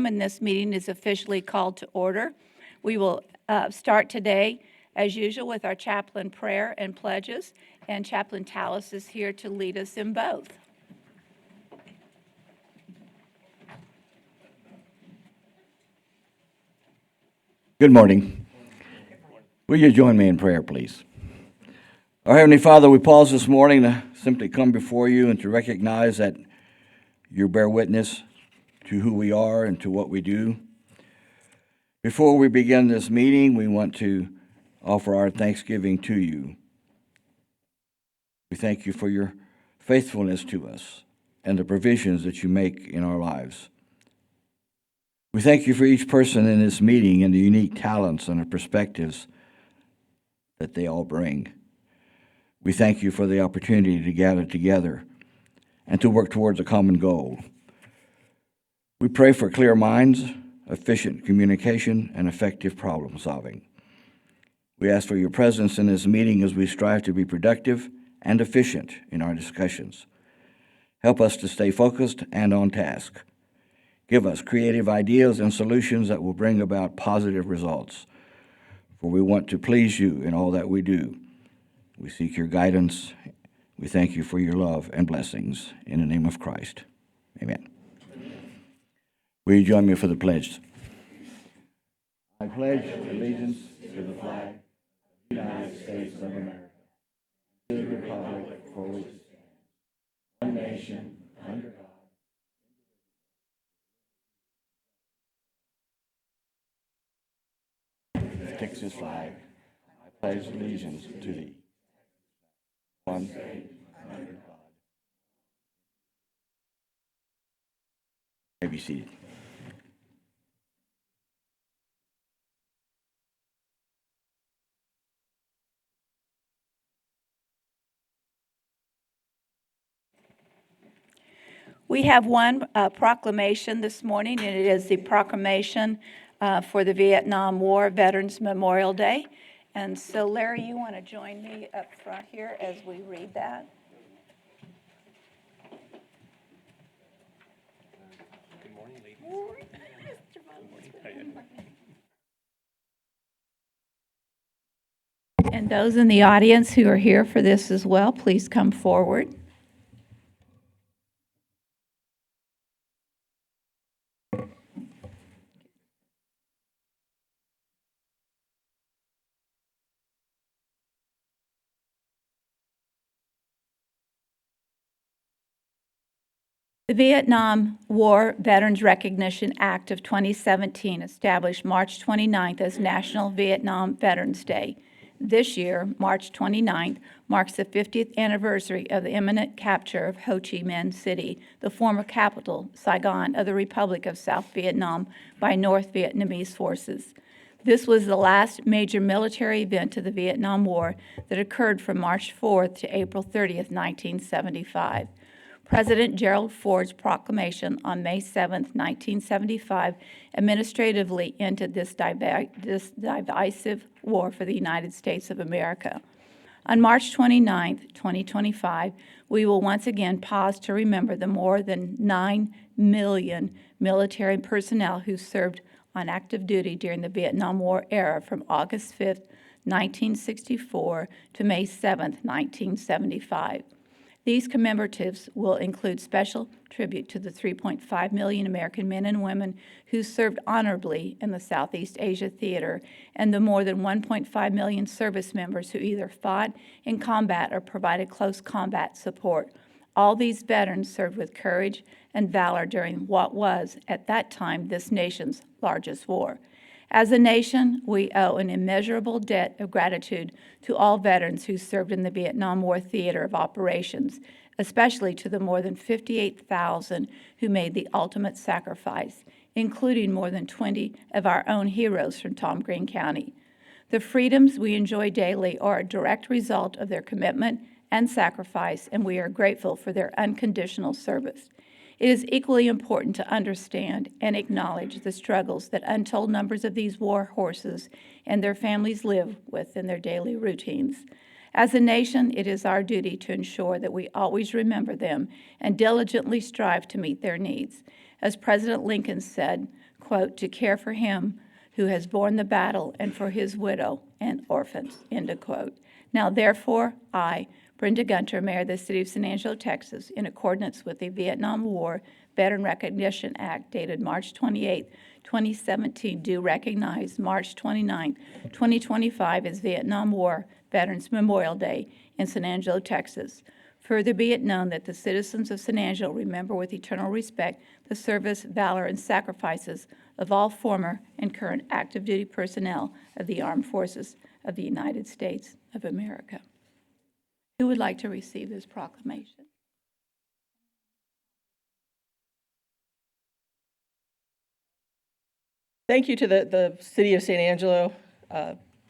and this meeting is officially called to order. We will start today, as usual, with our chaplain prayer and pledges, and Chaplain Tallis is here to lead us in both. Good morning. Will you join me in prayer, please? Our Heavenly Father, we pause this morning to simply come before you and to recognize that you bear witness to who we are and to what we do. Before we begin this meeting, we want to offer our thanksgiving to you. We thank you for your faithfulness to us and the provisions that you make in our lives. We thank you for each person in this meeting and the unique talents and the perspectives that they all bring. We thank you for the opportunity to gather together and to work towards a common goal. We pray for clear minds, efficient communication, and effective problem solving. We ask for your presence in this meeting as we strive to be productive and efficient in our discussions. Help us to stay focused and on task. Give us creative ideas and solutions that will bring about positive results, for we want to please you in all that we do. We seek your guidance. We thank you for your love and blessings. In the name of Christ, amen. Will you join me for the pledge? I pledge allegiance to the flag of the United States of America, to the republic for which it stands, one nation, under God. Texas flag, I pledge allegiance to thee. One state, under God. May be seated. We have one proclamation this morning, and it is the proclamation for the Vietnam War Veterans Memorial Day. And so, Larry, you want to join me up front here as we read that? Good morning, ladies. And those in the audience who are here for this as well, please come forward. The Vietnam War Veterans Recognition Act of 2017 established March 29th as National Vietnam Veterans Day. This year, March 29th, marks the 50th anniversary of the imminent capture of Ho Chi Minh City, the former capital, Saigon, of the Republic of South Vietnam by North Vietnamese forces. This was the last major military event of the Vietnam War that occurred from March 4th to April 30th, 1975. President Gerald Ford's proclamation on May 7, 1975, administratively ended this divisive war for the United States of America. On March 29, 2025, we will once again pause to remember the more than 9 million military personnel who served on active duty during the Vietnam War era from August 5, 1964 to May 7, 1975. These commemoratives will include special tribute to the 3.5 million American men and women who served honorably in the Southeast Asia theater and the more than 1.5 million service members who either fought in combat or provided close combat support. All these veterans served with courage and valor during what was, at that time, this nation's largest war. As a nation, we owe an immeasurable debt of gratitude to all veterans who served in the Vietnam War theater of operations, especially to the more than 58,000 who made the ultimate sacrifice, including more than 20 of our own heroes from Tom Green County. The freedoms we enjoy daily are a direct result of their commitment and sacrifice, and we are grateful for their unconditional service. It is equally important to understand and acknowledge the struggles that untold numbers of these war horses and their families live with in their daily routines. As a nation, it is our duty to ensure that we always remember them and diligently strive to meet their needs. As President Lincoln said, quote, "to care for him who has borne the battle and for his widow and orphans," end of quote. Now therefore, I, Brenda Gunter, Mayor of the City of San Angelo, Texas, in accordance with the Vietnam War Veteran Recognition Act dated March 28, 2017, do recognize March 29, 2025 as Vietnam War Veterans Memorial Day in San Angelo, Texas. Further be it known that the citizens of San Angelo remember with eternal respect the service, valor, and sacrifices of all former and current active duty personnel of the Armed Forces of the United States of America. Who would like to receive this proclamation? Thank you to the City of San Angelo,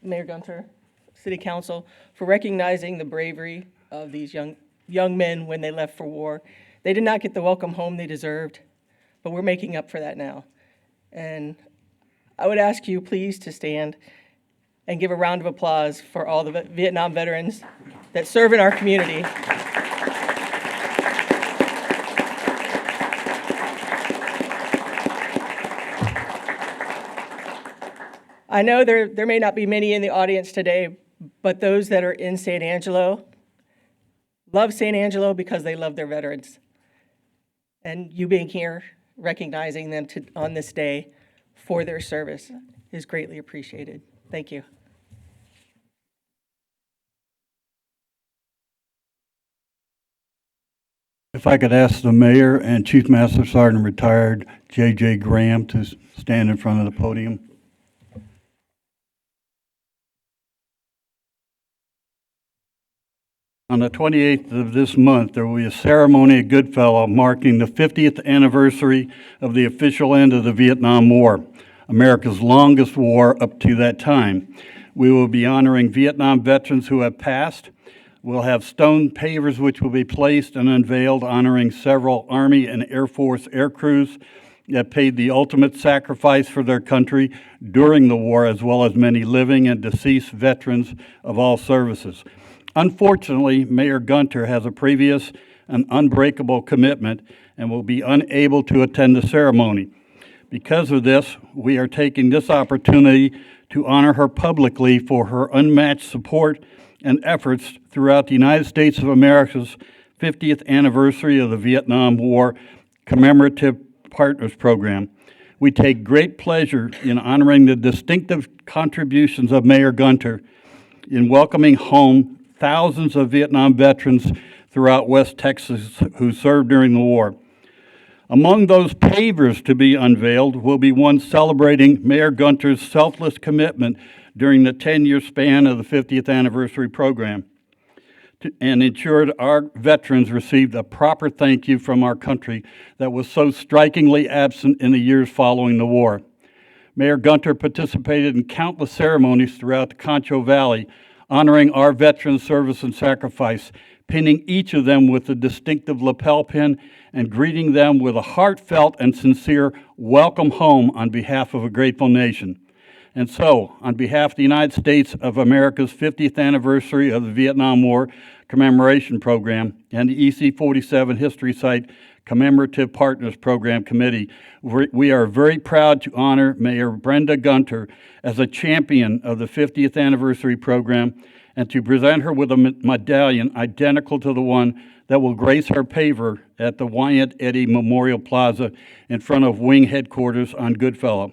Mayor Gunter, City Council, for recognizing the bravery of these young men when they left for war. They did not get the welcome home they deserved, but we're making up for that now. And I would ask you please to stand and give a round of applause for all the Vietnam veterans that serve in our community. I know there may not be many in the audience today, but those that are in San Angelo love San Angelo because they love their veterans. And you being here, recognizing them on this day for their service is greatly appreciated. Thank you. If I could ask the mayor and Chief Master Sergeant Retired J.J. Graham to stand in front of the podium. On the 28th of this month, there will be a ceremony at Goodfellow marking the 50th anniversary of the official end of the Vietnam War, America's longest war up to that time. We will be honoring Vietnam veterans who have passed. We'll have stone pavers which will be placed and unveiled honoring several Army and Air Force air crews that paid the ultimate sacrifice for their country during the war, as well as many living and deceased veterans of all services. Unfortunately, Mayor Gunter has a previous and unbreakable commitment and will be unable to attend the ceremony. Because of this, we are taking this opportunity to honor her publicly for her unmatched support and efforts throughout the United States of America's 50th anniversary of the Vietnam War Commemorative Partners Program. We take great pleasure in honoring the distinctive contributions of Mayor Gunter in welcoming home thousands of Vietnam veterans throughout West Texas who served during the war. Among those pavers to be unveiled will be one celebrating Mayor Gunter's selfless commitment during the 10-year span of the 50th anniversary program and ensured our veterans received a proper thank you from our country that was so strikingly absent in the years following the war. Mayor Gunter participated in countless ceremonies throughout the Concho Valley, honoring our veterans' service and sacrifice, pinning each of them with a distinctive lapel pin and greeting them with a heartfelt and sincere welcome home on behalf of a grateful nation. And so, on behalf of the United States of America's 50th anniversary of the Vietnam War Commemoration Program and the EC-47 History Site Commemorative Partners Program Committee, we are very proud to honor Mayor Brenda Gunter as a champion of the 50th anniversary program and to present her with a medallion identical to the one that will grace her paver at the Wyatt Eddy Memorial Plaza in front of Wing Headquarters on Goodfellow.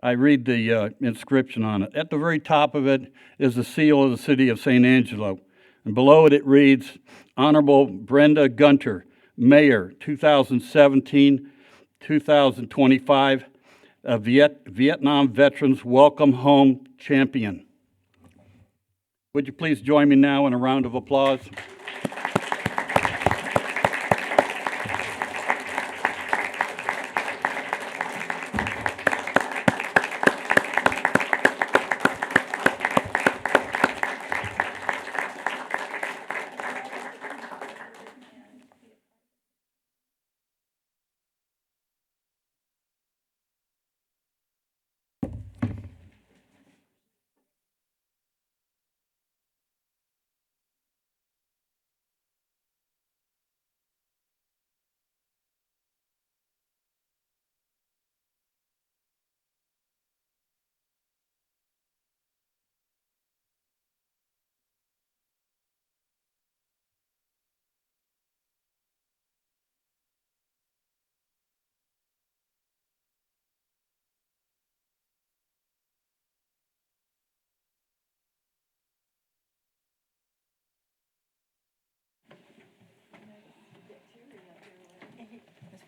I read the inscription on it. At the very top of it is the seal of the City of San Angelo, and below it reads, Honorable Brenda Gunter, Mayor, 2017-2025, a Vietnam Veterans Welcome Home Champion. Would you please join me now in a round of applause?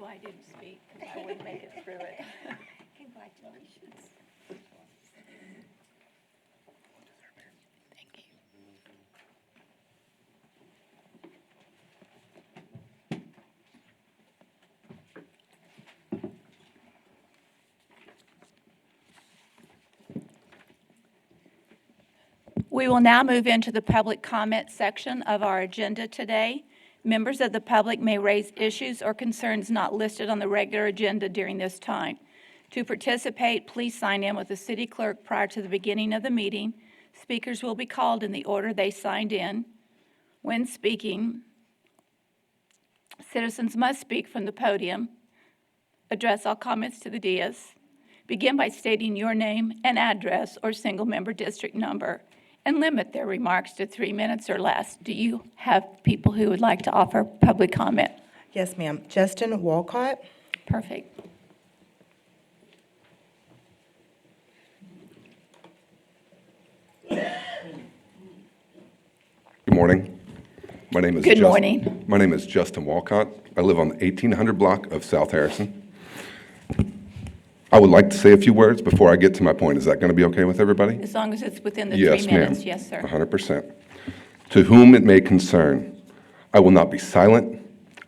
why I didn't speak. I wouldn't make it through it. Congratulations. Thank you. We will now move into the public comment section of our agenda today. Members of the public may raise issues or concerns not listed on the regular agenda during this time. To participate, please sign in with the city clerk prior to the beginning of the meeting. Speakers will be called in the order they signed in. When speaking, citizens must speak from the podium, address all comments to the dais, begin by stating your name and address or single-member district number, and limit their remarks to 3 minutes or less. Do you have people who would like to offer public comment? Yes, ma'am. Justin Walcott. Perfect. Good morning. My name is Good morning. My name is Justin Walcott. I live on the 1800 block of South Harrison. I would like to say a few words before I get to my point. Is that going to be okay with everybody? As long as it's within the Yes, 3 ma'am. minutes. Yes, sir. 100%. To whom it may concern, I will not be silent.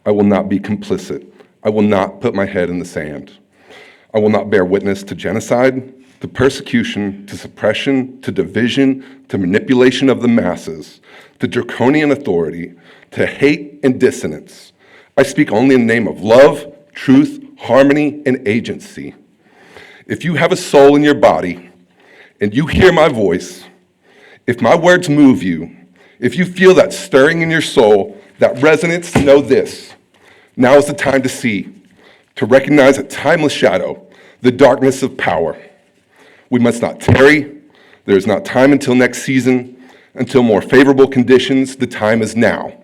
I will not be complicit. I will not put my head in the sand. I will not bear witness to genocide, to persecution, to suppression, to division, to manipulation of the masses, to draconian authority, to hate and dissonance. I speak only in the name of love, truth, harmony, and agency. If you have a soul in your body and you hear my voice, if my words move you, if you feel that stirring in your soul, that resonance, know this. Now is the time to see, to recognize a timeless shadow, the darkness of power. We must not tarry. There is not time until next season, until more favorable conditions. The time is now.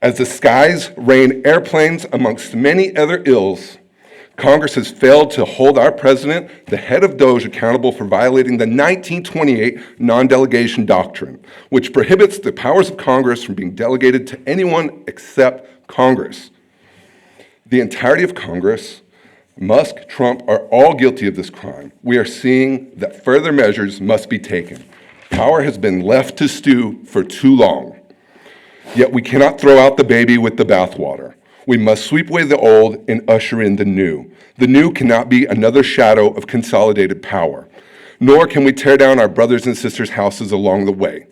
As the skies rain airplanes amongst many other ills, Congress has failed to hold our president, the head of DOJ, accountable for violating the 1928 non-delegation doctrine, which prohibits the powers of Congress from being delegated to anyone except Congress. The entirety of Congress, Musk, Trump are all guilty of this crime. We are seeing that further measures must be taken. Power has been left to stew for too long. Yet we cannot throw out the baby with the bathwater. We must sweep away the old and usher in the new. The new cannot be another shadow of consolidated power, nor can we tear down our brothers and sisters' houses along the way.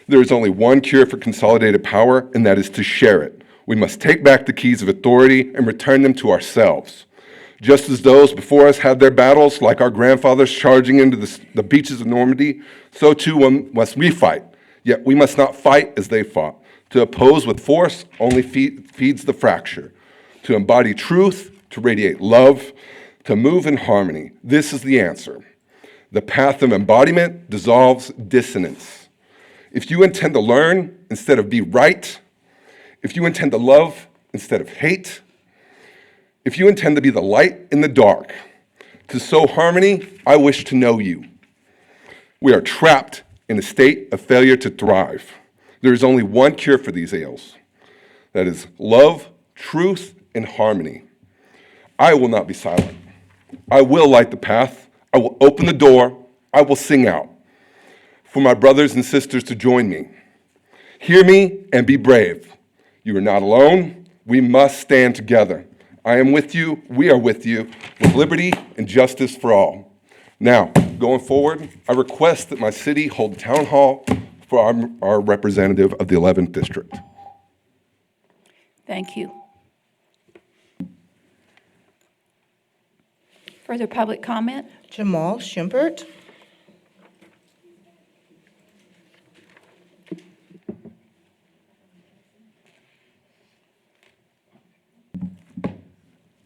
There is only one cure for consolidated power, and that is to share it. We must take back the keys of authority and return them to ourselves. Just as those before us had their battles, like our grandfathers charging into the beaches of Normandy, so too must we fight. Yet we must not fight as they fought. To oppose with force only feeds the fracture. To embody truth, to radiate love, to move in harmony. This is the answer. The path of embodiment dissolves dissonance. If you intend to learn instead of be right, if you intend to love instead of hate, if you intend to be the light in the dark, to sow harmony, I wish to know you. We are trapped in a state of failure to thrive. There is only one cure for these ails. That is love, truth, and harmony. I will not be silent. I will light the path. I will open the door. I will sing out for my brothers and sisters to join me. Hear me and be brave. You are not alone. We must stand together. I am with you. We are with you with liberty and justice for all. Now, going forward, I request that my city hold a town hall for our representative of the 11th District. Thank you. Further public comment? Jamal Schimpert.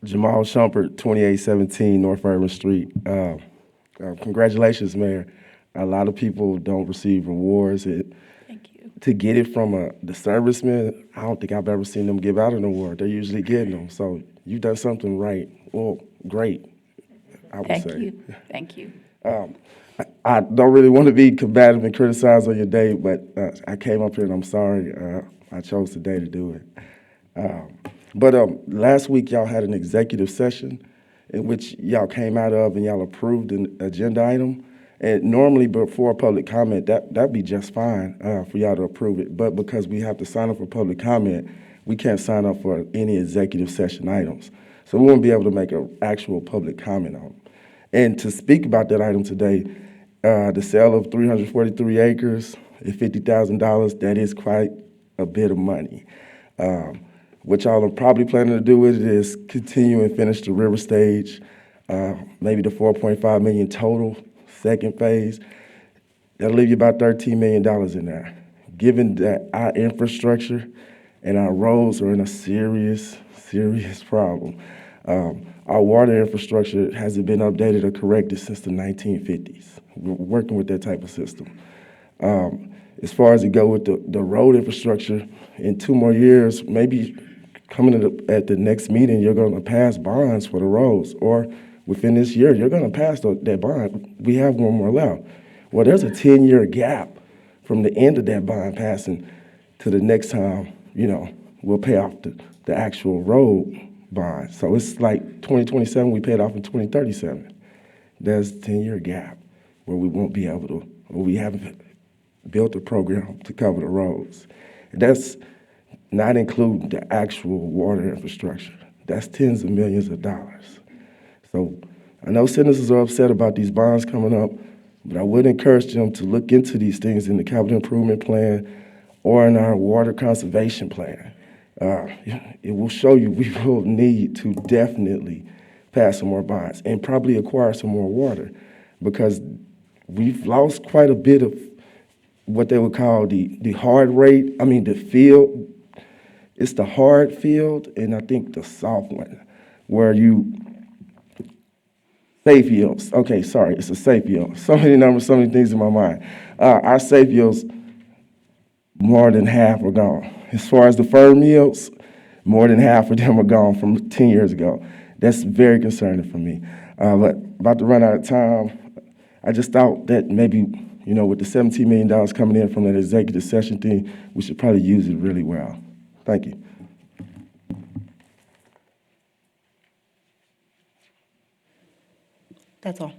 Jamal Shumpert, 2817 North Irvin Street. Congratulations, Mayor. A lot of people don't receive rewards. Thank you. To get it from the servicemen, I don't think I've ever seen them give out an award. They're usually getting them. So you've done something right. Well, great, I would say. Thank you. Thank you. I don't really want to be combative and criticize on your day, but I came up here and I'm sorry. I chose today to do it. But last week, y'all had an executive session in which y'all came out of and y'all approved an agenda item. And normally before public comment, that'd be just fine for y'all to approve it. But because we have to sign up for public comment, we can't sign up for any executive session items. So we won't be able to make an actual public comment on them. And to speak about that item today, the sale of 343 acres at $50,000, that is quite a bit of money. What y'all are probably planning to do with it is continue and finish the river stage, maybe the 4.5 million total, second phase. That'll leave you about $13 million in there. Given that our infrastructure and our roads are in a serious problem. Our water infrastructure hasn't been updated or corrected since the 1950s. We're working with that type of system. As far as it go with the road infrastructure, in 2 more years, maybe coming at the next meeting, you're going to pass bonds for the roads, or within this year, you're going to pass that bond. We have 1 more left. Well, there's a 10-year gap from the end of that bond passing to the next time, we'll pay off the actual road bond. So it's like 2027, we pay it off in 2037. There's a 10-year gap where we won't be able to, or we haven't built a program to cover the roads. That's not including the actual water infrastructure. That's tens of millions of dollars. So I know citizens are upset about these bonds coming up, but I would encourage them to look into these things in the capital improvement plan or in our water conservation plan. It will show you we will need to definitely pass some more bonds and probably acquire some more water, because we've lost quite a bit of what they would call the hard rate. I mean, the field. It's the hard field, and I think the soft one, where safe yields. Okay, sorry, it's a safe yield. So many numbers, so many things in my mind. Our safe yields, more than half are gone. As far as the firm yields, more than half of them are gone from 10 years ago. That's very concerning for me. But about to run out of time. I just thought that maybe, with the $17 million coming in from that executive session thing, we should probably use it really well. Thank you. That's all.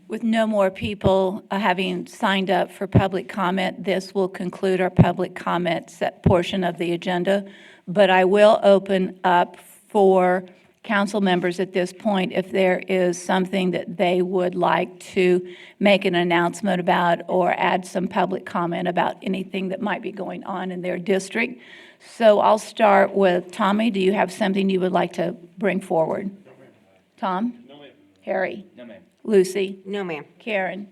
With no more people having signed up for public comment, this will conclude our public comment portion of the agenda. But I will open up for council members at this point if there is something that they would like to make an announcement about or add some public comment about anything that might be going on in their district. So I'll start with Tommy. Do you have something you would like to bring forward? No, ma'am. Tom? No, ma'am. Harry? No, ma'am. Lucy? No, ma'am. Karen?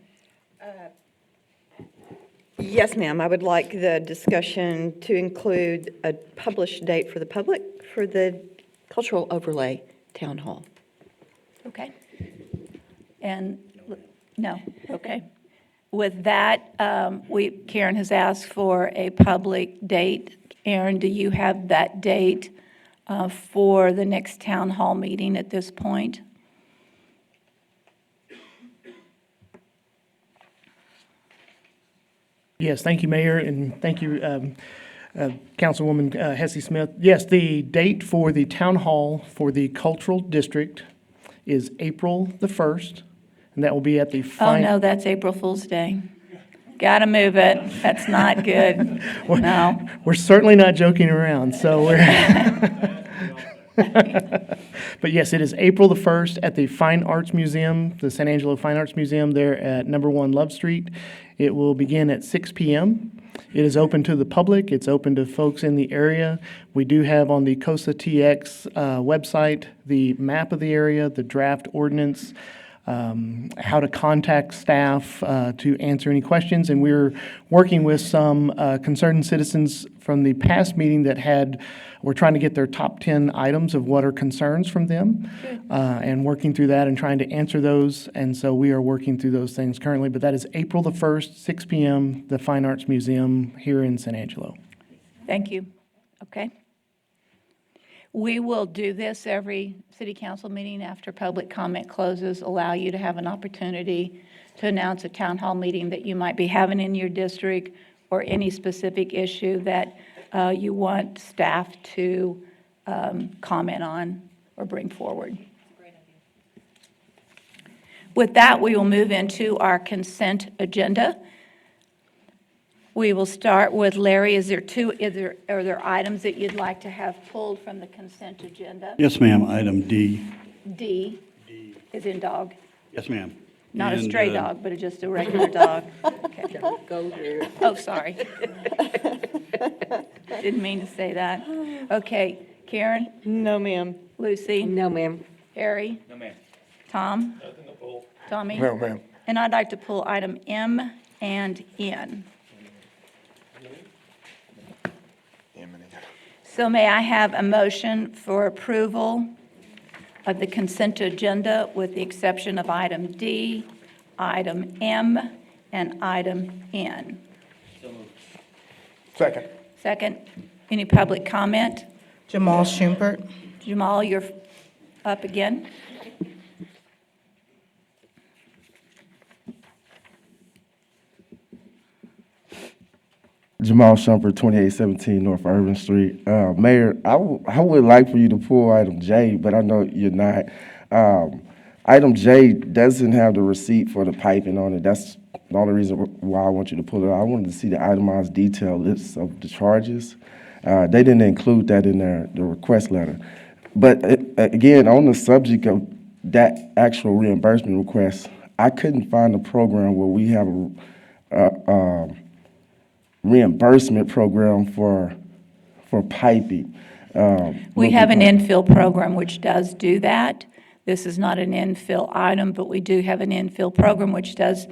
Yes, ma'am. I would like the discussion to include a published date for the public for the Cultural Overlay Town Hall. Okay. And, no, okay. With that, Karen has asked for a public date. Aaron, do you have that date for the next town hall meeting at this point? Yes, thank you, Mayor, and thank you, Councilwoman Hesse Smith. Yes, the date for the town hall for the cultural district is April the 1st, and that will be at the Oh, no, that's April Fool's Day. Gotta move it. That's not good. No. We're certainly not joking around, so we're... But yes, it is April the 1st at the Fine Arts Museum, the San Angelo Fine Arts Museum there at number 1 Love Street. It will begin at 6 p.m. It is open to the public. It's open to folks in the area. We do have on the Costa TX website the map of the area, the draft ordinance, how to contact staff to answer any questions. And we're working with some concerned citizens from the past meeting we're trying to get their top 10 items of what are concerns from them, and working through that and trying to answer those. And so we are working through those things currently. But that is April the 1st, 6 p.m., the Fine Arts Museum here in San Angelo. Thank you. Okay. We will do this every city council meeting after public comment closes, allow you to have an opportunity to announce a town hall meeting that you might be having in your district or any specific issue that you want staff to comment on or bring forward. With that, we will move into our consent agenda. We will start with Larry. Are there items that you'd like to have pulled from the consent agenda? Yes, ma'am. Item D. D is in dog, Yes, ma'am. not a And, stray uh, dog, but just a regular dog. Okay. Oh, sorry. Didn't mean to say that. Okay, Karen? No, ma'am. Lucy? No, ma'am. Harry? No, ma'am. Tom? Nothing to pull. Tommy? No, ma'am. And I'd like to pull item M and N. So may I have a motion for approval of the consent agenda with the exception of item D, item M, and item N? Second. Second, any public comment? Jamal Schumpert. Jamal, you're up again. Jamal Shumpert, 2817 North Urban Street. Mayor, I would like for you to pull item J, but I know you're not. Item J doesn't have the receipt for the piping on it. That's the only reason why I want you to pull it out. I wanted to see the itemized detail list of the charges. They didn't include that in the request letter. But again, on the subject of that actual reimbursement request, I couldn't find a program where we have a reimbursement program for piping. We have an infill program which does do that. This is not an infill item, but we do have an infill program which does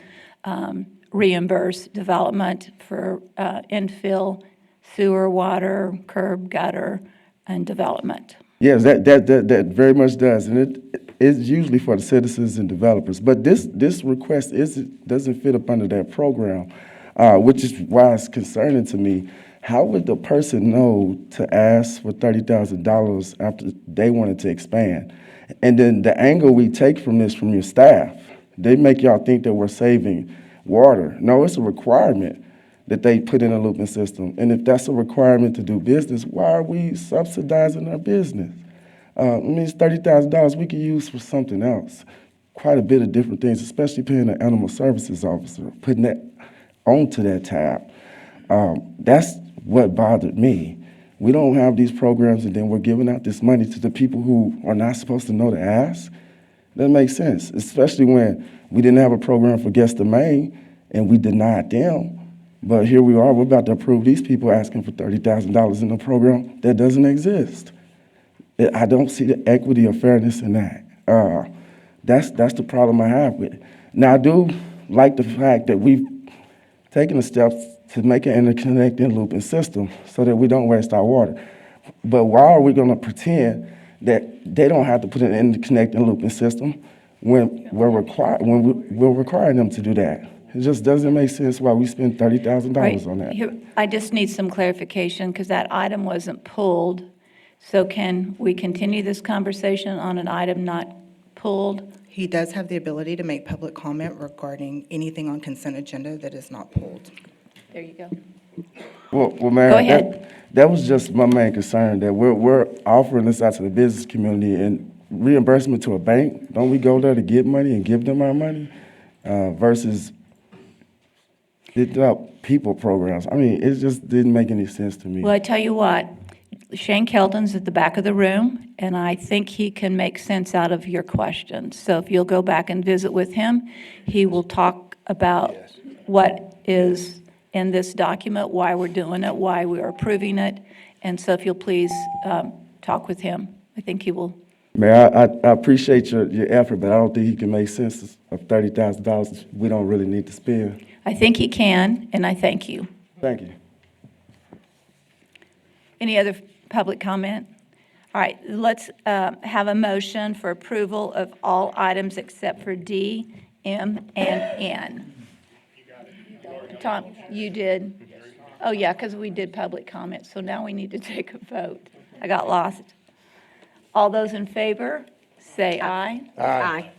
reimburse development for infill sewer, water, curb, gutter, and development. Yes, that very much does, and it is usually for the citizens and developers. But this request doesn't fit up under that program, which is why it's concerning to me. How would the person know to ask for $30,000 after they wanted to expand? And then the angle we take from this from your staff, they make y'all think that we're saving water. No, it's a requirement that they put in a looping system. And if that's a requirement to do business, why are we subsidizing our business? It's $30,000 we could use for something else. Quite a bit of different things, especially paying an animal services officer, putting that onto that tab. That's what bothered me. We don't have these programs and then we're giving out this money to the people who are not supposed to know to ask. That makes sense, especially when we didn't have a program for guest domain and we denied them. But here we are, we're about to approve these people asking for $30,000 in a program that doesn't exist. I don't see the equity or fairness in that. That's the problem I have with it. Now, I do like the fact that we've taken the steps to make an interconnecting looping system so that we don't waste our water. But why are we going to pretend that they don't have to put an interconnecting looping system when we're requiring them to do that? It just doesn't make sense why we spend $30,000 on that. Here, I just need some clarification because that item wasn't pulled. So can we continue this conversation on an item not pulled? He does have the ability to make public comment regarding anything on consent agenda that is not pulled. There you go. Well, Mayor, Go ahead. that was just my main concern, that we're offering this out to the business community and reimbursement to a bank. Don't we go there to get money and give them our money versus people programs? I mean, it just didn't make any sense to me. Well, I tell you what, Shane Kelton's at the back of the room, and I think he can make sense out of your questions. So if you'll go back and visit with him, he will talk about what is in this document, why we're doing it, why we're approving it. And so if you'll please talk with him, I think he will. Mayor, I appreciate your effort, but I don't think he can make sense of $30,000 we don't really need to spend. I think he can, and I thank you. Thank you. Any other public comment? All right, let's have a motion for approval of all items except for D, M, and N. Tom, you did? Oh, yeah, because we did public comment, so now we need to take a vote. I got lost. All those in favor, say aye. Aye.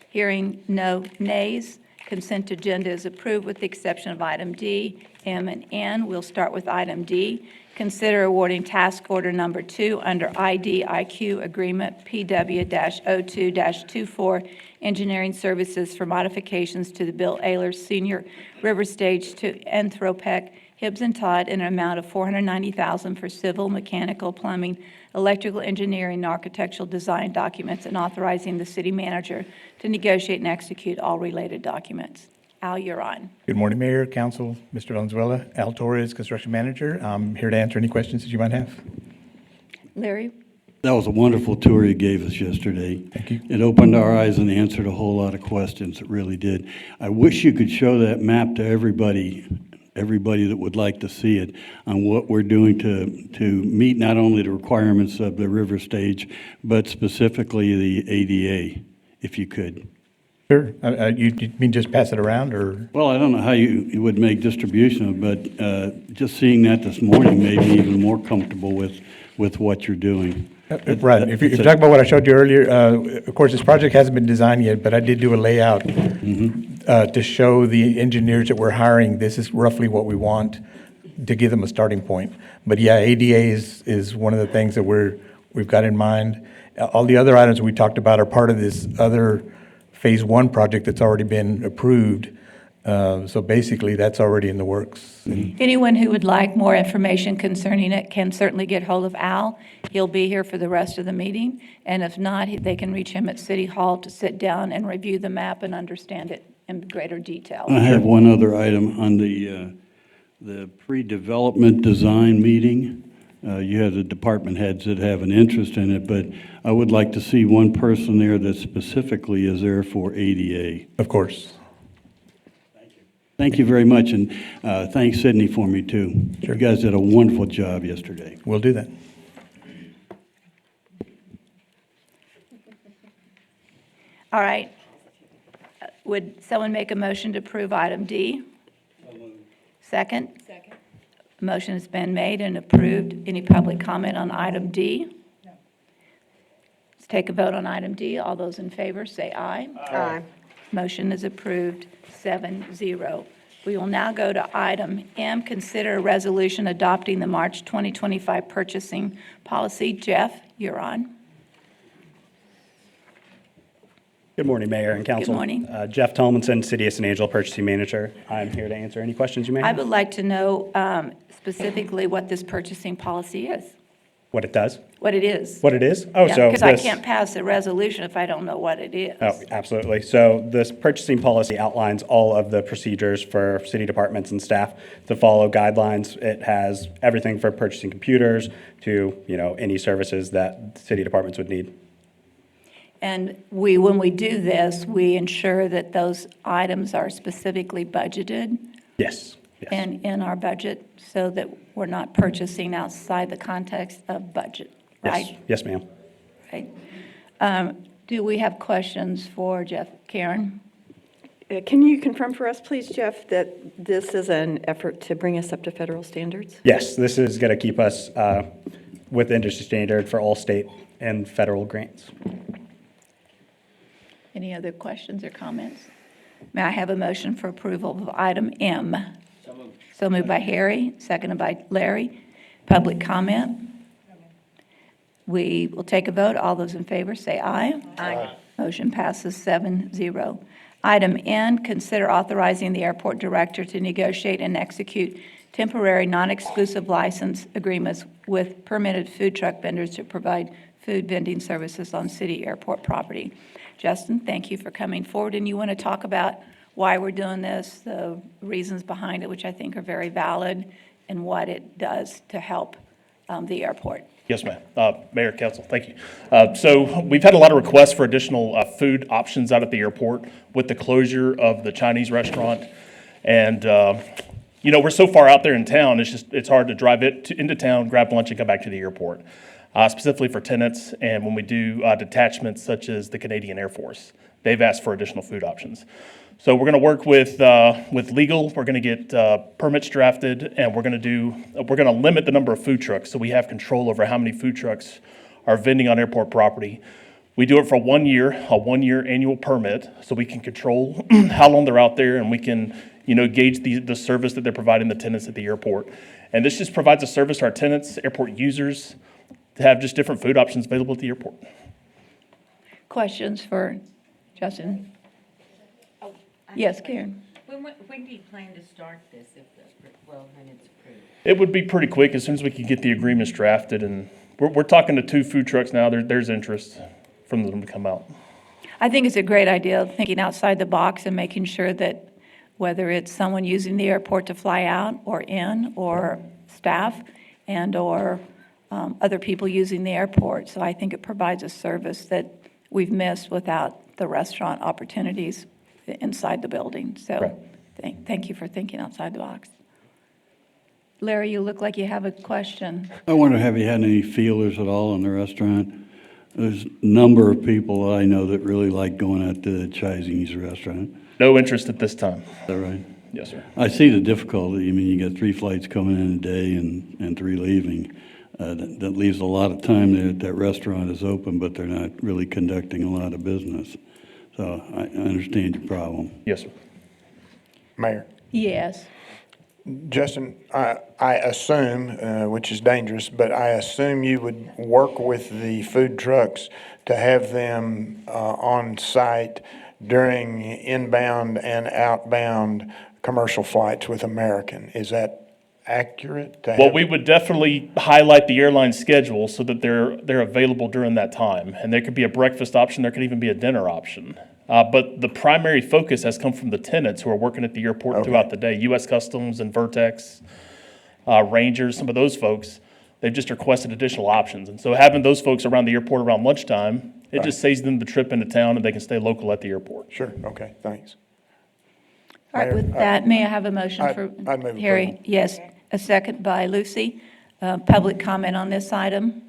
Hearing no nays, consent agenda is approved with the exception of item D, M, and N. We'll start with item D, consider awarding task order number 2 under IDIQ agreement PW-02-24 engineering services for modifications to the Bill Ayler Senior River Stage to Anthropec Hibbs and Todd in an amount of $490,000 for civil, mechanical, plumbing, electrical engineering, and architectural design documents, and authorizing the city manager to negotiate and execute all related documents. Al, you're on. Good morning, Mayor, Council, Mr. Valenzuela. Al Torres, Construction Manager. I'm here to answer any questions that you might have. Larry? That was a wonderful tour you gave us yesterday. Thank you. It opened our eyes and answered a whole lot of questions. It really did. I wish you could show that map to everybody that would like to see it, on what we're doing to meet not only the requirements of the river stage, but specifically the ADA, if you could. Sure. You mean just pass it around, or? Well, I don't know how you would make distribution, but just seeing that this morning made me even more comfortable with what you're doing. Right. If you're talking about what I showed you earlier, of course, this project hasn't been designed yet, but I did do a layout to show the engineers that we're hiring, this is roughly what we want to give them a starting point. But yeah, ADA is one of the things that we've got in mind. All the other items we talked about are part of this other Phase 1 project that's already been approved. So basically, that's already in the works. Anyone who would like more information concerning it can certainly get hold of Al. He'll be here for the rest of the meeting, and if not, they can reach him at City Hall to sit down and review the map and understand it in greater detail. I have one other item on the pre-development design meeting. You have the department heads that have an interest in it, but I would like to see one person there that specifically is there for ADA. Of course. Thank you very much, and thanks Sydney for me too. Sure. You guys did a wonderful job yesterday. We'll do that. All right. Would someone make a motion to approve item D? Second? Second. Motion has been made and approved. Any public comment on item D? No. Let's take a vote on item D. All those in favor, say aye. Aye. Motion is approved, 7-0. We will now go to item M, consider a resolution adopting the March 2025 purchasing policy. Jeff, you're on. Good morning, Mayor and Council. Good morning. Jeff Tomlinson, City of San Angelo Purchasing Manager. I'm here to answer any questions you may I have. would like to know specifically what this purchasing policy is, What it does? what it is. What it is? Oh, so Because I this- can't pass a resolution if I don't know what it is. Oh, absolutely. So this purchasing policy outlines all of the procedures for city departments and staff to follow guidelines. It has everything from purchasing computers to, any services that city departments would need. And when we do this, we ensure that those items are specifically budgeted Yes. Yes. and in our budget so that we're not purchasing outside the context of budget, right? Yes, ma'am. Right. Do we have questions for Jeff? Karen? Can you confirm for us, please, Jeff, that this is an effort to bring us up to federal standards? Yes, this is going to keep us with industry standard for all state and federal grants. Any other questions or comments? May I have a motion for approval of item M? So moved by Harry, seconded by Larry. Public comment? We will take a vote. All those in favor say aye. Aye. Motion passes 7-0. Item N, consider authorizing the airport director to negotiate and execute temporary non-exclusive license agreements with permitted food truck vendors to provide food vending services on city airport property. Justin, thank you for coming forward, and you want to talk about why we're doing this, the reasons behind it, which I think are very valid, and what it does to help the airport. Yes, ma'am. Mayor, Council, thank you. So we've had a lot of requests for additional food options out at the airport with the closure of the Chinese restaurant. And, we're so far out there in town, it's hard to drive into town, grab lunch, and come back to the airport. Specifically for tenants, and when we do detachments such as the Canadian Air Force, they've asked for additional food options. So we're going to work with legal. We're going to get permits drafted, and we're going to limit the number of food trucks so we have control over how many food trucks are vending on airport property. We do it for 1 year, a 1-year annual permit, so we can control how long they're out there, and we can gauge the service that they're providing the tenants at the airport. And this just provides a service to our tenants, airport users, to have just different food options available at the airport. Questions for Justin? Yes, Karen? When do you plan to start this, when it's approved? It would be pretty quick as soon as we can get the agreements drafted, and we're talking to 2 food trucks now. There's interest from them to come out. I think it's a great idea, thinking outside the box and making sure that whether it's someone using the airport to fly out or in, or staff and/or other people using the airport. So I think it provides a service that we've missed without the restaurant opportunities inside the building. So Right. thank you for thinking outside the box. Larry, you look like you have a question. I wonder, have you had any feelers at all in the restaurant? There's a number of people that I know that really like going out to the Chinese restaurant. No interest at this time. Is that right? Yes, sir. I see the difficulty. I mean, you got 3 flights coming in a day and 3 leaving. That leaves a lot of time there. That restaurant is open, but they're not really conducting a lot of business. So I understand your problem. Yes, sir. Mayor, Yes. Justin, I assume, which is dangerous, but I assume you would work with the food trucks to have them on site during inbound and outbound commercial flights with American. Is that accurate? Well, we would definitely highlight the airline schedule so that they're available during that time. And there could be a breakfast option, there could even be a dinner option. But the primary focus has come from the tenants who are working at the airport throughout the day. U.S. Customs and Vertex, Rangers, some of those folks, they've just requested additional options. And so having those folks around the airport around lunchtime, it just saves them the trip into town and they can stay local at the airport. Sure, okay, thanks. All right, Mayor, with that, may I have a motion for I'd move Harry? approval. Yes, a second by Lucy. Public comment on this item?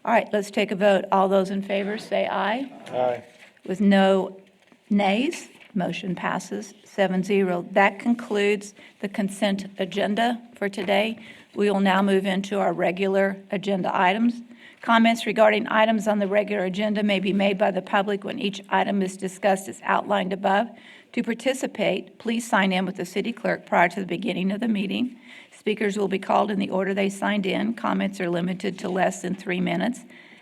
All right, let's take a vote. All those in favor, say aye. Aye. With no nays, motion passes 7-0. That concludes the consent agenda for today. We will now move into our regular agenda items. Comments regarding items on the regular agenda may be made by the public when each item is discussed as outlined above. To participate, please sign in with the city clerk prior to the beginning of the meeting. Speakers will be called in the order they signed in. Comments are limited to less than 3 minutes.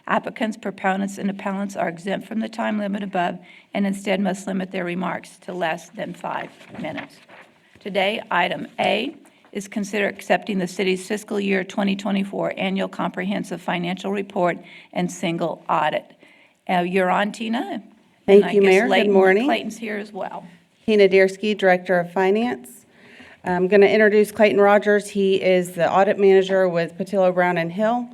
Applicants, proponents, and appellants are exempt from the time limit above and instead must limit their remarks to less than 5 minutes. Today, item A is consider accepting the city's fiscal year 2024 annual comprehensive financial report and single audit. You're on, Tina. Thank And I you, guess Mayor. Good morning. Clayton's here as well. Tina Deersky, Director of Finance. I'm going to introduce Clayton Rogers. He is the audit manager with Patillo Brown and Hill.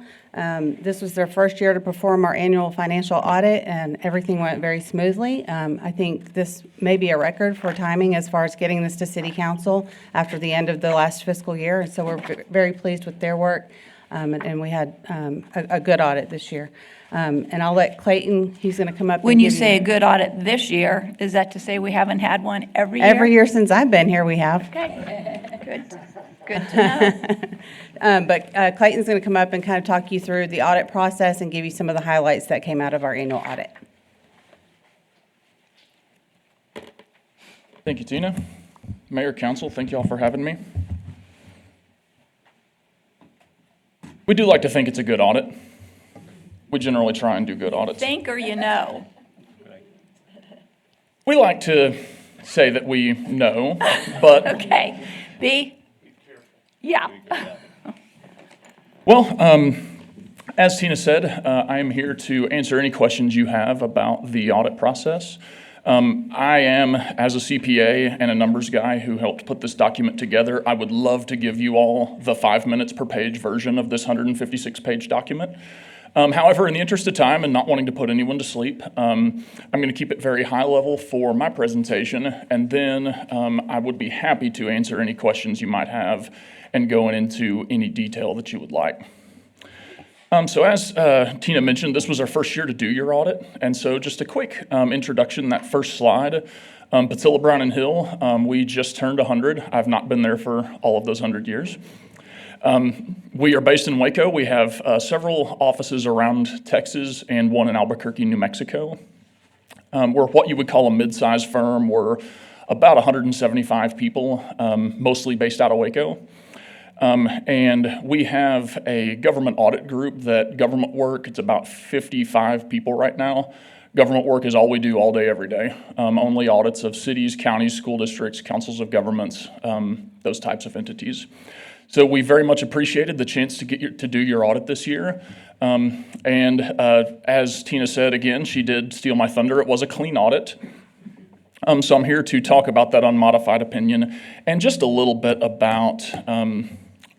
This was their first year to perform our annual financial audit, and everything went very smoothly. I think this may be a record for timing as far as getting this to City Council after the end of the last fiscal year, and so we're very pleased with their work, and we had a good audit this year. And I'll let Clayton, he's going to come up. When and you give say a good audit this year, is that to say we haven't had one every year? Every year since I've been here, we have. Okay, good to know. But Clayton's going to come up and kind of talk you through the audit process and give you some of the highlights that came out of our annual audit. Thank you, Tina. Mayor, Council, thank you all for having me. We do like to think it's a good audit. We generally try and do good audits. Think or you know? We like to say that we know, but Okay. B? Yeah. well, as Tina said, I am here to answer any questions you have about the audit process. I am, as a CPA and a numbers guy who helped put this document together, I would love to give you all the 5 minutes per page version of this 156-page document. However, in the interest of time and not wanting to put anyone to sleep, I'm going to keep it very high level for my presentation, and then I would be happy to answer any questions you might have and go into any detail that you would like. So as Tina mentioned, this was our first year to do your audit, and so just a quick introduction, that first slide. Patillo Brown and Hill, we just turned 100. I've not been there for all of those 100 years. We are based in Waco. We have several offices around Texas and one in Albuquerque, New Mexico. We're what you would call a mid-sized firm. We're about 175 people, mostly based out of Waco. And we have a government audit group that government work, it's about 55 people right now. Government work is all we do all day, every day. Only audits of cities, counties, school districts, councils of governments, those types of entities. So we very much appreciated the chance to to do your audit this year. As Tina said, again, she did steal my thunder. It was a clean audit. So I'm here to talk about that unmodified opinion and just a little bit about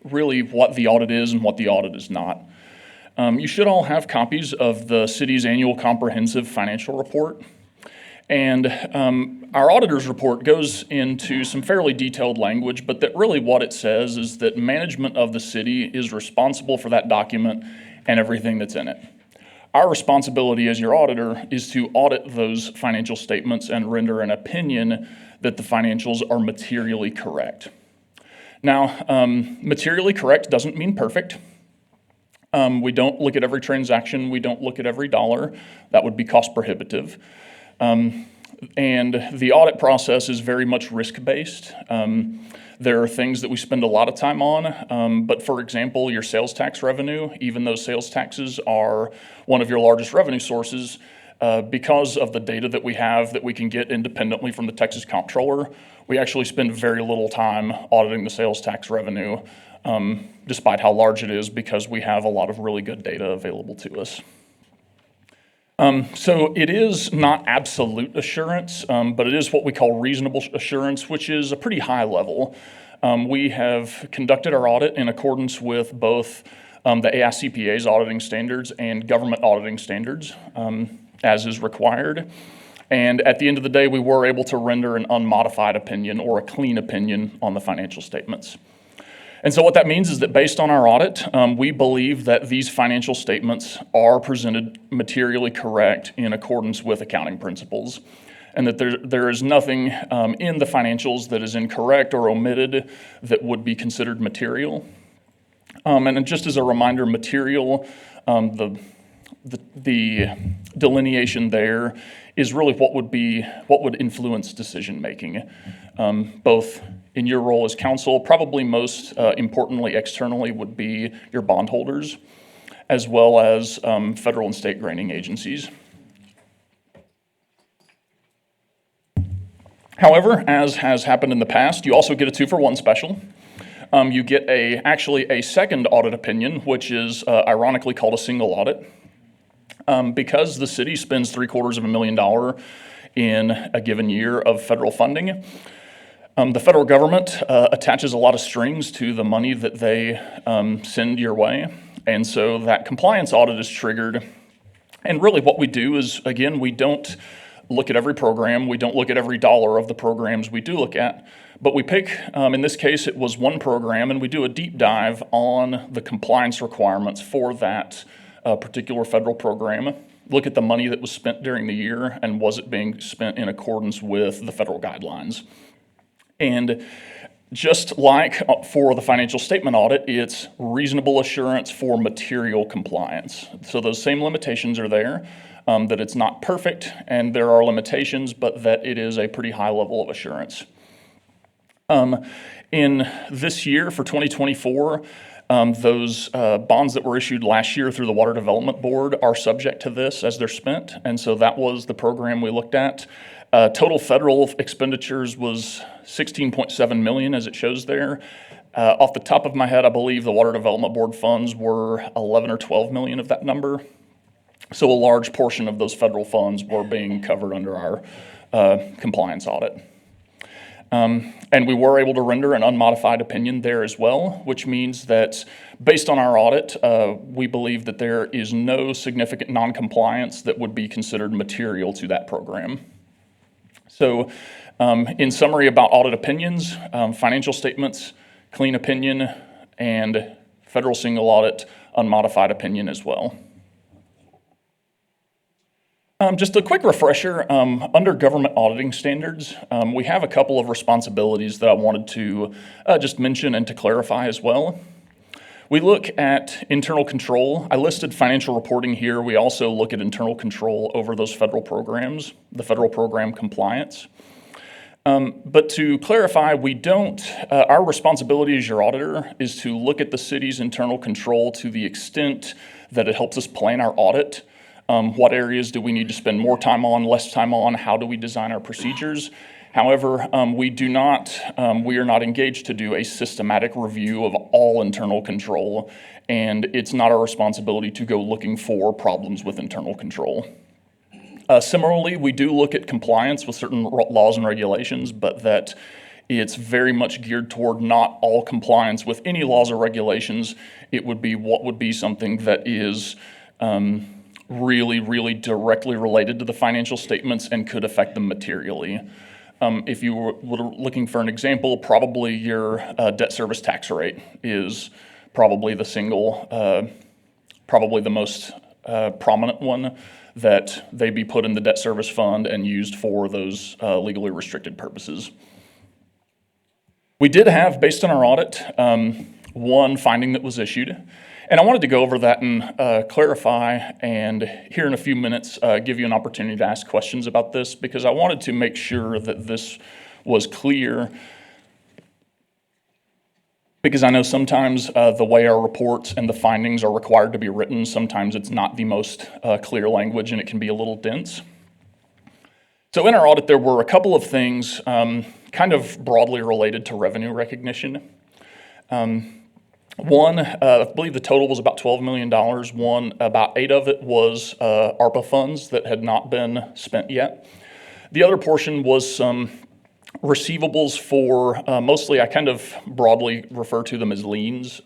really what the audit is and what the audit is not. You should all have copies of the city's annual comprehensive financial report. And our auditor's report goes into some fairly detailed language, but that really what it says is that management of the city is responsible for that document and everything that's in it. Our responsibility as your auditor is to audit those financial statements and render an opinion that the financials are materially correct. Now, materially correct doesn't mean perfect. We don't look at every transaction. We don't look at every dollar. That would be cost prohibitive. And the audit process is very much risk-based. There are things that we spend a lot of time on, but for example, your sales tax revenue, even though sales taxes are one of your largest revenue sources, because of the data that we have that we can get independently from the Texas Comptroller, we actually spend very little time auditing the sales tax revenue, despite how large it is, because we have a lot of really good data available to us. So it is not absolute assurance, but it is what we call reasonable assurance, which is a pretty high level. We have conducted our audit in accordance with both the AICPA's auditing standards and government auditing standards, as is required. And at the end of the day, we were able to render an unmodified opinion or a clean opinion on the financial statements. And so what that means is that based on our audit, we believe that these financial statements are presented materially correct in accordance with accounting principles, and that there is nothing in the financials that is incorrect or omitted that would be considered material. And just as a reminder, material, the delineation there is really what would influence decision making, both in your role as counsel. Probably most importantly externally would be your bondholders, as well as federal and state granting agencies. However, as has happened in the past, you also get a 2-for-1 special. You get actually a second audit opinion, which is ironically called a single audit. Because the city spends $750,000 in a given year of federal funding, the federal government attaches a lot of strings to the money that they send your way. And so that compliance audit is triggered. And really what we do is, again, we don't look at every program. We don't look at every dollar of the programs we do look at. But we pick, in this case, it was one program, and we do a deep dive on the compliance requirements for that particular federal program. Look at the money that was spent during the year, and was it being spent in accordance with the federal guidelines. And just like for the financial statement audit, it's reasonable assurance for material compliance. So those same limitations are there, that it's not perfect and there are limitations, but that it is a pretty high level of assurance. In this year, for 2024, those bonds that were issued last year through the Water Development Board are subject to this as they're spent, and so that was the program we looked at. Total federal expenditures was $16.7 million, as it shows there. Off the top of my head, I believe the Water Development Board funds were 11 or 12 million of that number. So a large portion of those federal funds were being covered under our compliance audit. And we were able to render an unmodified opinion there as well, which means that based on our audit, we believe that there is no significant noncompliance that would be considered material to that program. So in summary about audit opinions, financial statements, clean opinion, and federal single audit, unmodified opinion as well. Just a quick refresher, under government auditing standards, we have a couple of responsibilities that I wanted to just mention and to clarify as well. We look at internal control. I listed financial reporting here. We also look at internal control over those federal programs, the federal program compliance. But to clarify, we don't, our responsibility as your auditor is to look at the city's internal control to the extent that it helps us plan our audit. What areas do we need to spend more time on, less time on? How do we design our procedures? However, we are not engaged to do a systematic review of all internal control, and it's not our responsibility to go looking for problems with internal control. Similarly, we do look at compliance with certain laws and regulations, but that it's very much geared toward not all compliance with any laws or regulations. It would be what would be something that is really, really directly related to the financial statements and could affect them materially. If you were looking for an example, probably your debt service tax rate is probably probably the most prominent one that they be put in the debt service fund and used for those legally restricted purposes. We did have, based on our audit, one finding that was issued. And I wanted to go over that and clarify, and here in a few minutes, give you an opportunity to ask questions about this, because I wanted to make sure that this was clear. Because I know sometimes the way our reports and the findings are required to be written, sometimes it's not the most clear language and it can be a little dense. So in our audit, there were a couple of things kind of broadly related to revenue recognition. One, I believe the total was about $12 million. One, about 8 of it was ARPA funds that had not been spent yet. The other portion was some receivables for, mostly I kind of broadly refer to them as liens.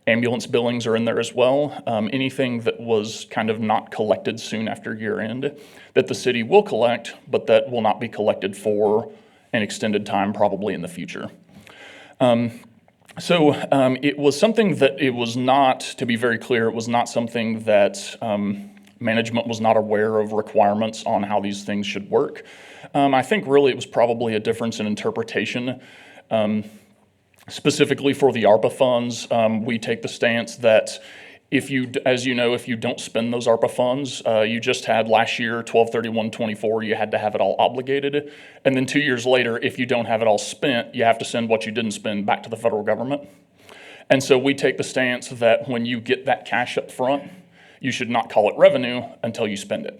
Ambulance billings are in there as well. Anything that was kind of not collected soon after year end that the city will collect, but that will not be collected for an extended time, probably in the future. So it was something that it was not, to be very clear, it was not something that management was not aware of requirements on how these things should work. I think really it was probably a difference in interpretation. Specifically for the ARPA funds, we take the stance that if you, as you know, if you don't spend those ARPA funds, you just had last year, 12/31/24, you had to have it all obligated. And then 2 years later, if you don't have it all spent, you have to send what you didn't spend back to the federal government. And so we take the stance that when you get that cash up front, you should not call it revenue until you spend it.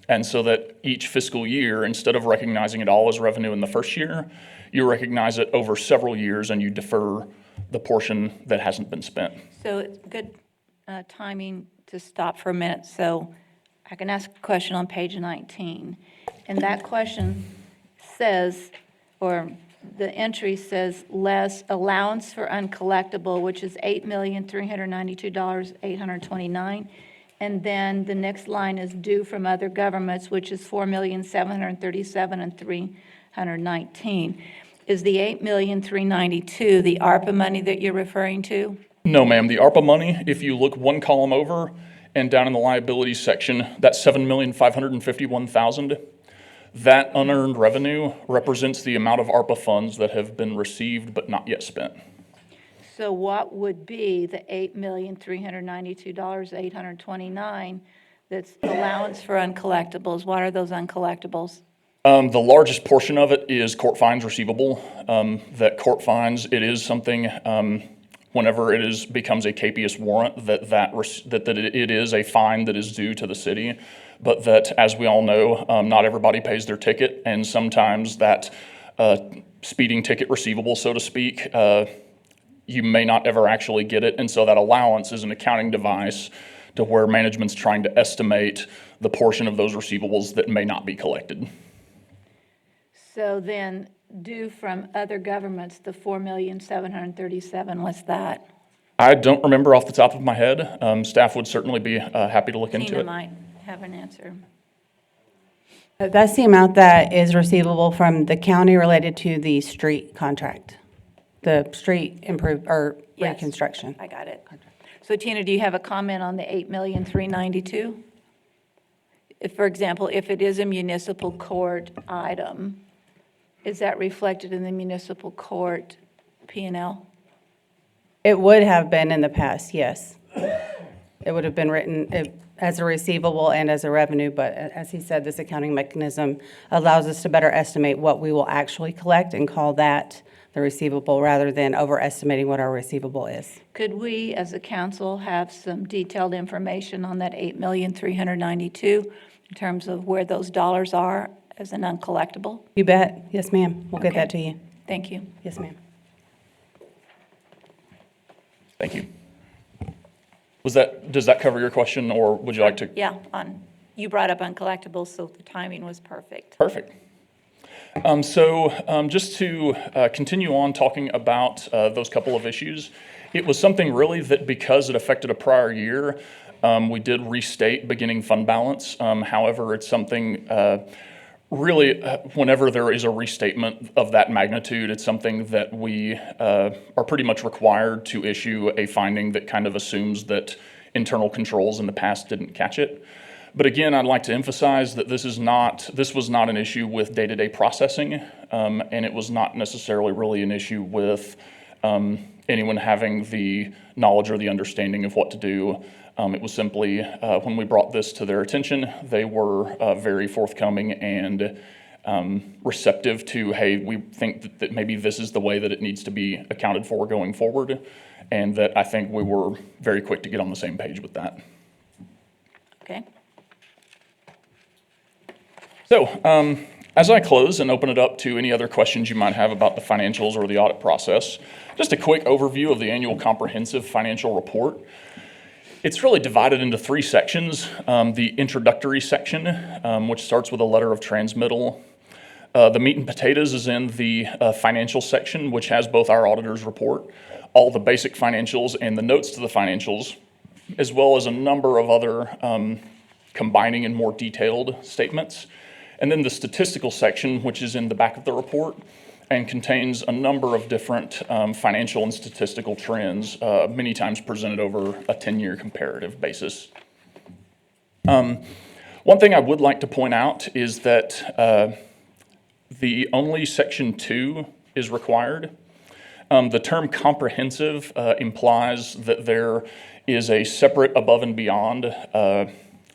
And so that each fiscal year, instead of recognizing it all as revenue in the first year, you recognize it over several years and you defer the portion that hasn't been spent. So it's good timing to stop for a minute. So I can ask a question on page 19. And that question says, or the entry says, less allowance for uncollectible, which is $8,392,829. And then the next line is due from other governments, which is $4,737,319. Is the $8,392,000 the ARPA money that you're referring to? No, ma'am. The ARPA money, if you look one column over and down in the liabilities section, that's $7,551,000. That unearned revenue represents the amount of ARPA funds that have been received but not yet spent. So what would be the $8,392,829 that's allowance for uncollectibles? What are those uncollectibles? The largest portion of it is court fines receivable. That court fines, it is something, whenever it becomes a capious warrant, that it is a fine that is due to the city. But that, as we all know, not everybody pays their ticket, and sometimes that speeding ticket receivable, so to speak, you may not ever actually get it. And so that allowance is an accounting device to where management's trying to estimate the portion of those receivables that may not be collected. So then due from other governments, the $4,737,000, what's that? I don't remember off the top of my head. Staff would certainly be happy to look into Tina it. might have an answer. That's the amount that is receivable from the county related to the street contract, the street Yes, reconstruction. I got it. So Tina, do you have a comment on the $8,392,000? If, for example, if it is a municipal court item, is that reflected in the municipal court P&L? It would have been in the past, yes. It would have been written, as a receivable and as a revenue, but as he said, this accounting mechanism allows us to better estimate what we will actually collect and call that the receivable rather than overestimating what our receivable is. Could we, as a council, have some detailed information on that 8,392,000 in terms of where those dollars are as an uncollectible? You bet. Yes, ma'am. We'll get Okay. that to you. Thank you. Yes, ma'am. Thank you. Does that cover your question, or would you like to? Yeah, you brought up uncollectibles, so the timing was perfect. Perfect. Just to continue on talking about those couple of issues, it was something really that because it affected a prior year, we did restate beginning fund balance. However, it's something really, whenever there is a restatement of that magnitude, it's something that we are pretty much required to issue a finding that kind of assumes that internal controls in the past didn't catch it. But again, I'd like to emphasize that this was not an issue with day-to-day processing, and it was not necessarily really an issue with anyone having the knowledge or the understanding of what to do. It was simply, when we brought this to their attention, they were very forthcoming and receptive to, hey, we think that maybe this is the way that it needs to be accounted for going forward, and that I think we were very quick to get on the same page with that. Okay. So, as I close and open it up to any other questions you might have about the financials or the audit process, just a quick overview of the annual comprehensive financial report. It's really divided into three sections. The introductory section, which starts with a letter of transmittal. The meat and potatoes is in the financial section, which has both our auditor's report, all the basic financials and the notes to the financials, as well as a number of other combining and more detailed statements. And then the statistical section, which is in the back of the report and contains a number of different financial and statistical trends, many times presented over a 10-year comparative basis. One thing I would like to point out is that the only Section 2 is required. The term comprehensive implies that there is a separate above and beyond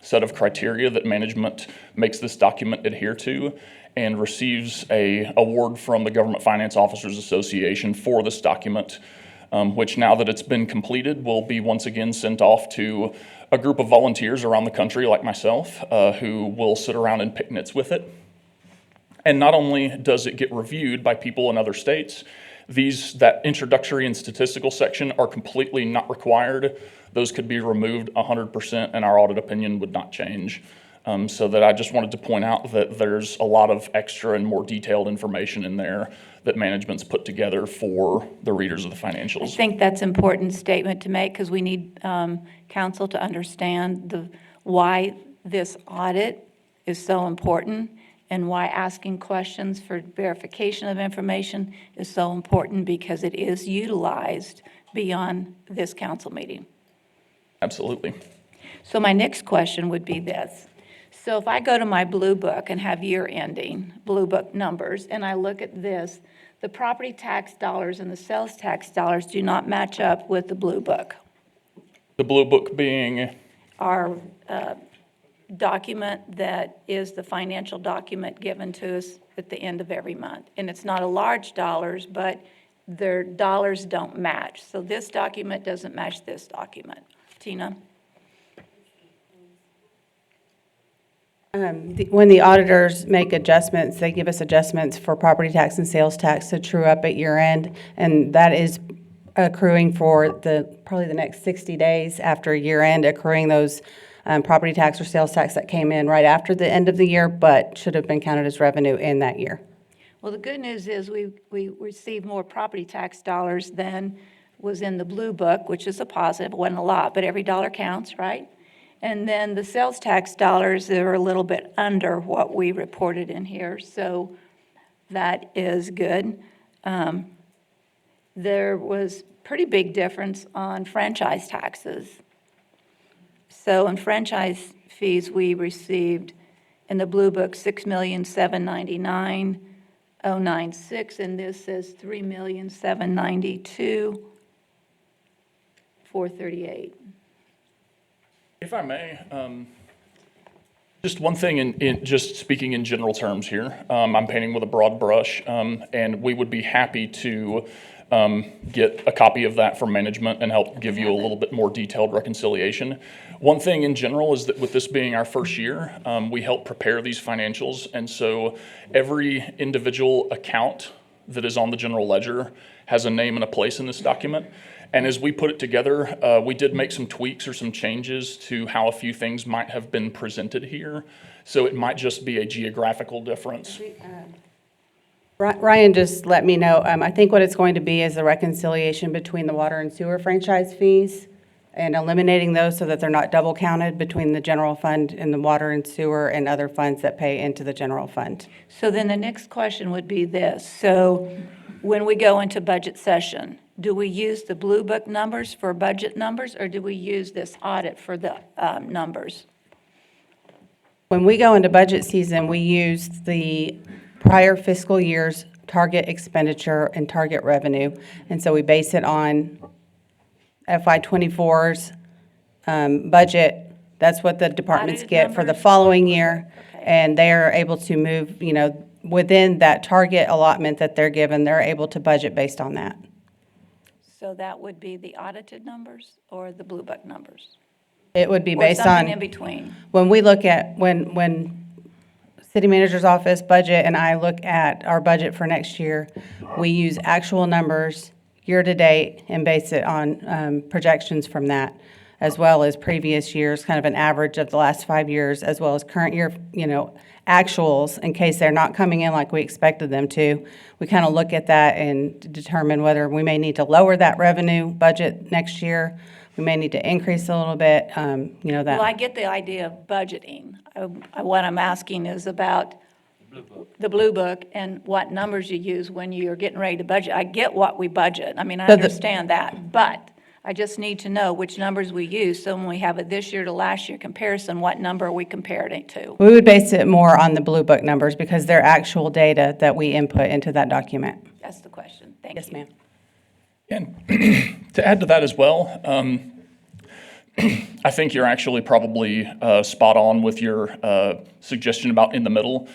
set of criteria that management makes this document adhere to and receives an award from the Government Finance Officers Association for this document, which now that it's been completed will be once again sent off to a group of volunteers around the country like myself who will sit around and pick nits with it. And not only does it get reviewed by people in other states, that introductory and statistical section are completely not required. Those could be removed 100% and our audit opinion would not change. So that I just wanted to point out that there's a lot of extra and more detailed information in there that management's put together for the readers of the financials. I think that's an important statement to make because we need council to understand why this audit is so important and why asking questions for verification of information is so important because it is utilized beyond this council meeting. Absolutely. So my next question would be this. So if I go to my Blue Book and have year-ending Blue Book numbers, and I look at this, the property tax dollars and the sales tax dollars do not match up with the Blue Book. The Blue Book being? Our document that is the financial document given to us at the end of every month. And it's not a large dollars, but their dollars don't match. So this document doesn't match this document. Tina? When the auditors make adjustments, they give us adjustments for property tax and sales tax to true up at year end, and that is accruing for probably the next 60 days after year end, accruing those property tax or sales tax that came in right after the end of the year, but should have been counted as revenue in that year. Well, the good news is we received more property tax dollars than was in the Blue Book, which is a positive. It wasn't a lot, but every dollar counts, right? And then the sales tax dollars, they were a little bit under what we reported in here, so that is good. There was pretty big difference on franchise taxes. So in franchise fees, we received in the Blue Book $6,799,096, and this says $3,792,438. If I may, just one thing in just speaking in general terms here. I'm painting with a broad brush, and we would be happy to get a copy of that from management and help give you a little bit more detailed reconciliation. One thing in general is that with this being our first year, we help prepare these financials, and so every individual account that is on the general ledger has a name and a place in this document. And as we put it together, we did make some tweaks or some changes to how a few things might have been presented here. So it might just be a geographical difference. Ryan just let me know, I think what it's going to be is a reconciliation between the water and sewer franchise fees and eliminating those so that they're not double counted between the general fund and the water and sewer and other funds that pay into the general fund. So then the next question would be this. So when we go into budget session, do we use the Blue Book numbers for budget numbers, or do we use this audit for the numbers? When we go into budget season, we use the prior fiscal year's target expenditure and target revenue. And so we base it on FY '24's budget. That's what the departments Audited get for the numbers? following year. Okay. And they are able to move, within that target allotment that they're given, they're able to budget based on that. So that would be the audited numbers or the Blue Book numbers? It would be Or based on. something in between? When we look at, when city manager's office budget and I look at our budget for next year, we use actual numbers year-to-date and base it on projections from that, as well as previous years, kind of an average of the last 5 years, as well as current year, actuals, in case they're not coming in like we expected them to. We kind of look at that and determine whether we may need to lower that revenue budget next year. We may need to increase a little bit, that. Well, I get the idea of budgeting. What I'm asking is about the Blue Book and what numbers you use when you're getting ready to budget. I get what we budget. I mean, I So the- understand that, but I just need to know which numbers we use, so when we have a this year to last year comparison, what number are we comparing it to? We would base it more on the Blue Book numbers because they're actual data that we input into that document. That's the question. Thank you. Yes, ma'am. And to add to that as well, I think you're actually probably spot on with your suggestion about in the middle.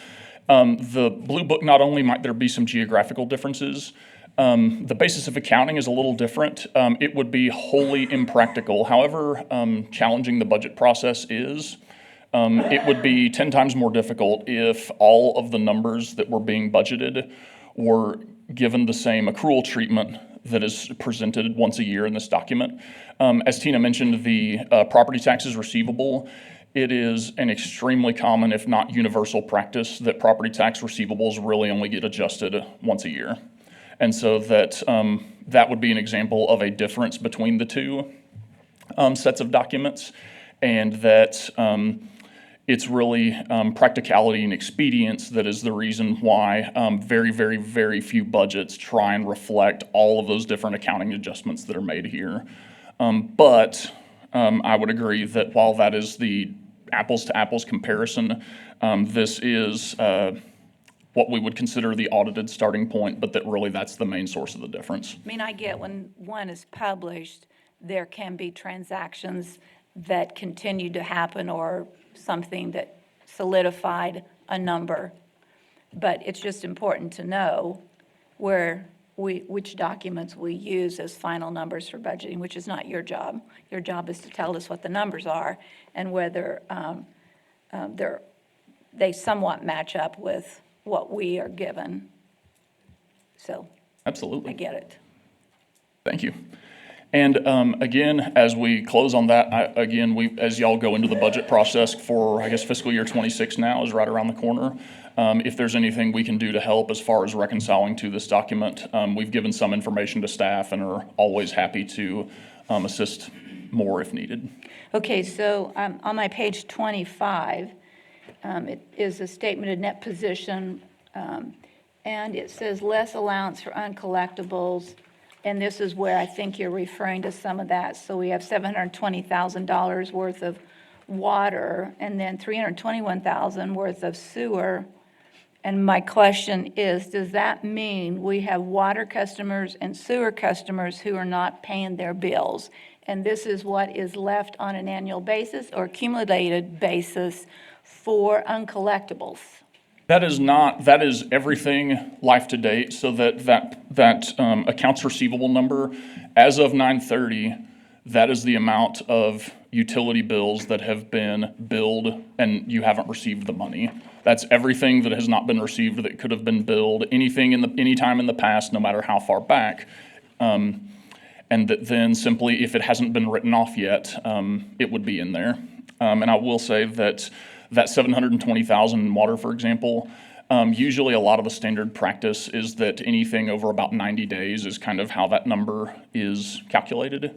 The Blue Book, not only might there be some geographical differences, the basis of accounting is a little different. It would be wholly impractical. However challenging the budget process is, it would be 10 times more difficult if all of the numbers that were being budgeted were given the same accrual treatment that is presented once a year in this document. As Tina mentioned, the property taxes receivable, it is an extremely common, if not universal practice, that property tax receivables really only get adjusted once a year. And so that would be an example of a difference between the two sets of documents, and that it's really practicality and expedience that is the reason why very, very, very few budgets try and reflect all of those different accounting adjustments that are made here. But I would agree that while that is the apples-to-apples comparison, this is what we would consider the audited starting point, but that really that's the main source of the difference. I mean, I get when one is published, there can be transactions that continue to happen or something that solidified a number. But it's just important to know which documents we use as final numbers for budgeting, which is not your job. Your job is to tell us what the numbers are and whether they somewhat match up with what we are given. So Absolutely. I get it. Thank you. And again, as we close on that, as y'all go into the budget process for, I guess, fiscal year 26 now is right around the corner. If there's anything we can do to help as far as reconciling to this document, we've given some information to staff and are always happy to assist more if needed. Okay, so on my page 25, it is a statement of net position, and it says less allowance for uncollectibles, and this is where I think you're referring to some of that. So we have $720,000 worth of water, and then $321,000 worth of sewer. And my question is, does that mean we have water customers and sewer customers who are not paying their bills? And this is what is left on an annual basis or accumulated basis for uncollectibles. That is not, that is everything life to date, so that accounts receivable number, as of 9/30, that is the amount of utility bills that have been billed and you haven't received the money. That's everything that has not been received that could have been billed, anything any time in the past, no matter how far back. And that then simply, if it hasn't been written off yet, it would be in there. And I will say that 720,000 in water, for example, usually a lot of the standard practice is that anything over about 90 days is kind of how that number is calculated.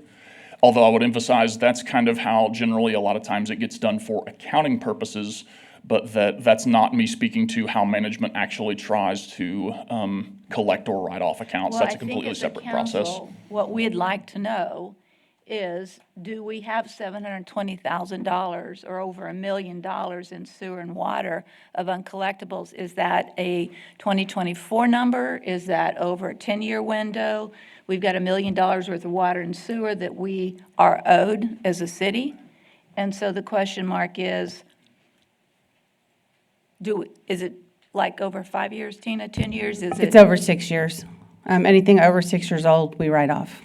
Although I would emphasize that's kind of how generally a lot of times it gets done for accounting purposes, but that's not me speaking to how management actually tries to collect or write off accounts. Well, That's a completely separate process. council, what we'd like to know is, do we have $720,000 or over $1 million in sewer and water of uncollectibles? Is that a 2024 number? Is that over a 10-year window? We've got $1 million worth of water and sewer that we are owed as a city. And so the question mark is, is it like over 5 years, Tina, 10 years? Is it? It's over 6 years. Anything over 6 years old, we write off.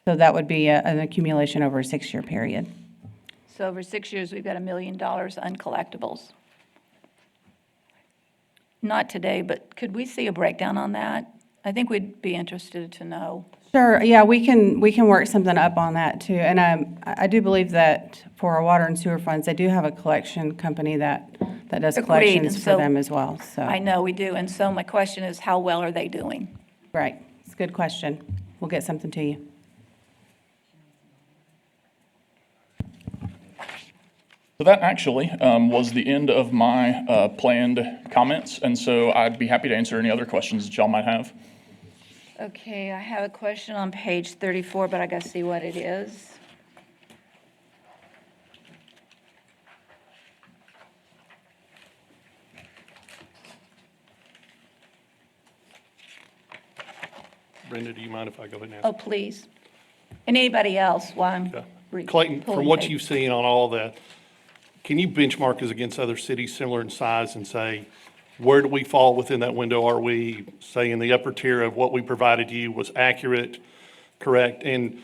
So that would be an accumulation over a 6-year period. So over 6 years, we've got $1 million uncollectibles. Not today, but could we see a breakdown on that? I think we'd be interested to know. Sure, yeah, we can work something up on that too. And I do believe that for our water and sewer funds, they do have a collection company that does Agreed, collections and for so them as well, so. I know we do, and so my question is, how well are they doing? Right, it's a good question. We'll get something to you. So that actually was the end of my planned comments, and so I'd be happy to answer any other questions that y'all might have. Okay, I have a question on page 34, but I got to see what it is. Brenda, do you mind if I go ahead and ask? Oh, please. And anybody else while I'm Clayton, from pulling what paper. you've seen on all that, can you benchmark us against other cities similar in size and say, where do we fall within that window? Are we, say, in the upper tier of what we provided you was accurate, correct? And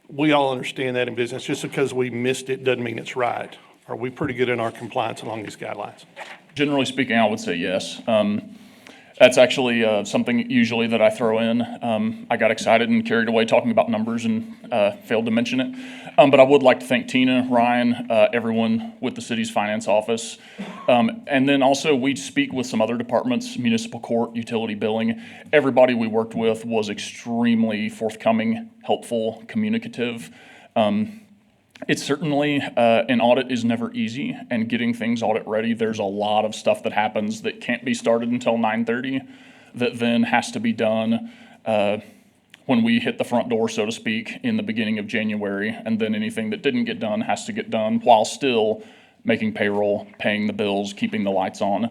we all understand that in business. Just because we missed it doesn't mean it's right. Are we pretty good in our compliance along these guidelines? Generally speaking, I would say yes. That's actually something usually that I throw in. I got excited and carried away talking about numbers and failed to mention it. But I would like to thank Tina, Ryan, everyone with the city's finance office. And then also we speak with some other departments, municipal court, utility billing. Everybody we worked with was extremely forthcoming, helpful, communicative. It's certainly, an audit is never easy, and getting things audit ready, there's a lot of stuff that happens that can't be started until 9:30, that then has to be done when we hit the front door, so to speak, in the beginning of January, and then anything that didn't get done has to get done while still making payroll, paying the bills, keeping the lights on.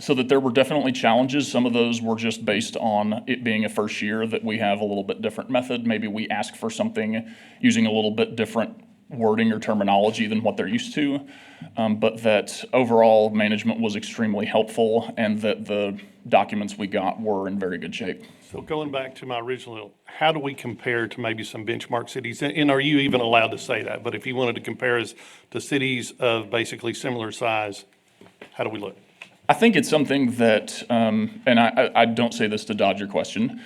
So that there were definitely challenges. Some of those were just based on it being a first year that we have a little bit different method. Maybe we ask for something using a little bit different wording or terminology than what they're used to. But that overall management was extremely helpful and that the documents we got were in very good shape. So going back to my original, how do we compare to maybe some benchmark cities? And are you even allowed to say that? But if you wanted to compare us to cities of basically similar size, how do we look? I think it's something that, and I don't say this to dodge your question,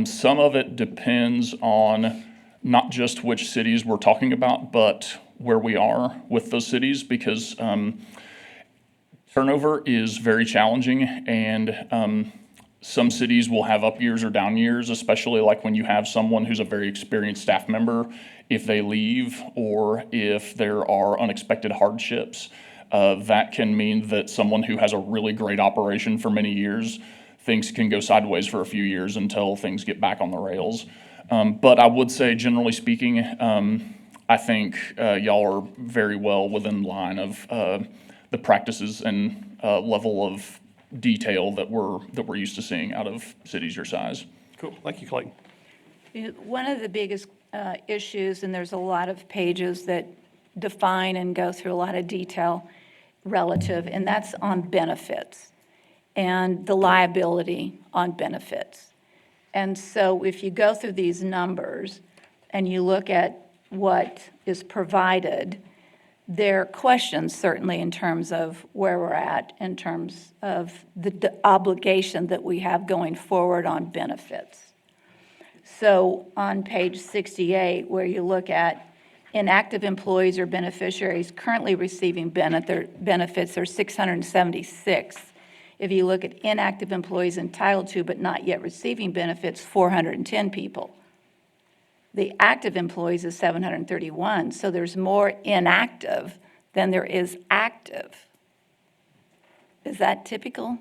some of it depends on not just which cities we're talking about, but where we are with those cities, because turnover is very challenging, and some cities will have up years or down years, especially like when you have someone who's a very experienced staff member, if they leave or if there are unexpected hardships. That can mean that someone who has a really great operation for many years, things can go sideways for a few years until things get back on the rails. But I would say, generally speaking, I think y'all are very well within line of the practices and level of detail that we're used to seeing out of cities your size. Cool. Thank you, Clayton. One of the biggest issues, and there's a lot of pages that define and go through a lot of detail relative, and that's on benefits and the liability on benefits. And so if you go through these numbers and you look at what is provided, there are questions certainly in terms of where we're at, in terms of the obligation that we have going forward on benefits. So on page 68, where you look at inactive employees or beneficiaries currently receiving benefits, there's 676. If you look at inactive employees entitled to but not yet receiving benefits, 410 people. The active employees is 731, so there's more inactive than there is active. Is that typical?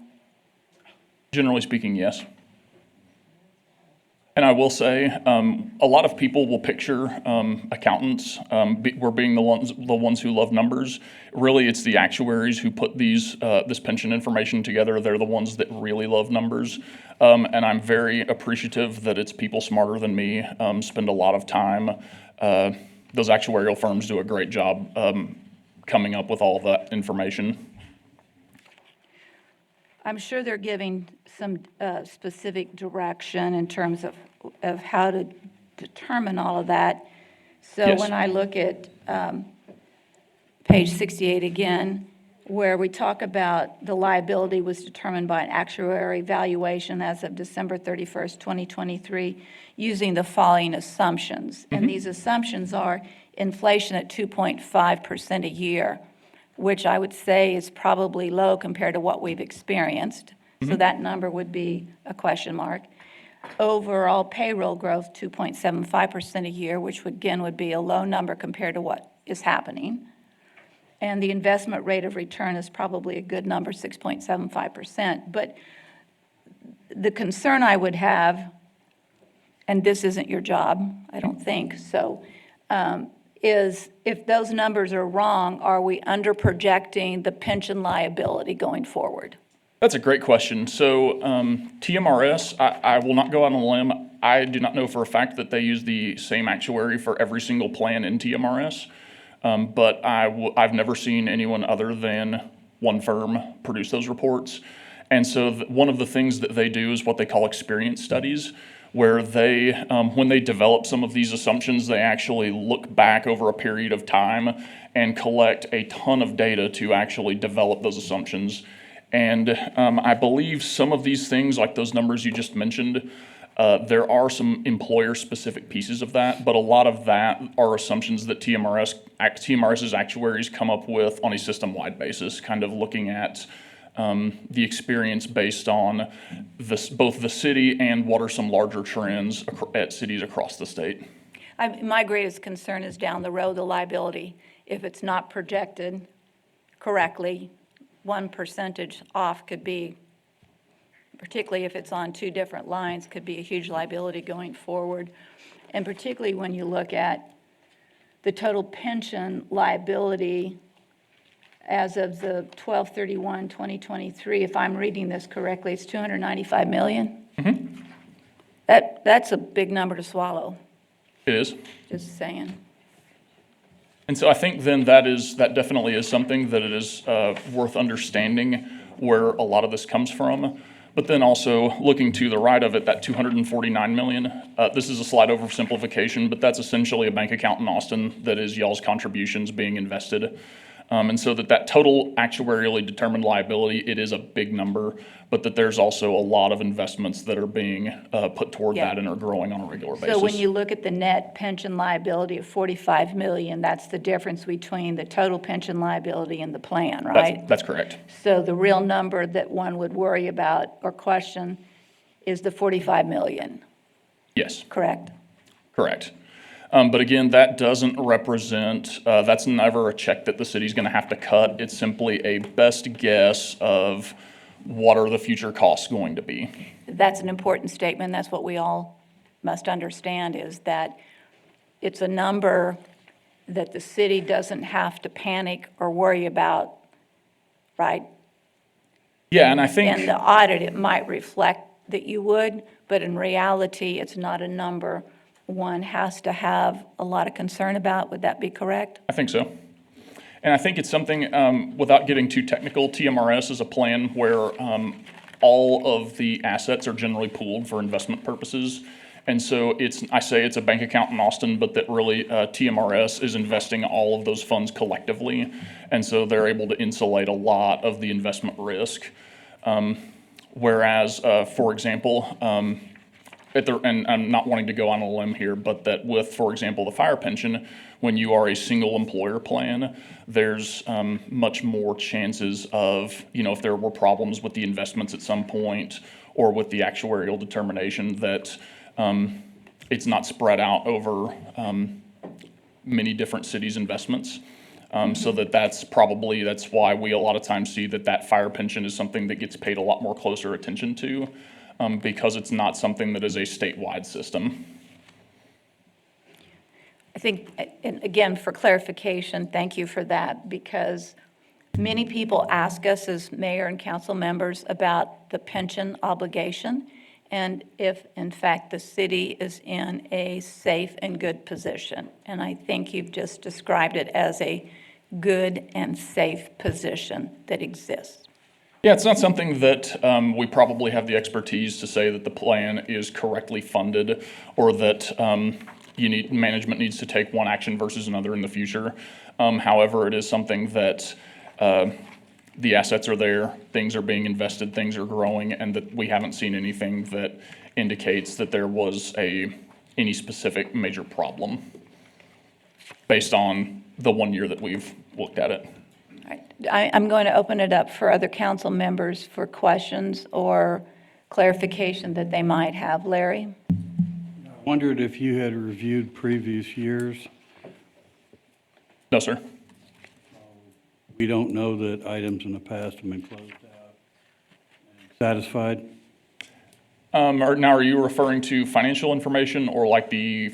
Generally speaking, yes. And I will say, a lot of people will picture accountants we're being the ones who love numbers. Really, it's the actuaries who put this pension information together. They're the ones that really love numbers. And I'm very appreciative that it's people smarter than me spend a lot of time. Those actuarial firms do a great job coming up with all of that information. I'm sure they're giving some specific direction in terms of how to determine all of that. So Yes. when I look at page 68 again, where we talk about the liability was determined by an actuary valuation as of December 31st, 2023, using the following assumptions. And these assumptions are inflation at 2.5% a year, which I would say is probably low compared to what we've experienced. So that number would be a question mark. Overall payroll growth, 2.75% a year, which again would be a low number compared to what is happening. And the investment rate of return is probably a good number, 6.75%. But the concern I would have, and this isn't your job, I don't think, so, is if those numbers are wrong, are we under-projecting the pension liability going forward? That's a great question. So TMRS, I will not go out on a limb. I do not know for a fact that they use the same actuary for every single plan in TMRS, but I've never seen anyone other than one firm produce those reports. And so one of the things that they do is what they call experience studies, where they, when they develop some of these assumptions, they actually look back over a period of time and collect a ton of data to actually develop those assumptions. And I believe some of these things, like those numbers you just mentioned, there are some employer-specific pieces of that, but a lot of that are assumptions that TMRS's actuaries come up with on a system-wide basis, kind of looking at the experience based on both the city and what are some larger trends at cities across the state. My greatest concern is down the road, the liability. If it's not projected correctly, 1% off could be, particularly if it's on two different lines, could be a huge liability going forward. And particularly when you look at the total pension liability as of the 12/31/2023, if I'm reading this correctly, it's $295 million. That's a big number to swallow. It is. Just saying. And so I think then that definitely is something that it is worth understanding where a lot of this comes from. But then also looking to the right of it, that $249 million, this is a slight oversimplification, but that's essentially a bank account in Austin that is y'all's contributions being invested. And so that total actuarially determined liability, it is a big number, but that there's also a lot of investments that are being put toward that and are growing on a regular basis. So when you look at the net pension liability of $45 million, that's the difference between the total pension liability and the plan, right? That's correct. So the real number that one would worry about or question is the $45 million. Yes. Correct? Correct. But again, that doesn't represent, that's never a check that the city's going to have to cut. It's simply a best guess of what are the future costs going to be. That's an important statement. That's what we all must understand, is that it's a number that the city doesn't have to panic or worry about, right? Yeah, and I think... In the audit, it might reflect that you would, but in reality, it's not a number one has to have a lot of concern about. Would that be correct? I think so. And I think it's something, without getting too technical, TMRS is a plan where all of the assets are generally pooled for investment purposes. And so I say it's a bank account in Austin, but that really TMRS is investing all of those funds collectively. And so they're able to insulate a lot of the investment risk. Whereas, for example, and I'm not wanting to go on a limb here, but that with, for example, the fire pension, when you are a single employer plan, there's much more chances of, if there were problems with the investments at some point or with the actuarial determination, that it's not spread out over many different cities' investments. So that's why we a lot of times see that fire pension is something that gets paid a lot more closer attention to, because it's not something that is a statewide system. I think, and again, for clarification, thank you for that, because many people ask us as mayor and council members about the pension obligation, and if, in fact, the city is in a safe and good position. And I think you've just described it as a good and safe position that exists. Yeah, it's not something that we probably have the expertise to say that the plan is correctly funded, or that management needs to take one action versus another in the future. However, it is something that the assets are there, things are being invested, things are growing, and that we haven't seen anything that indicates that there was any specific major problem based on the 1 year that we've looked at it. All right. I'm going to open it up for other council members for questions or clarification that they might have. Larry? I wondered if you had reviewed previous years. No, sir. We don't know that items in the past have been closed out. Satisfied? Now, are you referring to financial information or like the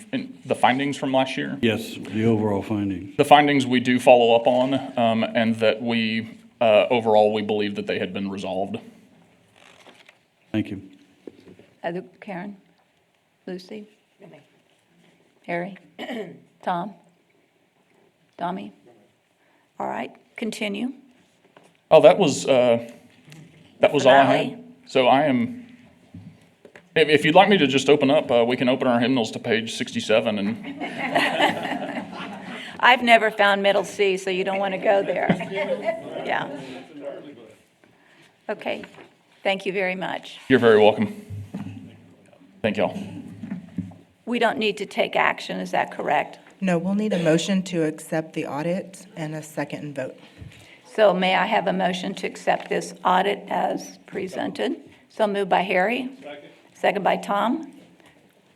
findings from last year? Yes, the overall findings. The findings we do follow up on, and that overall, we believe that they had been resolved. Thank you. Other, Karen? Lucy? Harry? Tom? Tommy? All right, continue. Oh, that was all I Finale. had. So if you'd like me to just open up, we can open our hymnals to page 67 and. I've never found middle C, so you don't want to go there. Yeah. Okay, thank you very much. You're very welcome. Thank y'all. We don't need to take action, is that correct? No, we'll need a motion to accept the audit and a second vote. So may I have a motion to accept this audit as presented? So moved by Harry. Second by Tom.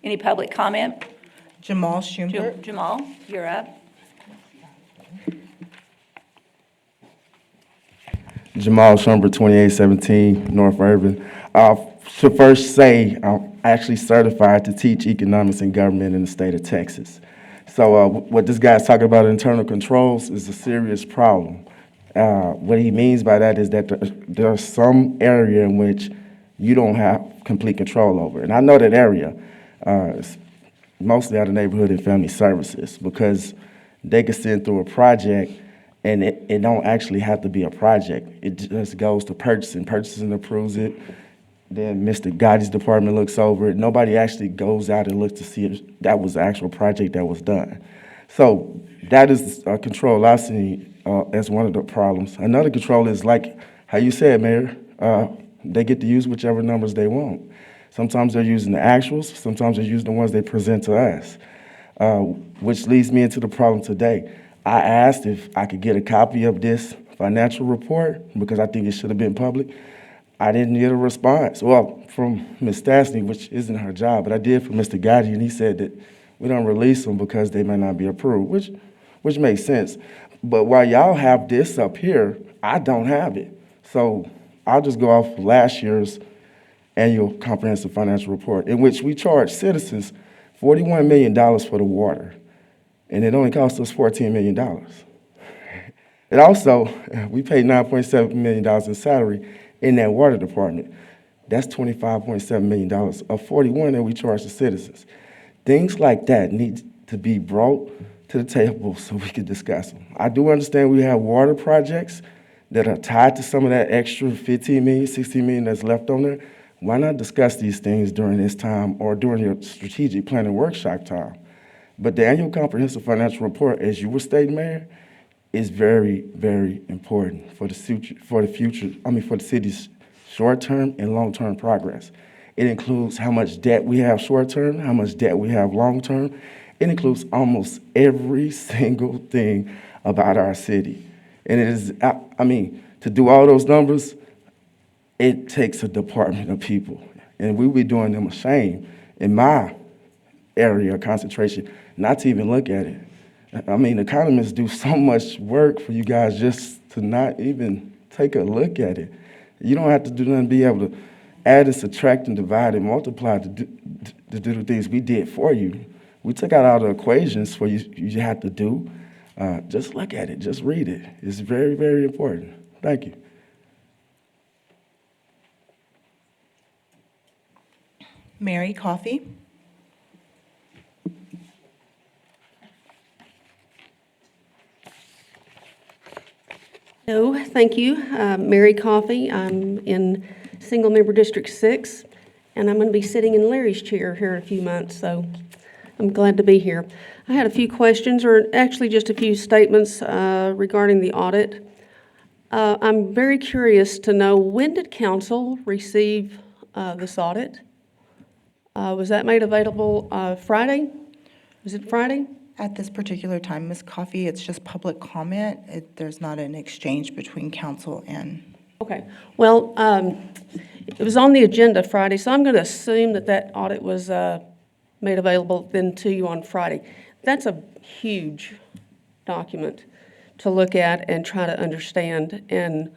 Any public comment? Jamal Schubert. Jamal, you're up. Jamal Shumber, 2817 North Urban. I should first say I'm actually certified to teach economics and government in the state of Texas. So what this guy's talking about internal controls is a serious problem. What he means by that is that there's some area in which you don't have complete control over. And I know that area. It's mostly out of neighborhood and family services, because they could send through a project and it don't actually have to be a project. It just goes to purchasing. Purchasing approves it. Then Mr. Gotti's department looks over it. Nobody actually goes out and looks to see if that was the actual project that was done. So that is a control I see as one of the problems. Another control is like how you said, Mayor, they get to use whichever numbers they want. Sometimes they're using the actuals, sometimes they're using the ones they present to us, which leads me into the problem today. I asked if I could get a copy of this financial report because I think it should have been public. I didn't get a response. Well, from Ms. Stastny, which isn't her job, but I did from Mr. Gotti, and he said that we don't release them because they may not be approved, which makes sense. But while y'all have this up here, I don't have it. So I'll just go off of last year's annual comprehensive financial report, in which we charge citizens $41 million for the water, and it only cost us $14 million. And also, we paid $9.7 million in salary in that water department. That's $25.7 million of 41 that we charge the citizens. Things like that need to be brought to the table so we can discuss them. I do understand we have water projects that are tied to some of that extra 15 million, 16 million that's left on there. Why not discuss these things during this time or during your strategic planning workshop time? But the annual comprehensive financial report, as you were stating, Mayor, is very, very important for the future, for the city's short-term and long-term progress. It includes how much debt we have short-term, how much debt we have long-term. It includes almost every single thing about our city. And it is, to do all those numbers, it takes a department of people. And we be doing them a shame in my area of concentration not to even look at it. Economists do so much work for you guys just to not even take a look at it. You don't have to do nothing, be able to add and subtract and divide and multiply to do the things we did for you. We took out all the equations for you had to do. Just look at it, just read it. It's very, very important. Thank you. Mary Coffey. No, thank you. Mary Coffey. I'm in Single Member District 6, and I'm going to be sitting in Larry's chair here in a few months, so I'm glad to be here. I had a few questions, or actually just a few statements regarding the audit. I'm very curious to know, when did council receive this audit? Was that made available Friday? Was it Friday? At this particular time, Ms. Coffey, it's just public comment. There's not an exchange between council and... Okay. Well, it was on the agenda Friday, so I'm going to assume that that audit was made available then to you on Friday. That's a huge document to look at and try to understand, and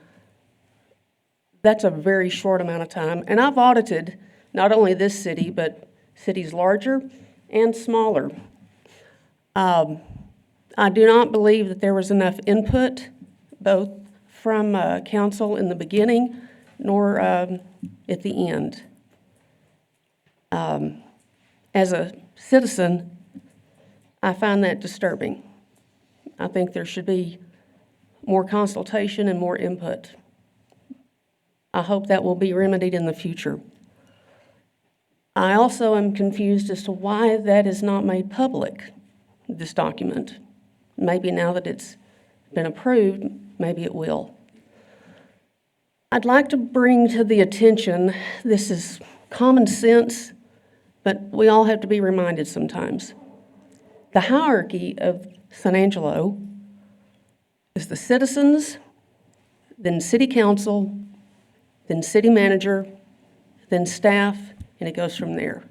that's a very short amount of time. And I've audited not only this city, but cities larger and smaller. I do not believe that there was enough input, both from council in the beginning nor at the end. As a citizen, I find that disturbing. I think there should be more consultation and more input. I hope that will be remedied in the future. I also am confused as to why that is not made public, this document. Maybe now that it's been approved, maybe it will. I'd like to bring to the attention, this is common sense, but we all have to be reminded sometimes. The hierarchy of San Angelo is the citizens, then city council, then city manager, then staff, and it goes from there.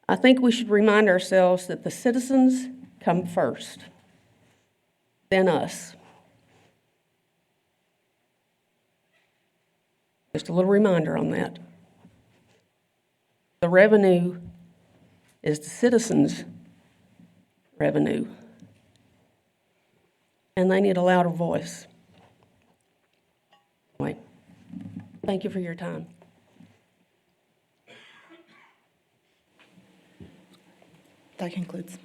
I think we should remind ourselves that the citizens come first, then us. Just a little reminder on that. The revenue is the citizens' revenue, and they need a louder voice. Anyway, thank you for your time. That concludes.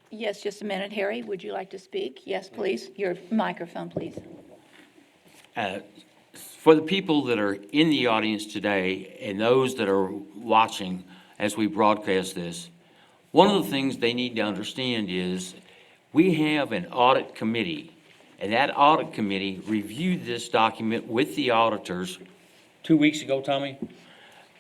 Yes, just a minute. Harry, would you like to speak? Yes, please. Your microphone, please. For the people that are in the audience today and those that are watching as we broadcast this, one of the things they need to understand is we have an audit committee, and that audit committee reviewed this document with the auditors 2 weeks ago, Tommy?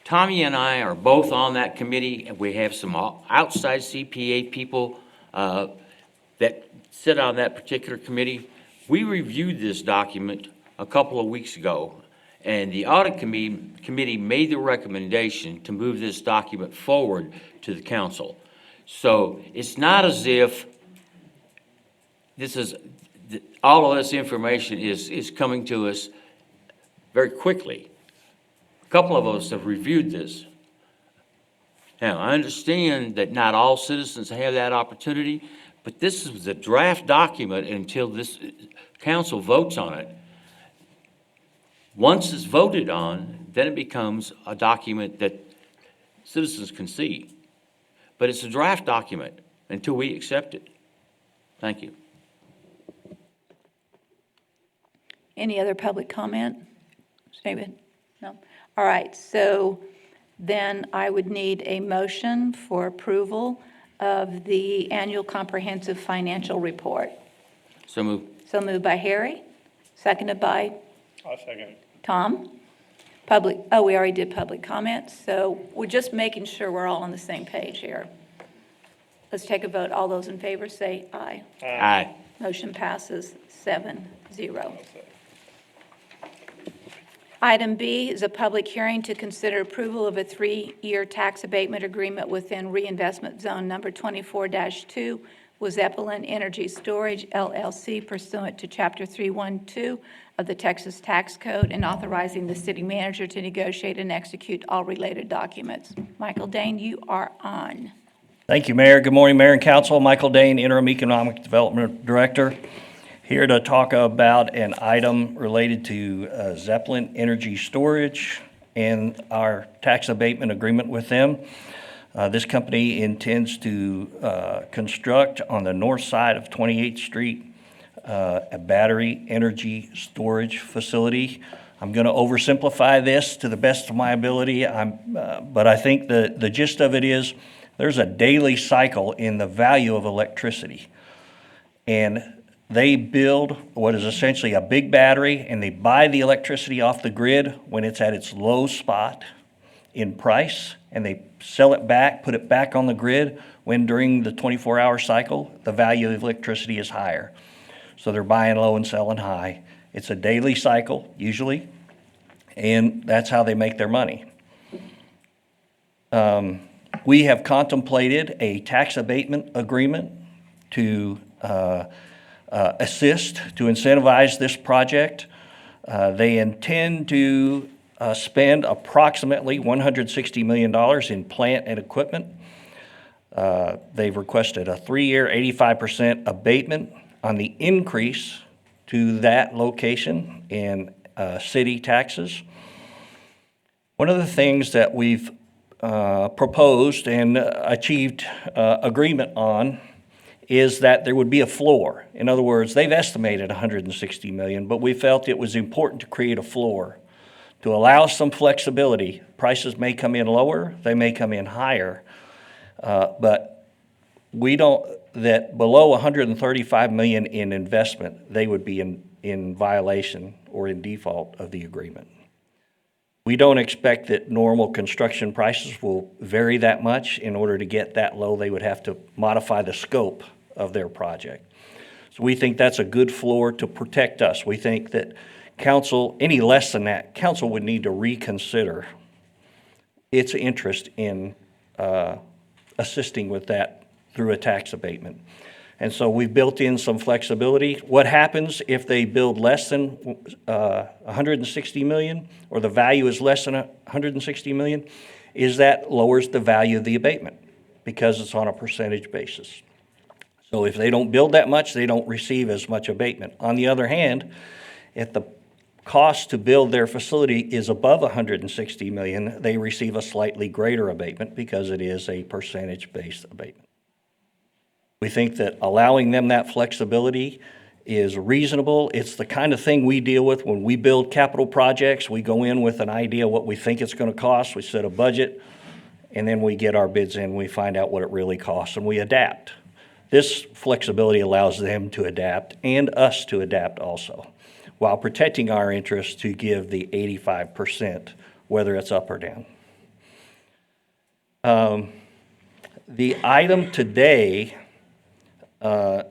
Tommy and I are both on that committee, and we have some outside CPA people that sit on that particular committee. We reviewed this document a couple of weeks ago, and the audit committee made the recommendation to move this document forward to the council. So it's not as if all of this information is coming to us very quickly. A couple of us have reviewed this. Now, I understand that not all citizens have that opportunity, but this is a draft document until this council votes on it. Once it's voted on, then it becomes a document that citizens can see. But it's a draft document until we accept it. Thank you. Any other public comment? David? No? All right, so then I would need a motion for approval of the annual comprehensive financial report. So move. So moved by Harry, seconded by I'll second it. Tom. We already did public comments, so we're just making sure we're all on the same page here. Let's take a vote. All those in favor say aye. Aye. Motion passes 7-0. Item B is a public hearing to consider approval of a 3-year tax abatement agreement within reinvestment zone number 24-2 with Zeppelin Energy Storage LLC pursuant to Chapter 312 of the Texas Tax Code and authorizing the city manager to negotiate and execute all related documents. Michael Dane, you are on. Thank you, Mayor. Good morning, Mayor and Council. Michael Dane, Interim Economic Development Director, here to talk about an item related to Zeppelin Energy Storage and our tax abatement agreement with them. This company intends to construct on the north side of 28th Street a battery energy storage facility. I'm going to oversimplify this to the best of my ability, but I think the gist of it is there's a daily cycle in the value of electricity. And they build what is essentially a big battery, and they buy the electricity off the grid when it's at its low spot in price, and they sell it back, put it back on the grid when during the 24-hour cycle, the value of electricity is higher. So they're buying low and selling high. It's a daily cycle, usually, and that's how they make their money. We have contemplated a tax abatement agreement to assist, to incentivize this project. They intend to spend approximately $160 million in plant and equipment. They've requested a 3-year, 85% abatement on the increase to that location in city taxes. One of the things that we've proposed and achieved agreement on is that there would be a floor. In other words, they've estimated $160 million, but we felt it was important to create a floor to allow some flexibility. Prices may come in lower, they may come in higher, but we don't, that below $135 million in investment, they would be in violation or in default of the agreement. We don't expect that normal construction prices will vary that much. In order to get that low, they would have to modify the scope of their project. So we think that's a good floor to protect us. We think that council, any less than that, council would need to reconsider its interest in assisting with that through a tax abatement. And so we've built in some flexibility. What happens if they build less than $160 million, or the value is less than $160 million, is that lowers the value of the abatement because it's on a percentage basis. So if they don't build that much, they don't receive as much abatement. On the other hand, if the cost to build their facility is above $160 million, they receive a slightly greater abatement because it is a percentage-based abatement. We think that allowing them that flexibility is reasonable. It's the kind of thing we deal with when we build capital projects. We go in with an idea what we think it's going to cost. We set a budget, and then we get our bids in. We find out what it really costs, and we adapt. This flexibility allows them to adapt and us to adapt also, while protecting our interests to give the 85%, whether it's up or down. The item today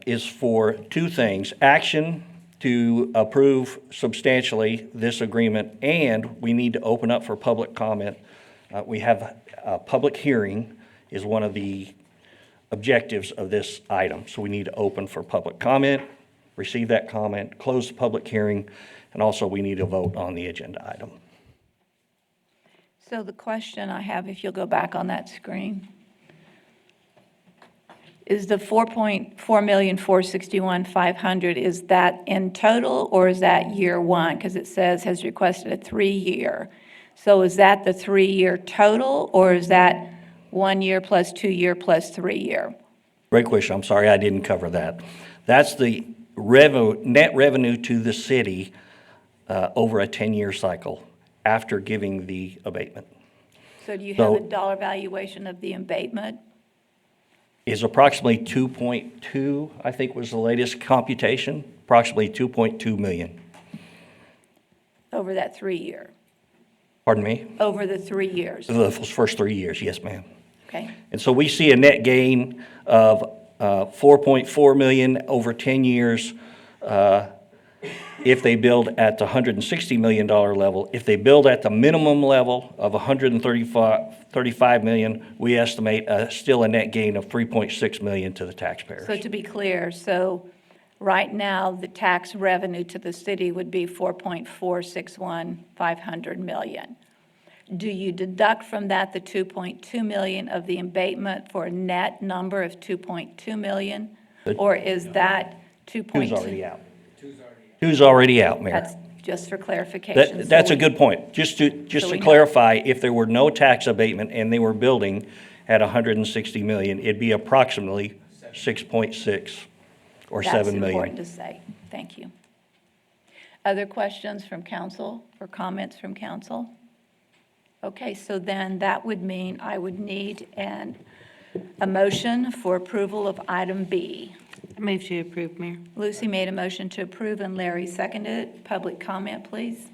is for two things: action to approve substantially this agreement, and we need to open up for public comment. We have a public hearing is one of the objectives of this item. So we need to open for public comment, receive that comment, close the public hearing, and also we need to vote on the agenda item. So the question I have, if you'll go back on that screen, is the $4,461,500, is that in total or is that year one? Because it says has requested a 3-year. So is that the 3-year total, or is that 1 year plus 2 year plus 3 year? Great question. I'm sorry I didn't cover that. That's the net revenue to the city over a 10-year cycle after giving the abatement. So do you have a So- dollar valuation of the abatement? Is approximately 2.2, I think was the latest computation, approximately 2.2 million. Over that 3 year? Pardon me? Over the 3 years? The first 3 years, yes, ma'am. Okay. And so we see a net gain of 4.4 million over 10 years if they build at the $160 million level. If they build at the minimum level of 135 million, we estimate still a net gain of 3.6 million to the taxpayers. So to be clear, so right now, the tax revenue to the city would be 4.461,500 million. Do you deduct from that the 2.2 million of the abatement for a net number of 2.2 million? Or is that 2.2? Two's already out. Two's already out, Mayor. That's just for clarification. That's So a good point. Just So to we know. clarify, if there were no tax abatement and they were building at 160 million, it'd be approximately 6.6 or 7 million. That's important to say. Thank you. Other questions from council or comments from council? Okay, so then that would mean I would need a motion for approval of item B. I move to approve, Mayor. Lucy made a motion to approve and Larry seconded it. Public comment, please.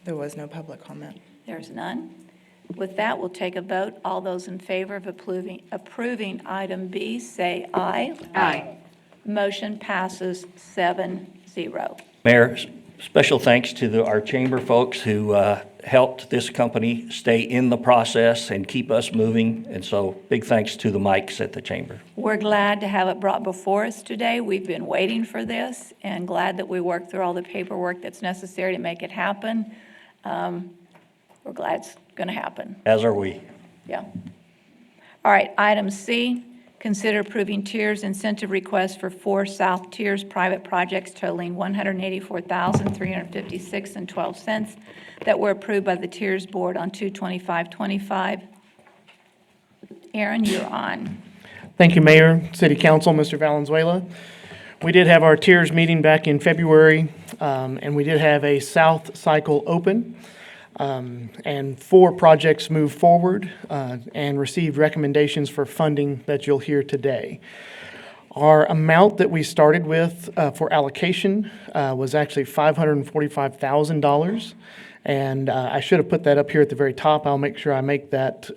There was no public comment. There's none. With that, we'll take a vote. All those in favor of approving item B, say aye. Aye. Motion passes 7-0. Mayor, special thanks to our chamber folks who helped this company stay in the process and keep us moving. And so big thanks to the mics at the chamber. We're glad to have it brought before us today. We've been waiting for this and glad that we worked through all the paperwork that's necessary to make it happen. We're glad it's going to happen. As are we. Yeah. All right, item C, consider approving tiers incentive requests for 4 South Tiers private projects totaling $184,356.12 that were approved by the Tiers Board on 2/25/25. Aaron, you're on. Thank you, Mayor, City Council, Mr. Valenzuela. We did have our tiers meeting back in February, and we did have a South cycle open. And 4 projects moved forward and received recommendations for funding that you'll hear today. Our amount that we started with for allocation was actually $545,000. And I should have put that up here at the very top. I'll make sure I make that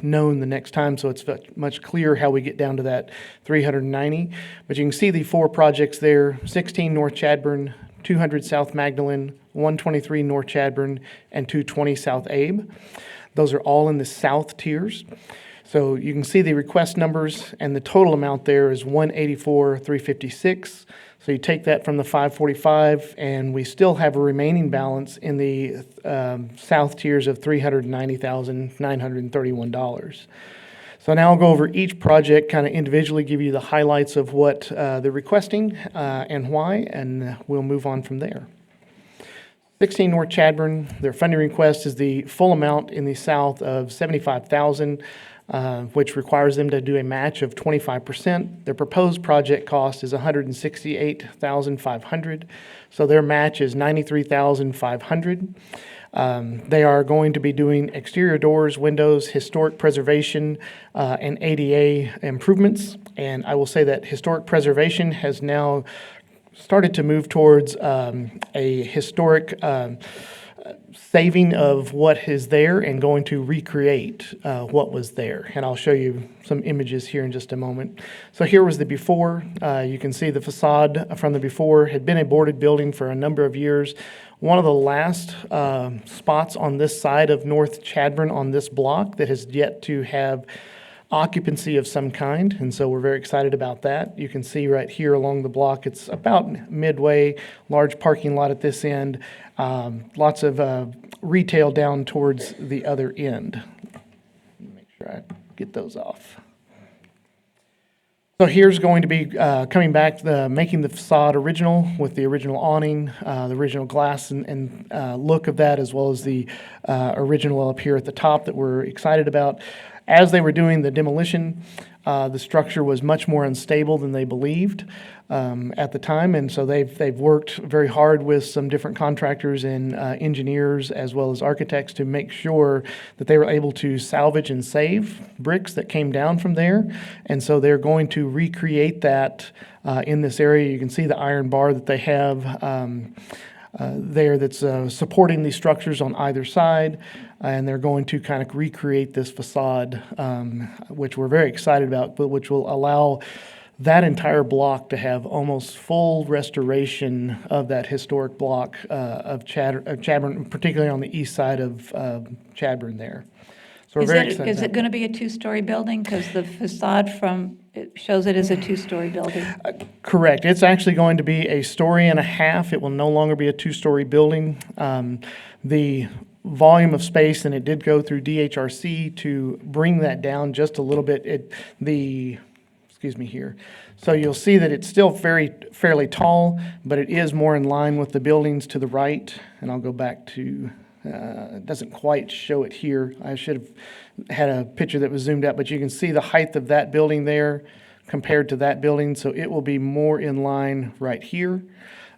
known the next time so it's much clearer how we get down to that 390. But you can see the 4 projects there, 16 North Chadburn, 200 South Magdalen, 123 North Chadburn, and 220 South Abe. Those are all in the South tiers. So you can see the request numbers, and the total amount there is $184,356. So you take that from the 545, and we still have a remaining balance in the South tiers of $390,931. So now I'll go over each project, kind of individually give you the highlights of what they're requesting and why, and we'll move on from there. 16 North Chadburn, their funding request is the full amount in the south of $75,000, which requires them to do a match of 25%. Their proposed project cost is $168,500, so their match is $93,500. They are going to be doing exterior doors, windows, historic preservation, and ADA improvements. And I will say that historic preservation has now started to move towards a historic saving of what is there and going to recreate what was there. And I'll show you some images here in just a moment. So here was the before. You can see the facade from the before had been a boarded building for a number of years. One of the last spots on this side of North Chadburn on this block that has yet to have occupancy of some kind, and so we're very excited about that. You can see right here along the block, it's about midway, large parking lot at this end, lots of retail down towards the other end. Make sure I get those off. So here's going to be coming back, making the facade original with the original awning, the original glass and look of that, as well as the original up here at the top that we're excited about. As they were doing the demolition, the structure was much more unstable than they believed at the time, and so they've worked very hard with some different contractors and engineers as well as architects to make sure that they were able to salvage and save bricks that came down from there, and so they're going to recreate that in this area. You can see the iron bar that they have there that's supporting these structures on either side, and they're going to kind of recreate this facade, which we're very excited about, but which will allow that entire block to have almost full restoration of that historic block of Chadbourne, particularly on the east side of Chadbourne there. So we're very excited. Is it going to be a two-story building? Because the facade it shows it as a two-story building. Correct. It's actually going to be a story and a half. It will no longer be a two-story building. The volume of space, and it did go through DHRC to bring that down just a little bit. Excuse me here. So you'll see that it's still fairly tall, but it is more in line with the buildings to the right. And I'll go back to, it doesn't quite show it here. I should have had a picture that was zoomed out, but you can see the height of that building there compared to that building. So it will be more in line right here,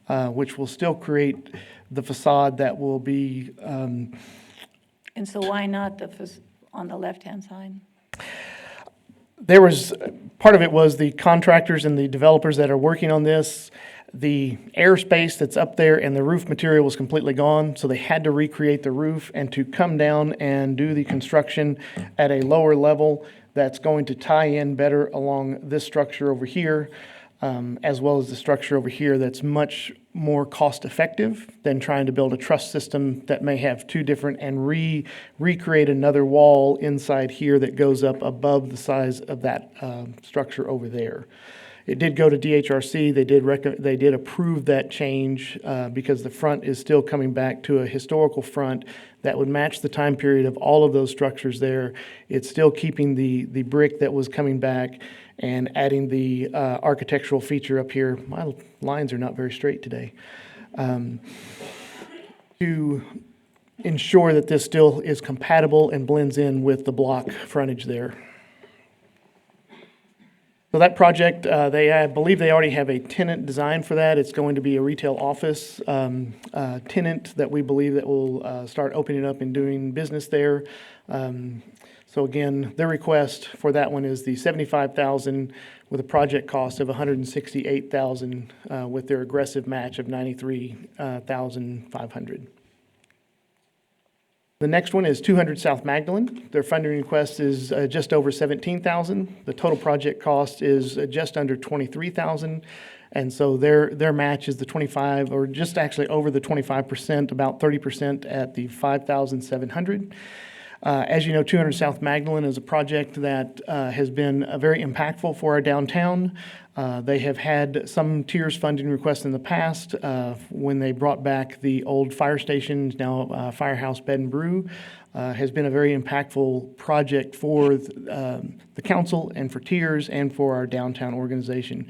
which will still create the facade that will be. And so why not on the left-hand side? Part of it was the contractors and the developers that are working on this. The airspace that's up there and the roof material was completely gone, so they had to recreate the roof and to come down and do the construction at a lower level that's going to tie in better along this structure over here, as well as the structure over here that's much more cost-effective than trying to build a truss system that may have two different and recreate another wall inside here that goes up above the size of that structure over there. It did go to DHRC. They did approve that change because the front is still coming back to a historical front that would match the time period of all of those structures there. It's still keeping the brick that was coming back and adding the architectural feature up here. My lines are not very straight today. To ensure that this still is compatible and blends in with the block frontage there. So that project, I believe they already have a tenant design for that. It's going to be a retail office tenant that we believe that will start opening up and doing business there. So again, their request for that one is the $75,000 with a project cost of $168,000 with their aggressive match of $93,500. The next one is 200 South Magdalen. Their funding request is just over $17,000. The total project cost is just under $23,000. And so their match is the 25, or just actually over the 25%, about 30% at the $5,700. As you know, 200 South Magdalen is a project that has been very impactful for our downtown. They have had some tiers funding requests in the past when they brought back the old fire station, now Firehouse Bed and Brew. Has been a very impactful project for the council and for tiers and for our downtown organization.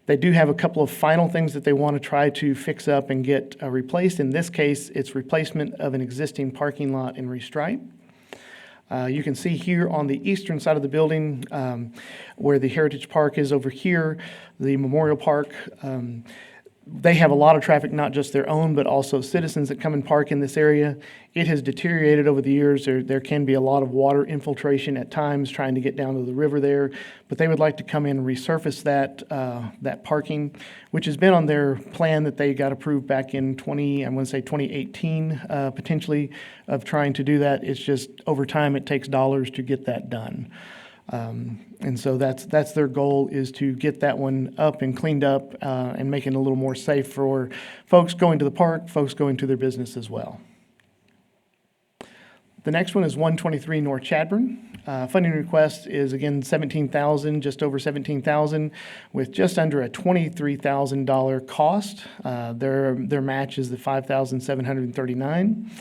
They do have a couple of final things that they want to try to fix up and get replaced. In this case, it's replacement of an existing parking lot and restripe. You can see here on the eastern side of the building where the Heritage Park is over here, the Memorial Park. They have a lot of traffic, not just their own, but also citizens that come and park in this area. It has deteriorated over the years. There can be a lot of water infiltration at times trying to get down to the river there, but they would like to come in and resurface that parking, which has been on their plan that they got approved back in 2018, potentially, of trying to do that. It's just over time, it takes dollars to get that done. And so that's their goal, is to get that one up and cleaned up and making it a little more safe for folks going to the park, folks going to their business as well. The next one is 123 North Chadbourne. Funding request is again $17,000, just over $17,000, with just under a $23,000 cost. Their match is the $5,739.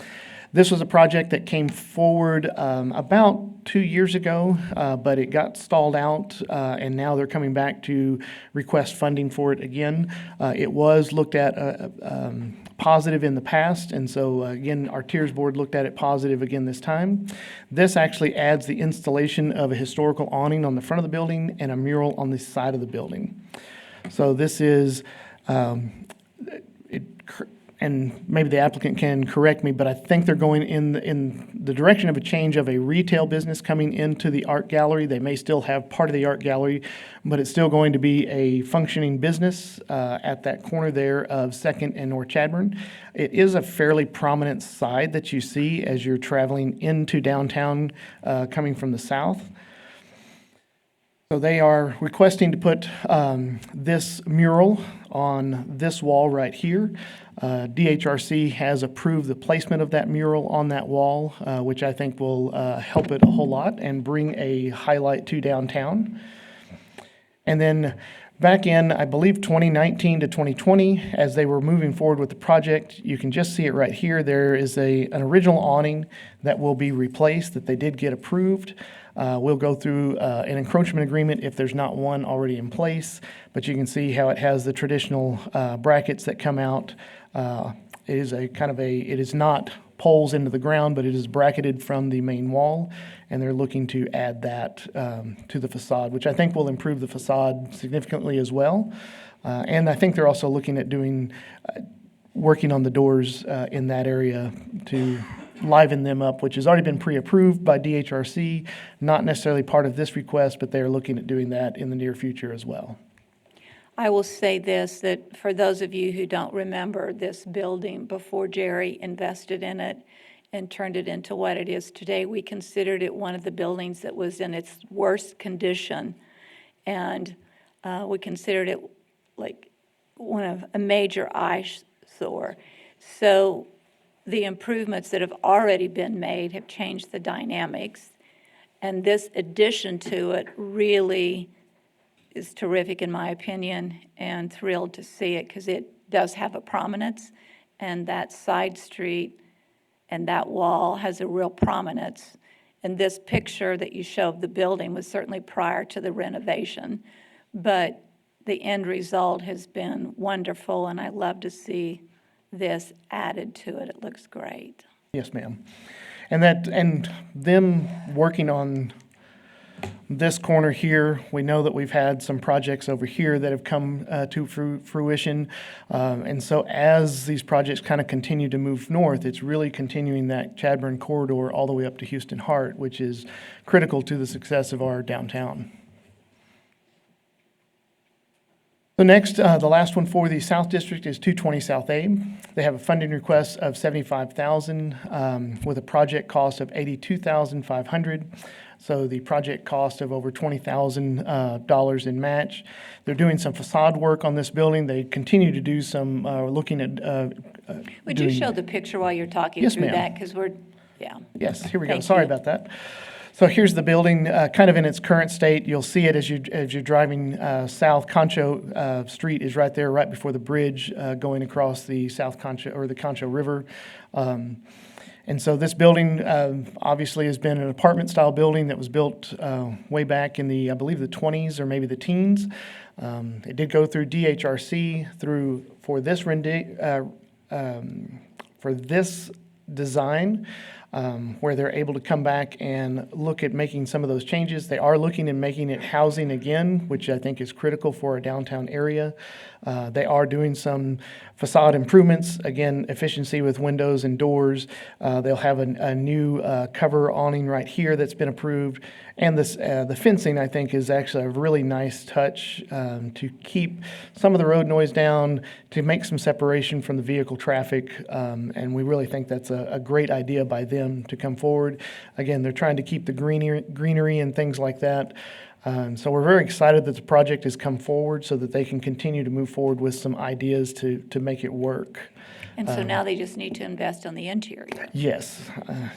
This was a project that came forward about 2 years ago, but it got stalled out, and now they're coming back to request funding for it again. It was looked at positive in the past, and so again, our Tiers Board looked at it positive again this time. This actually adds the installation of a historical awning on the front of the building and a mural on the side of the building. So this is, and maybe the applicant can correct me, but I think they're going in the direction of a change of a retail business coming into the art gallery. They may still have part of the art gallery, but it's still going to be a functioning business at that corner there of 2nd and North Chadbourne. It is a fairly prominent side that you see as you're traveling into downtown coming from the south. So they are requesting to put this mural on this wall right here. DHRC has approved the placement of that mural on that wall, which I think will help it a whole lot and bring a highlight to downtown. And then back in, I believe, 2019 to 2020, as they were moving forward with the project, you can just see it right here. There is an original awning that will be replaced that they did get approved. We'll go through an encroachment agreement if there's not one already in place, but you can see how it has the traditional brackets that come out. It is it is not poles into the ground, but it is bracketed from the main wall, and they're looking to add that to the facade, which I think will improve the facade significantly as well. And I think they're also looking at working on the doors in that area to liven them up, which has already been pre-approved by DHRC, not necessarily part of this request, but they're looking at doing that in the near future as well. I will say this, that for those of you who don't remember this building before Jerry invested in it and turned it into what it is today, we considered it one of the buildings that was in its worst condition. And we considered it like one of a major eyesore. So the improvements that have already been made have changed the dynamics. And this addition to it really is terrific in my opinion, and thrilled to see it because it does have a prominence, and that side street and that wall has a real prominence. And this picture that you show of the building was certainly prior to the renovation, but the end result has been wonderful, and I love to see this added to it. It looks great. Yes, ma'am. And them working on this corner here, we know that we've had some projects over here that have come to fruition. And so as these projects kind of continue to move north, it's really continuing that Chadbourne corridor all the way up to Houston Hart, which is critical to the success of our downtown. The next, the last one for the South District is 220 South Abe. They have a funding request of $75,000 with a project cost of $82,500. So the project cost of over $20,000 in match. They're doing some facade work on this building. They continue to do some looking at. Would you show the picture while you're talking Yes, through ma'am. that? Because we're, yeah. Yes, here we go. Thank Sorry you. about that. So here's the building, kind of in its current state. You'll see it as you're driving south. Concho Street is right there, right before the bridge going across the South Concho or the Concho River. And so this building obviously has been an apartment-style building that was built way back in the, I believe, the 20s or maybe the teens. It did go through DHRC for this design. Where they're able to come back and look at making some of those changes. They are looking at making it housing again, which I think is critical for a downtown area. They are doing some facade improvements, again, efficiency with windows and doors. They'll have a new cover awning right here that's been approved. And the fencing, I think, is actually a really nice touch to keep some of the road noise down, to make some separation from the vehicle traffic. And we really think that's a great idea by them to come forward. Again, they're trying to keep the greenery and things like that. So we're very excited that the project has come forward so that they can continue to move forward with some ideas to make it work. And so now they just need to invest on the interior. Yes,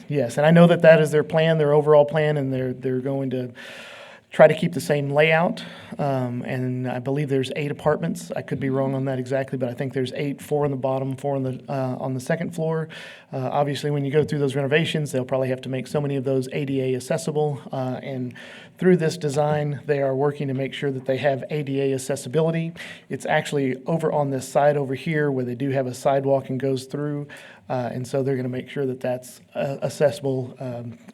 yes, and I know that is their plan, their overall plan, and they're going to try to keep the same layout. And I believe there's 8 apartments. I could be wrong on that exactly, but I think there's 8, 4 on the bottom, 4 on the second floor. Obviously, when you go through those renovations, they'll probably have to make so many of those ADA accessible. And through this design, they are working to make sure that they have ADA accessibility. It's actually over on this side over here where they do have a sidewalk and goes through. And so they're going to make sure that that's accessible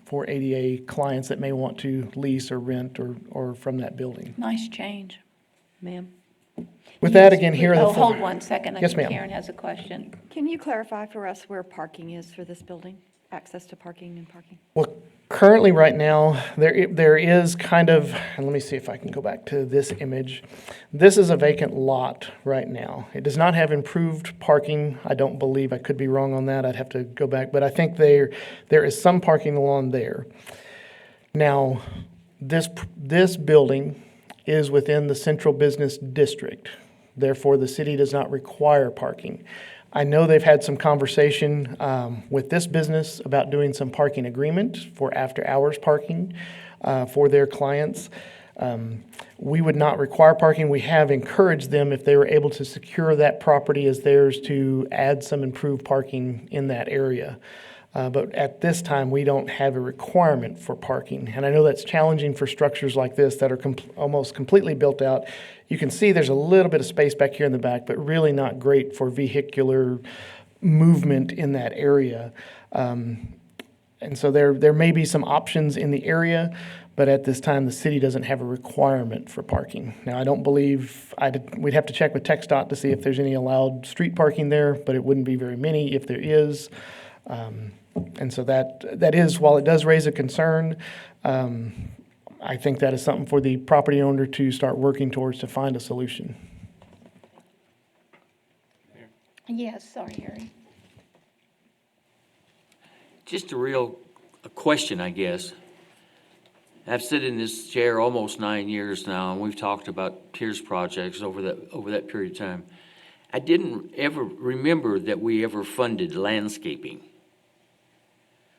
for ADA clients that may want to lease or rent or from that building. Nice change. Ma'am? With that, again, here are the. Oh, hold one second. I Yes, think ma'am. Karen has a question. Can you clarify for us where parking is for this building? Access to parking and parking? Well, currently, right now, there is kind of, and let me see if I can go back to this image. This is a vacant lot right now. It does not have improved parking. I don't believe, I could be wrong on that. I'd have to go back, but I think there is some parking along there. Now, this building is within the central business district. Therefore, the city does not require parking. I know they've had some conversation with this business about doing some parking agreement for after-hours parking for their clients. We would not require parking. We have encouraged them, if they were able to secure that property as theirs, to add some improved parking in that area. But at this time, we don't have a requirement for parking. And I know that's challenging for structures like this that are almost completely built out. You can see there's a little bit of space back here in the back, but really not great for vehicular movement in that area. And so there may be some options in the area, but at this time, the city doesn't have a requirement for parking. Now, I don't believe, we'd have to check with TxDOT to see if there's any allowed street parking there, but it wouldn't be very many if there is. And so that is, while it does raise a concern, I think that is something for the property owner to start working towards to find a solution. Yes, sorry, Harry. Just a question, I guess. I've sat in this chair almost 9 years now, and we've talked about TIERS projects over that period of time. I didn't ever remember that we ever funded landscaping.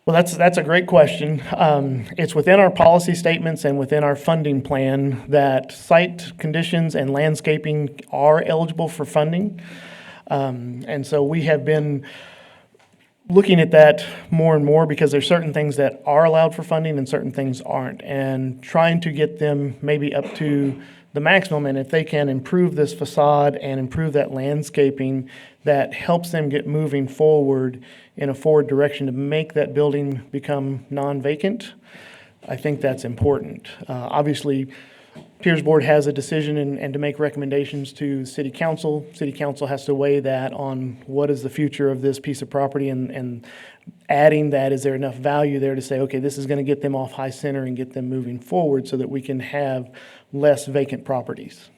Well, that's a great question. It's within our policy statements and within our funding plan that site conditions and landscaping are eligible for funding. And so we have been looking at that more and more because there's certain things that are allowed for funding and certain things aren't, and trying to get them maybe up to the maximum. And if they can improve this facade and improve that landscaping, that helps them get moving forward in a forward direction to make that building become non-vacant, I think that's important. Obviously, Piers Board has a decision and to make recommendations to City Council. City Council has to weigh that on what is the future of this piece of property, and adding that, is there enough value there to say, okay, this is going to get them off High Center and get them moving forward so that we can have less vacant properties.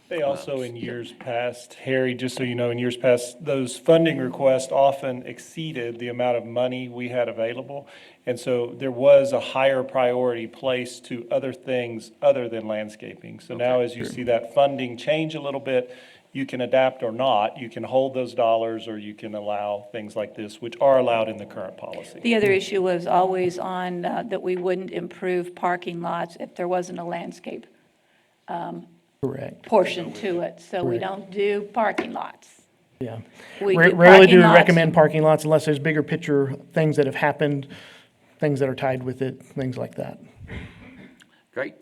They also, in years past, Harry, just so you know, in years past, those funding requests often exceeded the amount of money we had available. And so there was a higher priority placed to other things other than landscaping. So now as you see that funding change a little bit, you can adapt or not. You can hold those dollars, or you can allow things like this, which are allowed in the current policy. The other issue was always on that we wouldn't improve parking lots if there wasn't a landscape Correct. portion to it. So we Correct. don't do parking lots. Yeah. We do Rarely parking do we lots. recommend parking lots unless there's bigger picture things that have happened, things that are tied with it, things like that. Great.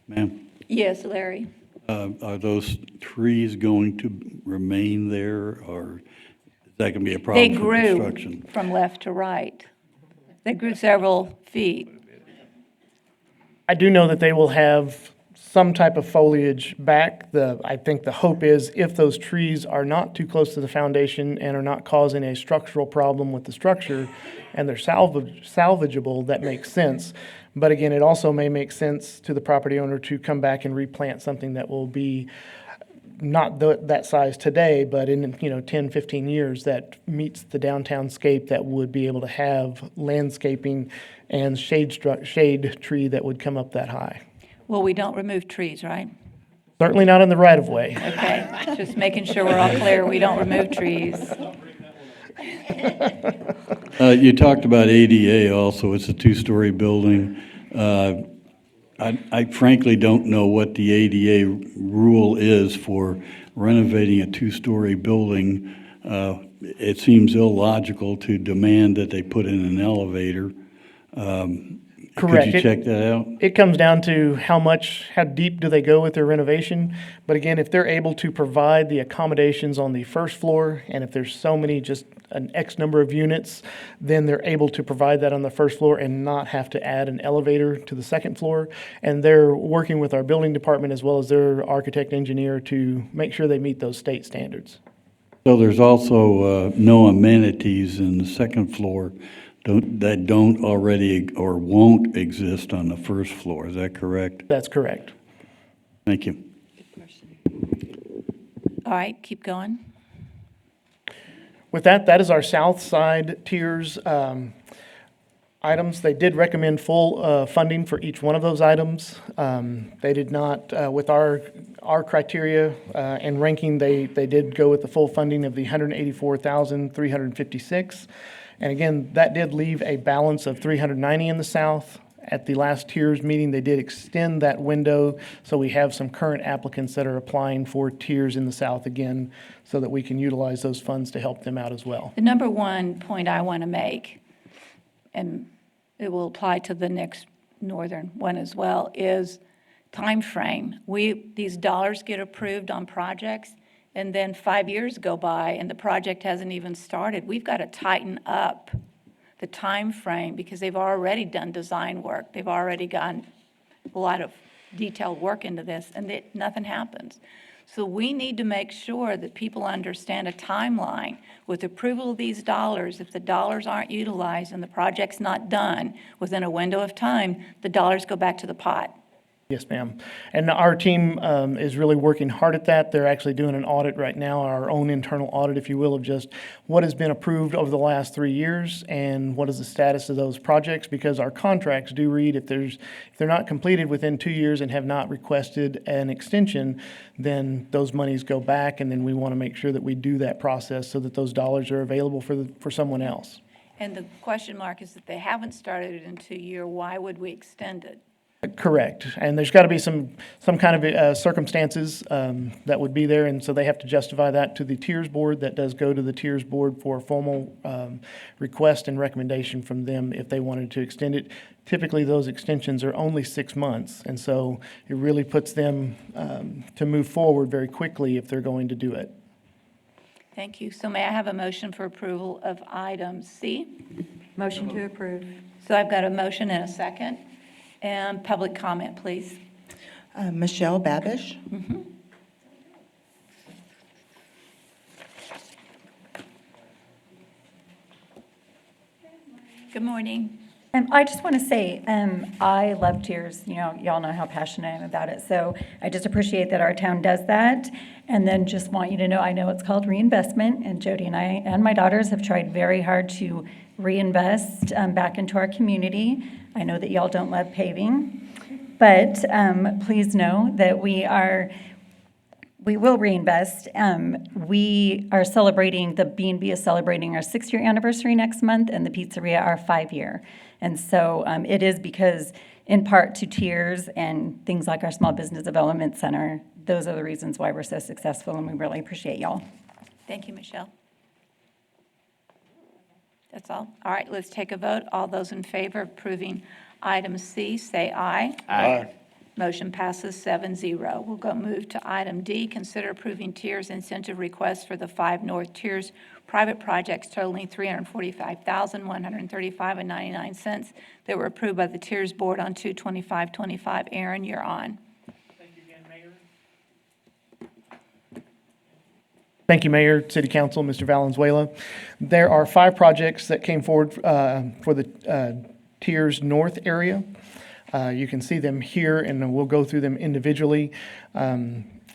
Ma'am, Yes, Larry. are those trees going to remain there, or is that going to be a problem They for grew construction? from left to right. They grew several feet. I do know that they will have some type of foliage back. I think the hope is if those trees are not too close to the foundation and are not causing a structural problem with the structure and they're salvageable, that makes sense. But again, it also may make sense to the property owner to come back and replant something that will be not that size today, but in 10, 15 years that meets the downtown scape, that would be able to have landscaping and shade tree that would come up that high. Well, we don't remove trees, right? Certainly not in the right of way. Okay, just making sure we're all clear, we don't remove trees. You talked about ADA also. It's a two-story building. I frankly don't know what the ADA rule is for renovating a two-story building. It seems illogical to demand that they put in an elevator. Correct. Could you check that out? It comes down to how deep do they go with their renovation. But again, if they're able to provide the accommodations on the first floor, and if there's so many, just an X number of units, then they're able to provide that on the first floor and not have to add an elevator to the second floor. And they're working with our building department as well as their architect engineer to make sure they meet those state standards. So there's also no amenities in the second floor that don't already or won't exist on the first floor. Is that correct? That's correct. Thank you. All right, keep going. With that, that is our south side tiers items. They did recommend full funding for each one of those items. They did not, with our criteria and ranking, they did go with the full funding of the $184,356. And again, that did leave a balance of $390 in the south. At the last tiers meeting, they did extend that window, so we have some current applicants that are applying for tiers in the south again, so that we can utilize those funds to help them out as well. The number one point I want to make, and it will apply to the next northern one as well, is time frame. These dollars get approved on projects, and then 5 years go by and the project hasn't even started. We've got to tighten up the time frame because they've already done design work. They've already gotten a lot of detailed work into this, and nothing happens. So we need to make sure that people understand a timeline with approval of these dollars. If the dollars aren't utilized and the project's not done within a window of time, the dollars go back to the pot. Yes, ma'am. And our team is really working hard at that. They're actually doing an audit right now, our own internal audit, if you will, of just what has been approved over the last 3 years and what is the status of those projects, because our contracts do read if they're not completed within 2 years and have not requested an extension, then those monies go back, and then we want to make sure that we do that process so that those dollars are available for someone else. And the question mark is that they haven't started it in 2 years, why would we extend it? Correct. And there's got to be some kind of circumstances that would be there, and so they have to justify that to the tiers board. That does go to the tiers board for a formal request and recommendation from them if they wanted to extend it. Typically, those extensions are only 6 months, and so it really puts them to move forward very quickly if they're going to do it. Thank you. So may I have a motion for approval of item C? Motion to approve. So I've got a motion and a second. And public comment, please. Michelle Babish. Good morning. I just want to say, I love Tears. You know, y'all know how passionate I am about it. So I just appreciate that our town does that. And then just want you to know, I know it's called reinvestment, and Jody and I and my daughters have tried very hard to reinvest back into our community. I know that y'all don't love paving, but please know that we will reinvest. We are celebrating, the B&B is celebrating our 6-year anniversary next month, and the pizzeria our 5-year. And so it is because, in part to Tiers and things like our Small Business Development Center, those are the reasons why we're so successful, and we really appreciate y'all. Thank you, Michelle. That's all. All right, let's take a vote. All those in favor of approving item C, say aye. Aye. Motion passes 7-0. We'll move to item D, consider approving Tiers incentive requests for the 5 North Tiers private projects totaling $345,135.99 that were approved by the Tiers Board on 2/25/25. Aaron, you're on. Thank you, Mayor, City Council, Mr. Valenzuela. There are 5 projects that came forward for the Tiers North area. You can see them here, and we'll go through them individually.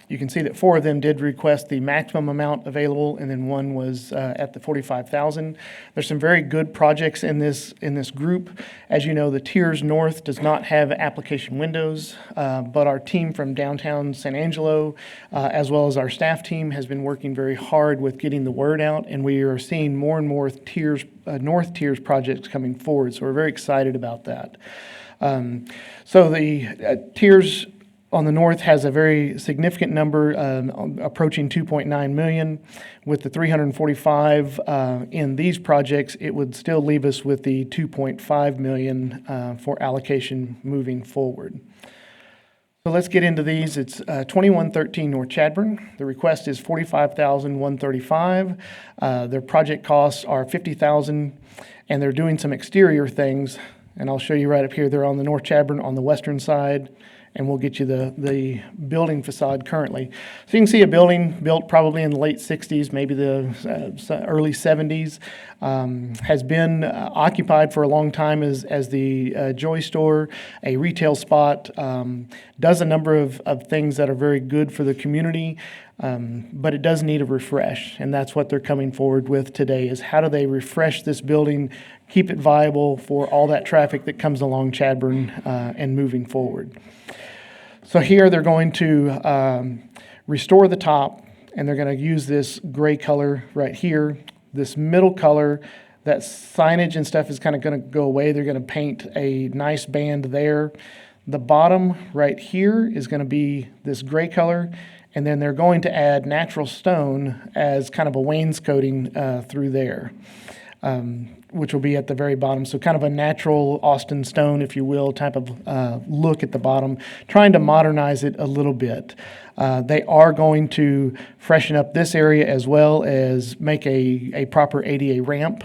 You can see that 4 of them did request the maximum amount available, and then 1 was at the $45,000. There's some very good projects in this group. As you know, the Tiers North does not have application windows, but our team from downtown San Angelo, as well as our staff team, has been working very hard with getting the word out, and we are seeing more and more North Tiers projects coming forward. So we're very excited about that. So the tiers on the north has a very significant number, approaching 2.9 million. With the 345 in these projects, it would still leave us with the 2.5 million for allocation moving forward. So let's get into these. It's 2113 North Chadbourn. The request is $45,135. Their project costs are $50,000, and they're doing some exterior things. And I'll show you right up here. They're on the North Chadbourn on the western side, and we'll get you the building facade currently. So you can see a building built probably in the late 60s, maybe the early 70s, has been occupied for a long time as the Joy Store, a retail spot, does a number of things that are very good for the community, but it does need a refresh, and that's what they're coming forward with today, is how do they refresh this building, keep it viable for all that traffic that comes along Chadbourn and moving forward. So here they're going to restore the top, and they're going to use this gray color right here. This middle color, that signage and stuff is kind of going to go away. They're going to paint a nice band there. The bottom right here is going to be this gray color, and then they're going to add natural stone as kind of a wainscoting through there. Which will be at the very bottom. So kind of a natural Austin stone, if you will, type of look at the bottom, trying to modernize it a little bit. They are going to freshen up this area as well as make a proper ADA ramp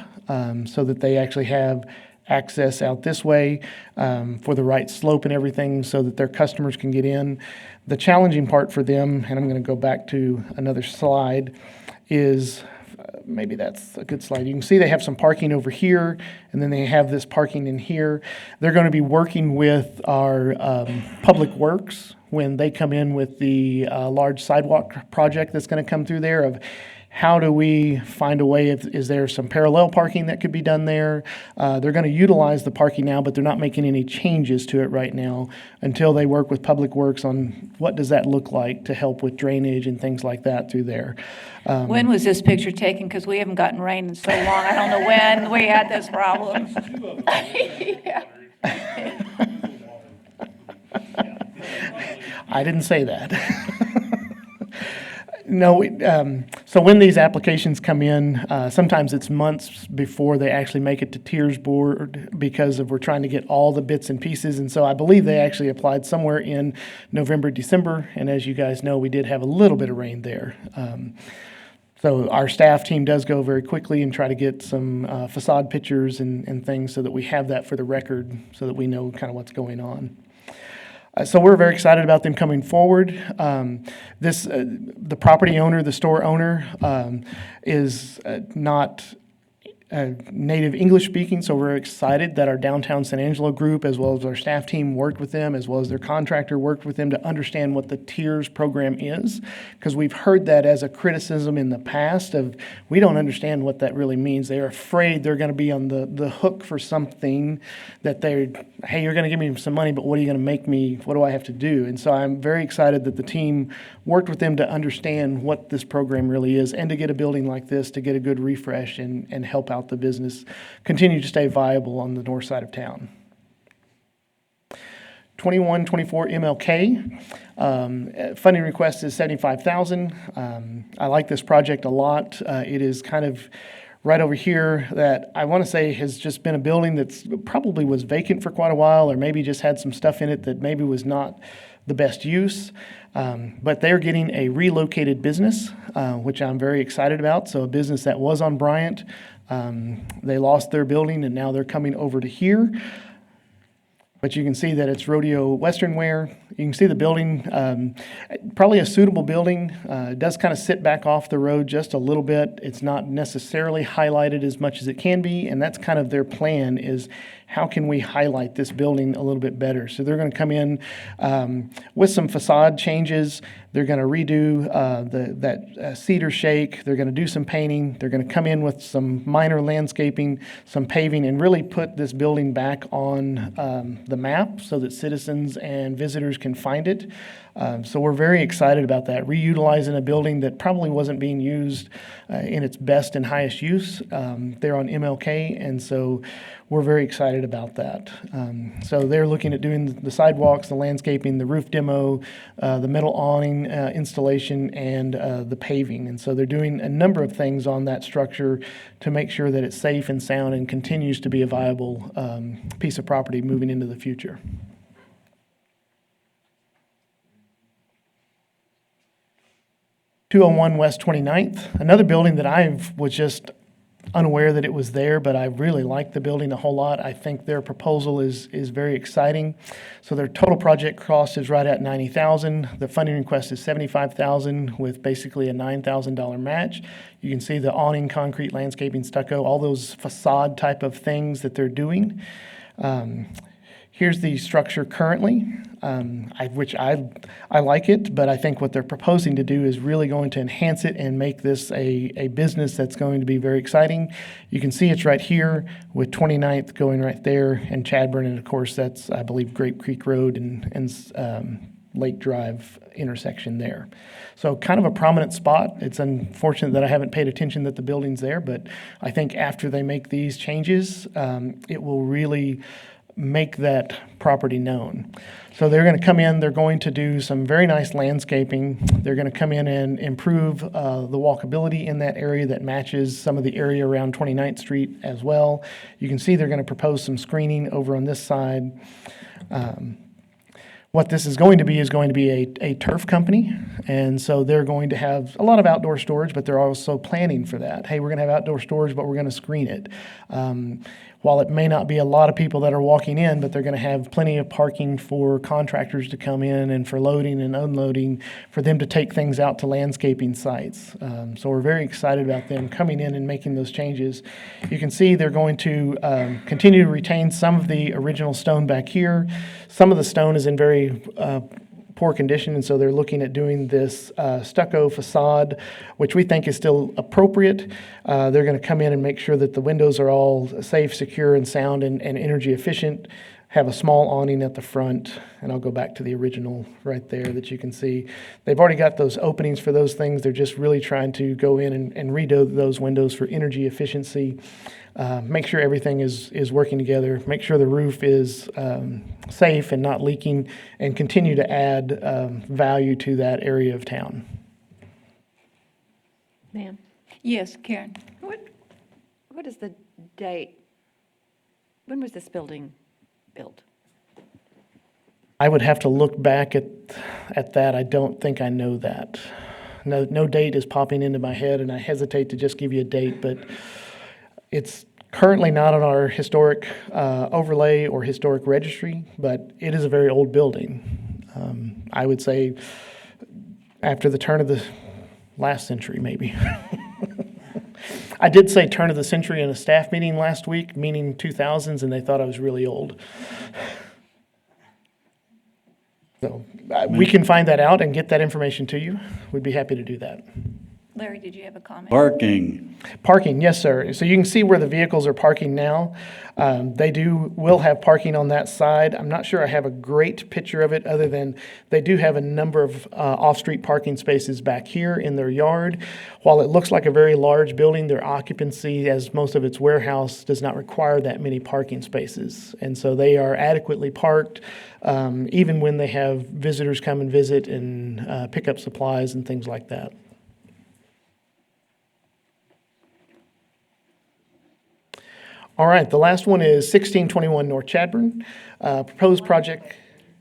so that they actually have access out this way for the right slope and everything so that their customers can get in. The challenging part for them, and I'm going to go back to another slide, is maybe that's a good slide. You can see they have some parking over here, and then they have this parking in here. They're going to be working with our Public Works when they come in with the large sidewalk project that's going to come through there of how do we find a way, is there some parallel parking that could be done there? They're going to utilize the parking now, but they're not making any changes to it right now until they work with Public Works on what does that look like to help with drainage and things like that through there. When was this picture taken? Because we haven't gotten rain in so long. I don't know when we had this problem. Yeah. I didn't say that. No, so when these applications come in, sometimes it's months before they actually make it to Tiers Board because we're trying to get all the bits and pieces. And so I believe they actually applied somewhere in November, December. And as you guys know, we did have a little bit of rain there. So our staff team does go very quickly and try to get some facade pictures and things so that we have that for the record so that we know kind of what's going on. So we're very excited about them coming forward. The property owner, the store owner, is not native English speaking, so we're excited that our downtown San Angelo group, as well as our staff team, worked with them, as well as their contractor worked with them to understand what the Tiers program is, because we've heard that as a criticism in the past of we don't understand what that really means. They're afraid they're going to be on the hook for something that hey, you're going to give me some money, but what are you going to make me? What do I have to do? And so I'm very excited that the team worked with them to understand what this program really is and to get a building like this to get a good refresh and help out the business continue to stay viable on the north side of town. 2124 MLK. Funding request is $75,000. I like this project a lot. It is kind of right over here that I want to say has just been a building that's probably was vacant for quite a while, or maybe just had some stuff in it that maybe was not the best use. But they're getting a relocated business, which I'm very excited about. So a business that was on Bryant, they lost their building and now they're coming over to here. But you can see that it's Rodeo Western Wear. You can see the building, probably a suitable building. It does kind of sit back off the road just a little bit. It's not necessarily highlighted as much as it can be, and that's kind of their plan is how can we highlight this building a little bit better. So they're going to come in with some facade changes. They're going to redo that cedar shake. They're going to do some painting. They're going to come in with some minor landscaping, some paving, and really put this building back on the map so that citizens and visitors can find it. So we're very excited about that, reutilizing a building that probably wasn't being used in its best and highest use there on MLK, and so we're very excited about that. So they're looking at doing the sidewalks, the landscaping, the roof demo, the metal awning installation, and the paving. And so they're doing a number of things on that structure to make sure that it's safe and sound and continues to be a viable piece of property moving into the future. (201) West 29th, another building that I was just unaware that it was there, but I really like the building a whole lot. I think their proposal is very exciting. So their total project cost is right at $90,000. The funding request is $75,000 with basically a $9,000 match. You can see the awning, concrete, landscaping, stucco, all those facade type of things that they're doing. Here's the structure currently, which I like it, but I think what they're proposing to do is really going to enhance it and make this a business that's going to be very exciting. You can see it's right here with 29th going right there and Chadburn, and of course that's, I believe, Grape Creek Road and Lake Drive intersection there. So kind of a prominent spot. It's unfortunate that I haven't paid attention that the building's there, but I think after they make these changes, it will really make that property known. So they're going to come in, they're going to do some very nice landscaping. They're going to come in and improve the walkability in that area that matches some of the area around 29th Street as well. You can see they're going to propose some screening over on this side. What this is going to be a turf company, and so they're going to have a lot of outdoor storage, but they're also planning for that. Hey, we're going to have outdoor storage, but we're going to screen it. While it may not be a lot of people that are walking in, but they're going to have plenty of parking for contractors to come in and for loading and unloading, for them to take things out to landscaping sites. So we're very excited about them coming in and making those changes. You can see they're going to continue to retain some of the original stone back here. Some of the stone is in very poor condition, and so they're looking at doing this stucco facade, which we think is still appropriate. They're going to come in and make sure that the windows are all safe, secure, and sound and energy efficient. Have a small awning at the front, and I'll go back to the original right there that you can see. They've already got those openings for those things. They're just really trying to go in and redo those windows for energy efficiency. Make sure everything is working together, make sure the roof is safe and not leaking, and continue to add value to that area of town. Ma'am? Yes, Karen? What is the date? When was this building built? I would have to look back at that. I don't think I know that. No date is popping into my head, and I hesitate to just give you a date, but it's currently not on our historic overlay or historic registry, but it is a very old building. I would say after the turn of the last century, maybe. I did say turn of the century in a staff meeting last week, meaning 2000s, and they thought I was really old. So we can find that out and get that information to you. We'd be happy to do that. Larry, did you have a comment? Parking, yes, sir. So you can see where the vehicles are parking now. They will have parking on that side. I'm not sure I have a great picture of it, other than they do have a number of off-street parking spaces back here in their yard. While it looks like a very large building, their occupancy, as most of its warehouse, does not require that many parking spaces. And so they are adequately parked, even when they have visitors come and visit and pick up supplies and things like that. All right, the last one is 1621 North Chadburn, proposed project.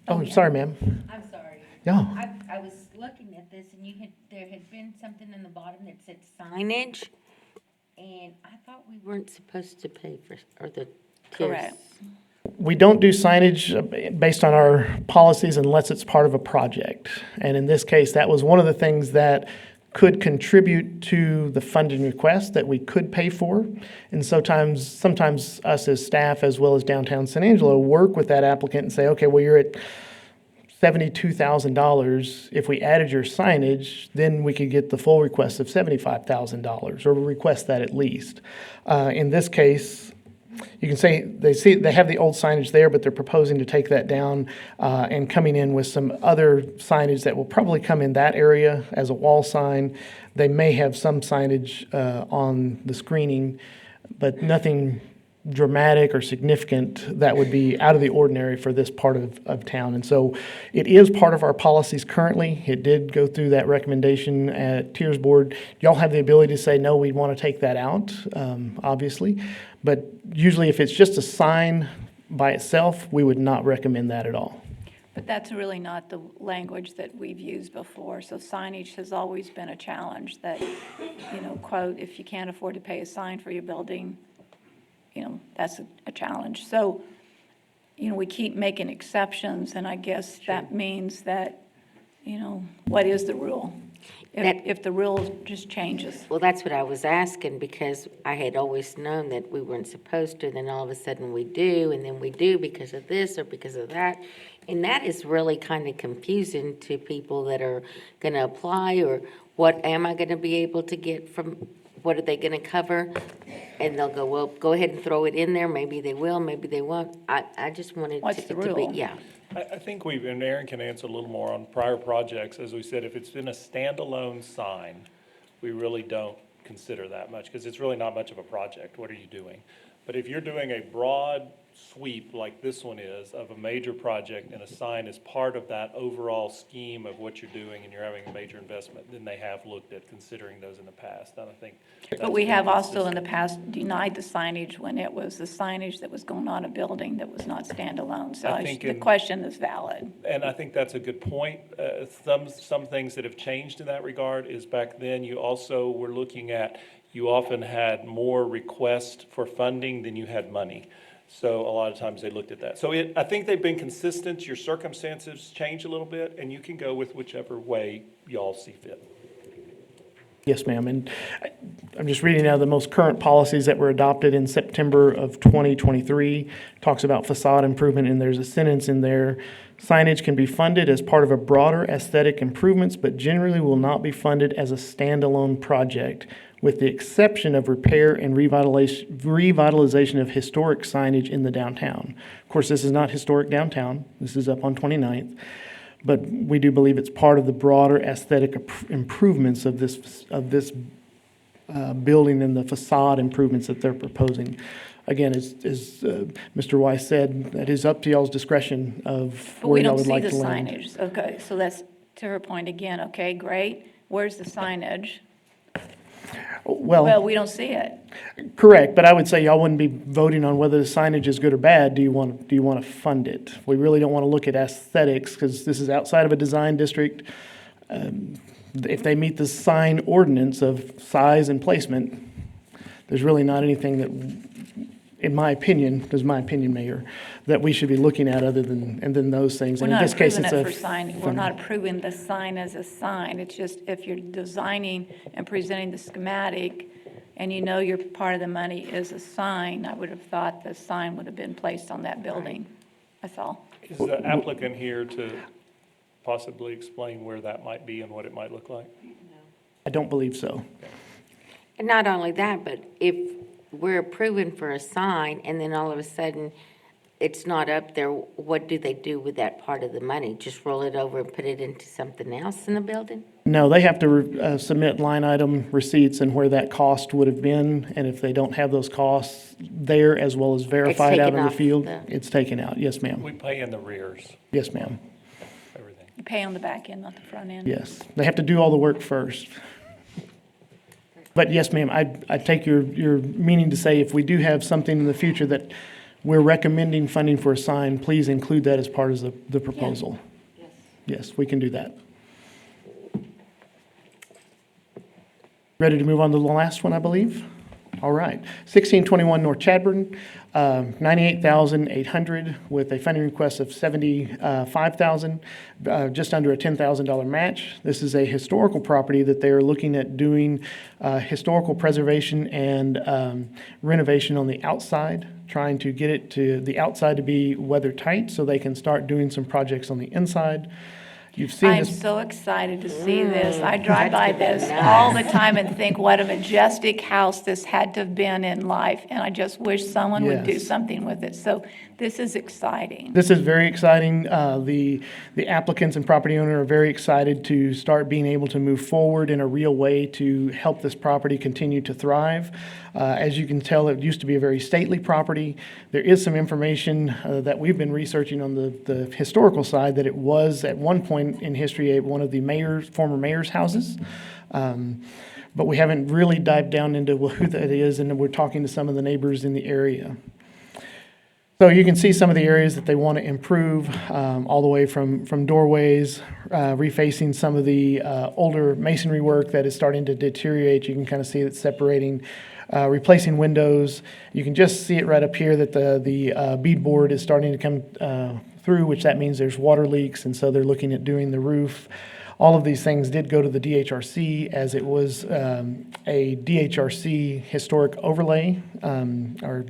Oh, sorry, ma'am. I'm sorry. Yeah. I was looking at this and there had been something in the bottom that said signage. And I thought we weren't supposed to pay for, or the tiers. Correct. We don't do signage based on our policies unless it's part of a project. And in this case, that was one of the things that could contribute to the funding request that we could pay for. And sometimes us as staff, as well as downtown San Angelo, work with that applicant and say, okay, well, you're at $72,000. If we added your signage, then we could get the full request of $75,000, or request that at least. In this case, you can say, they have the old signage there, but they're proposing to take that down and coming in with some other signage that will probably come in that area as a wall sign. They may have some signage on the screening, but nothing dramatic or significant that would be out of the ordinary for this part of town. And so it is part of our policies currently. It did go through that recommendation at Tiers Board. Y'all have the ability to say, no, we want to take that out, obviously. But usually if it's just a sign by itself, we would not recommend that at all. But that's really not the language that we've used before. So signage has always been a challenge that, quote, if you can't afford to pay a sign for your building, that's a challenge. So, we keep making exceptions, and I guess that means that, what is the rule? If the rule just changes. Well, that's what I was asking, because I had always known that we weren't supposed to, then all of a sudden we do, and then we do because of this or because of that. And that is really kind of confusing to people that are going to apply, or what am I going to be able to get from, what are they going to cover? And they'll go, well, go ahead and throw it in there. Maybe they will, maybe they won't. I just wanted What's it the to be, rule? yeah. I think and Aaron can answer a little more on prior projects. As we said, if it's been a standalone sign, we really don't consider that much, because it's really not much of a project. What are you doing? But if you're doing a broad sweep like this one is of a major project, and a sign is part of that overall scheme of what you're doing, and you're having a major investment, then they have looked at considering those in the past. And I think But we have also in the past denied the signage when it was the signage that was going on a building that was not standalone. So the question is valid. And I think that's a good point. Some things that have changed in that regard is back then you also were looking at, you often had more requests for funding than you had money. So a lot of times they looked at that. So I think they've been consistent. Your circumstances change a little bit, and you can go with whichever way y'all see fit. Yes, ma'am. And I'm just reading now the most current policies that were adopted in September of 2023. Talks about facade improvement, and there's a sentence in there. Signage can be funded as part of a broader aesthetic improvements, but generally will not be funded as a standalone project, with the exception of repair and revitalization of historic signage in the downtown. Of course, this is not historic downtown. This is up on 29th. But we do believe it's part of the broader aesthetic improvements of this building and the facade improvements that they're proposing. Again, as Mr. Weiss said, that is up to y'all's discretion of But where we y'all don't would see like the to land. signage. Okay, so that's to her point again. Okay, great. Where's the signage? Well, we don't see it. Correct, but I would say y'all wouldn't be voting on whether the signage is good or bad. Do you want to fund it? We really don't want to look at aesthetics, because this is outside of a design district. If they meet the sign ordinance of size and placement, there's really not anything that, in my opinion, Mayor, that we should be looking at other than those things. We're And in not this case, approving it's it for sign. We're not approving the sign as a sign. It's just if you're designing and presenting the schematic, and your part of the money is a sign, I would have thought the sign would have been placed on that building. That's all. Is the applicant here to possibly explain where that might be and what it might look like? I don't believe so. And not only that, but if we're approving for a sign and then all of a sudden it's not up there, what do they do with that part of the money? Just roll it over and put it into something else in the building? No, they have to submit line item receipts and where that cost would have been. And if they don't have those costs there as well as verified out in the field, it's taken out. Yes, ma'am. We pay in the rears. Yes, ma'am. You pay on the back end, not the front end. Yes. They have to do all the work first. But yes, ma'am, I take your meaning to say if we do have something in the future that we're recommending funding for a sign, please include that as part of the proposal. Yes, we can do that. Ready to move on to the last one, I believe? All right. 1621 North Chadbourne, $98,800 with a funding request of $75,000, just under a $10,000 match. This is a historical property that they are looking at doing historical preservation and renovation on the outside, trying to get it to the outside to be weather tight so they can start doing some projects on the inside. You've seen I'm this. so excited to see this. I drive by this all the time and think what a majestic house this had to have been in life, and I just wish someone would do Yes. something with it. So this is exciting. This is very exciting. The applicants and property owner are very excited to start being able to move forward in a real way to help this property continue to thrive. As you can tell, it used to be a very stately property. There is some information that we've been researching on the historical side that it was at one point in history one of the former mayor's houses. But we haven't really dived down into who that is, and we're talking to some of the neighbors in the area. So you can see some of the areas that they want to improve, all the way from doorways, refacing some of the older masonry work that is starting to deteriorate. You can kind of see it separating, replacing windows. You can just see it right up here that the beadboard is starting to come through, which that means there's water leaks, and so they're looking at doing the roof. All of these things did go to the DHRC as it was a DHRC historic overlay, or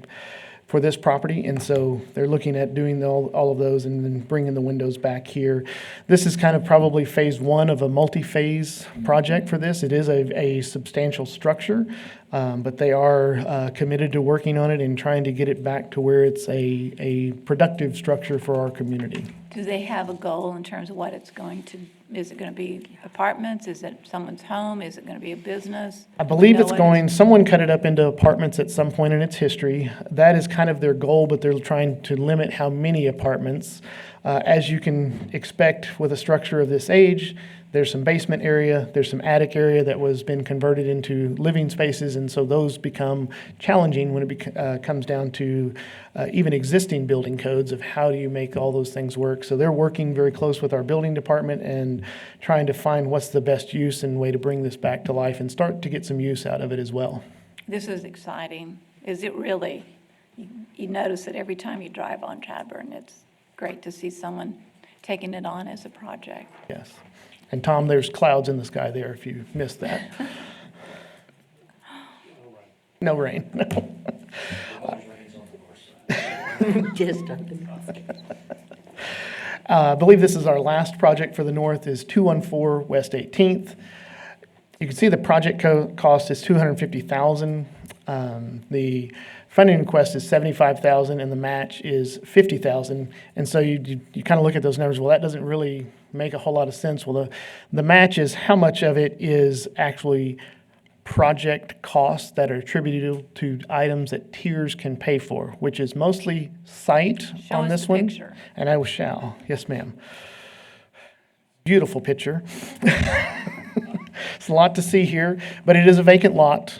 for this property, and so they're looking at doing all of those and then bringing the windows back here. This is kind of probably phase one of a multi-phase project for this. It is a substantial structure, but they are committed to working on it and trying to get it back to where it's a productive structure for our community. Do they have a goal in terms of what it's going to, is it going to be apartments? Is it someone's home? Is it going to be a business? I believe No it's way. going, someone cut it up into apartments at some point in its history. That is kind of their goal, but they're trying to limit how many apartments. As you can expect with a structure of this age, there's some basement area, there's some attic area that was been converted into living spaces, and so those become challenging when it comes down to even existing building codes of how do you make all those things work. So they're working very close with our building department and trying to find what's the best use and way to bring this back to life and start to get some use out of it as well. This is exciting. Is it really? You notice it every time you drive on Chadburn. It's great to see someone taking it on as a project. Yes. And Tom, there's clouds in the sky there if you missed that. No rain. Just I believe this is our last project for the north, is 214 West 18th. You can see the project cost is $250,000. The funding request is $75,000 and the match is $50,000. And so you kind of look at those numbers, well, that doesn't really make a whole lot of sense. Well, the match is how much of it is actually project costs that are attributed to items that tiers can pay for, which is mostly site Show on us this the one. picture. And I shall. Yes, ma'am. Beautiful picture. It's a lot to see here, but it is a vacant lot.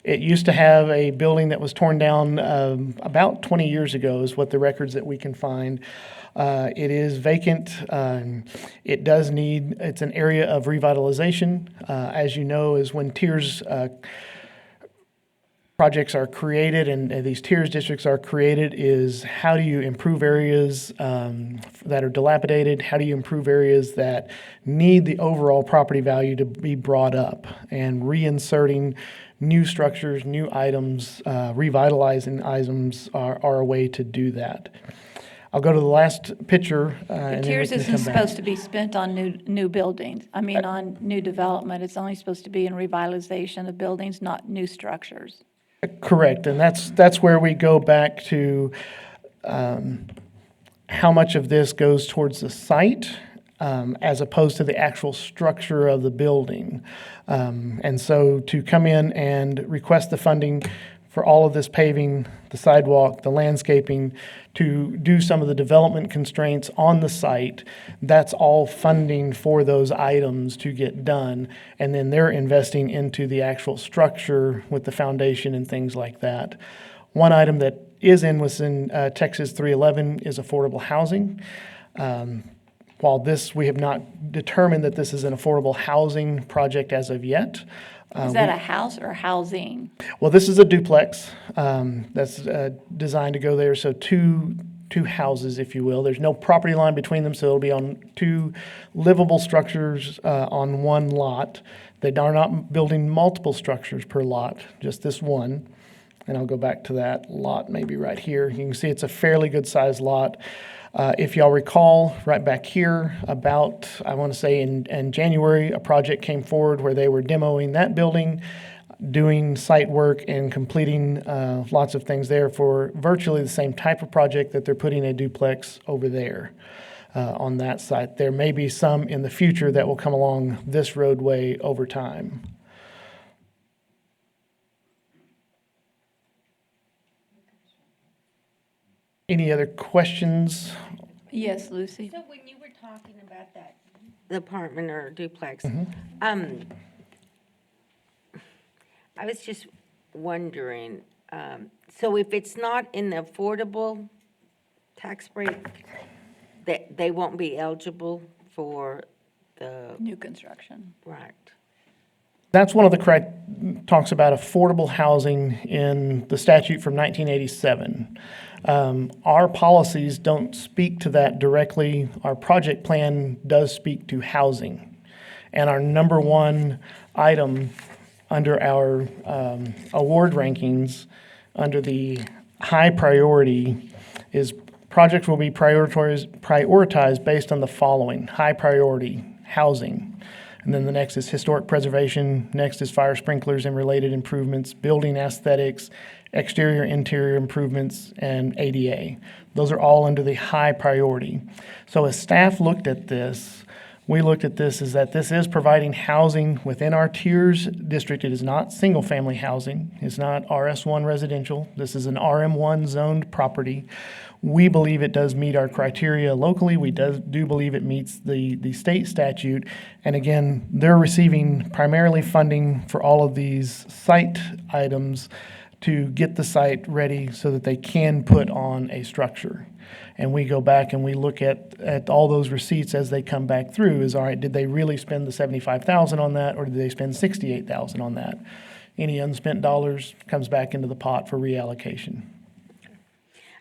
It used to have a building that was torn down about 20 years ago is what the records that we can find. It is vacant. It does need, it's an area of revitalization. As you know, is when tiers projects are created and these tiers districts are created is how do you improve areas that are dilapidated? How do you improve areas that need the overall property value to be brought up? And reinserting new structures, new items, revitalizing items are a way to do that. I'll go to the last picture. The and then we tiers can isn't come back. supposed to be spent on new buildings. I mean, on new development. It's only supposed to be in revitalization of buildings, not new structures. Correct, and that's where we go back to how much of this goes towards the site as opposed to the actual structure of the building. And so to come in and request the funding for all of this paving, the sidewalk, the landscaping, to do some of the development constraints on the site, that's all funding for those items to get done. And then they're investing into the actual structure with the foundation and things like that. One item that is in Texas 311 is affordable housing. While we have not determined that this is an affordable housing project as of yet. Is that a house or housing? Well, this is a duplex that's designed to go there, so two houses, if you will. There's no property line between them, so it'll be on two livable structures on one lot. They are not building multiple structures per lot, just this one. And I'll go back to that lot maybe right here. You can see it's a fairly good-sized lot. If y'all recall, right back here, about, I want to say in January, a project came forward where they were demoing that building, doing site work and completing lots of things there for virtually the same type of project that they're putting a duplex over there on that site. There may be some in the future that will come along this roadway over time. Any other questions? Yes, Lucy? So when you were talking about that apartment or duplex, I was just wondering, so if it's not in the affordable tax break, that they won't be eligible for the, New construction. right? That's one of the talks about affordable housing in the statute from 1987. Our policies don't speak to that directly. Our project plan does speak to housing. And our number one item under our award rankings, under the high priority, is projects will be prioritized based on the following: high priority, housing. And then the next is historic preservation. Next is fire sprinklers and related improvements, building aesthetics, exterior, interior improvements, and ADA. Those are all under the high priority. So as staff looked at this, we looked at this as that this is providing housing within our tiers district. It is not single-family housing. It's not RS1 residential. This is an RM1 zoned property. We believe it does meet our criteria locally. We do believe it meets the state statute. And again, they're receiving primarily funding for all of these site items to get the site ready so that they can put on a structure. And we go back and we look at all those receipts as they come back through. Is, all right, did they really spend the $75,000 on that, or did they spend $68,000 on that? Any unspent dollars comes back into the pot for reallocation.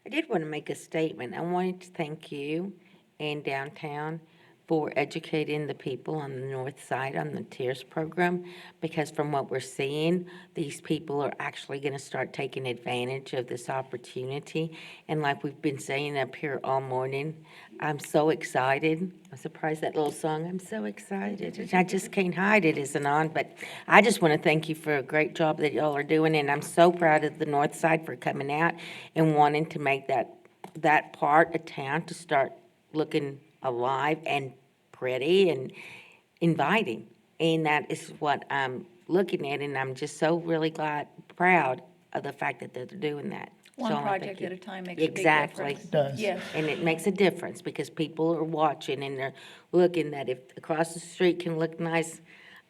I did want to make a statement. I wanted to thank you and downtown for educating the people on the north side on the TIERS program, because from what we're seeing, these people are actually going to start taking advantage of this opportunity. And like we've been saying up here all morning, I'm so excited. I'm surprised that little song, I'm so excited. I just can't hide it isn't on, but I just want to thank you for a great job that y'all are doing, and I'm so proud of the north side for coming out and wanting to make that part of town to start looking alive and pretty and inviting. And that is what I'm looking at, and I'm just so really proud of the fact that they're doing that. One So I project think at a time makes a big Exactly. difference. It does. Yes. And it makes a difference because people are watching and they're looking that if across the street can look nice,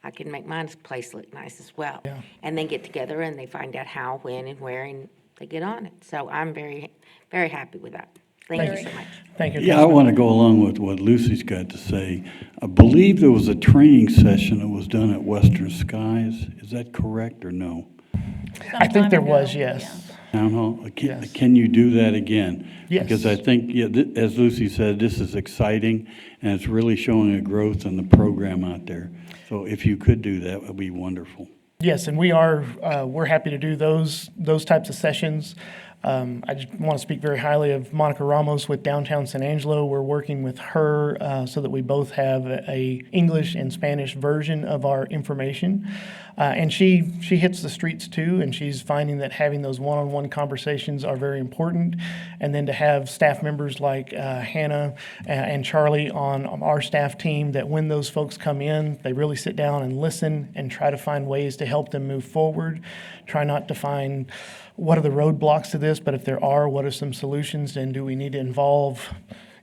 I can make my place look nice as well. Yeah. And then get together and they find out how, when, and where, and they get on it. So I'm very, very happy with that. Thank you so much. Thank you. Yeah, I want to go along with what Lucy's got to say. I believe there was a training session that was done at Western Skies. Is that correct or no? I think there was, ago, yes. Town hall? Yes. Can you do that again? Yes. Because I think, yeah, as Lucy said, this is exciting, and it's really showing a growth in the program out there. So if you could do that, it would be wonderful. Yes, and we're happy to do those types of sessions. I just want to speak very highly of Monica Ramos with Downtown San Angelo. We're working with her so that we both have a English and Spanish version of our information. And she hits the streets too, and she's finding that having those one-on-one conversations are very important. And then to have staff members like Hannah and Charlie on our staff team, that when those folks come in, they really sit down and listen and try to find ways to help them move forward. Try not to find what are the roadblocks to this, but if there are, what are some solutions, and do we need to involve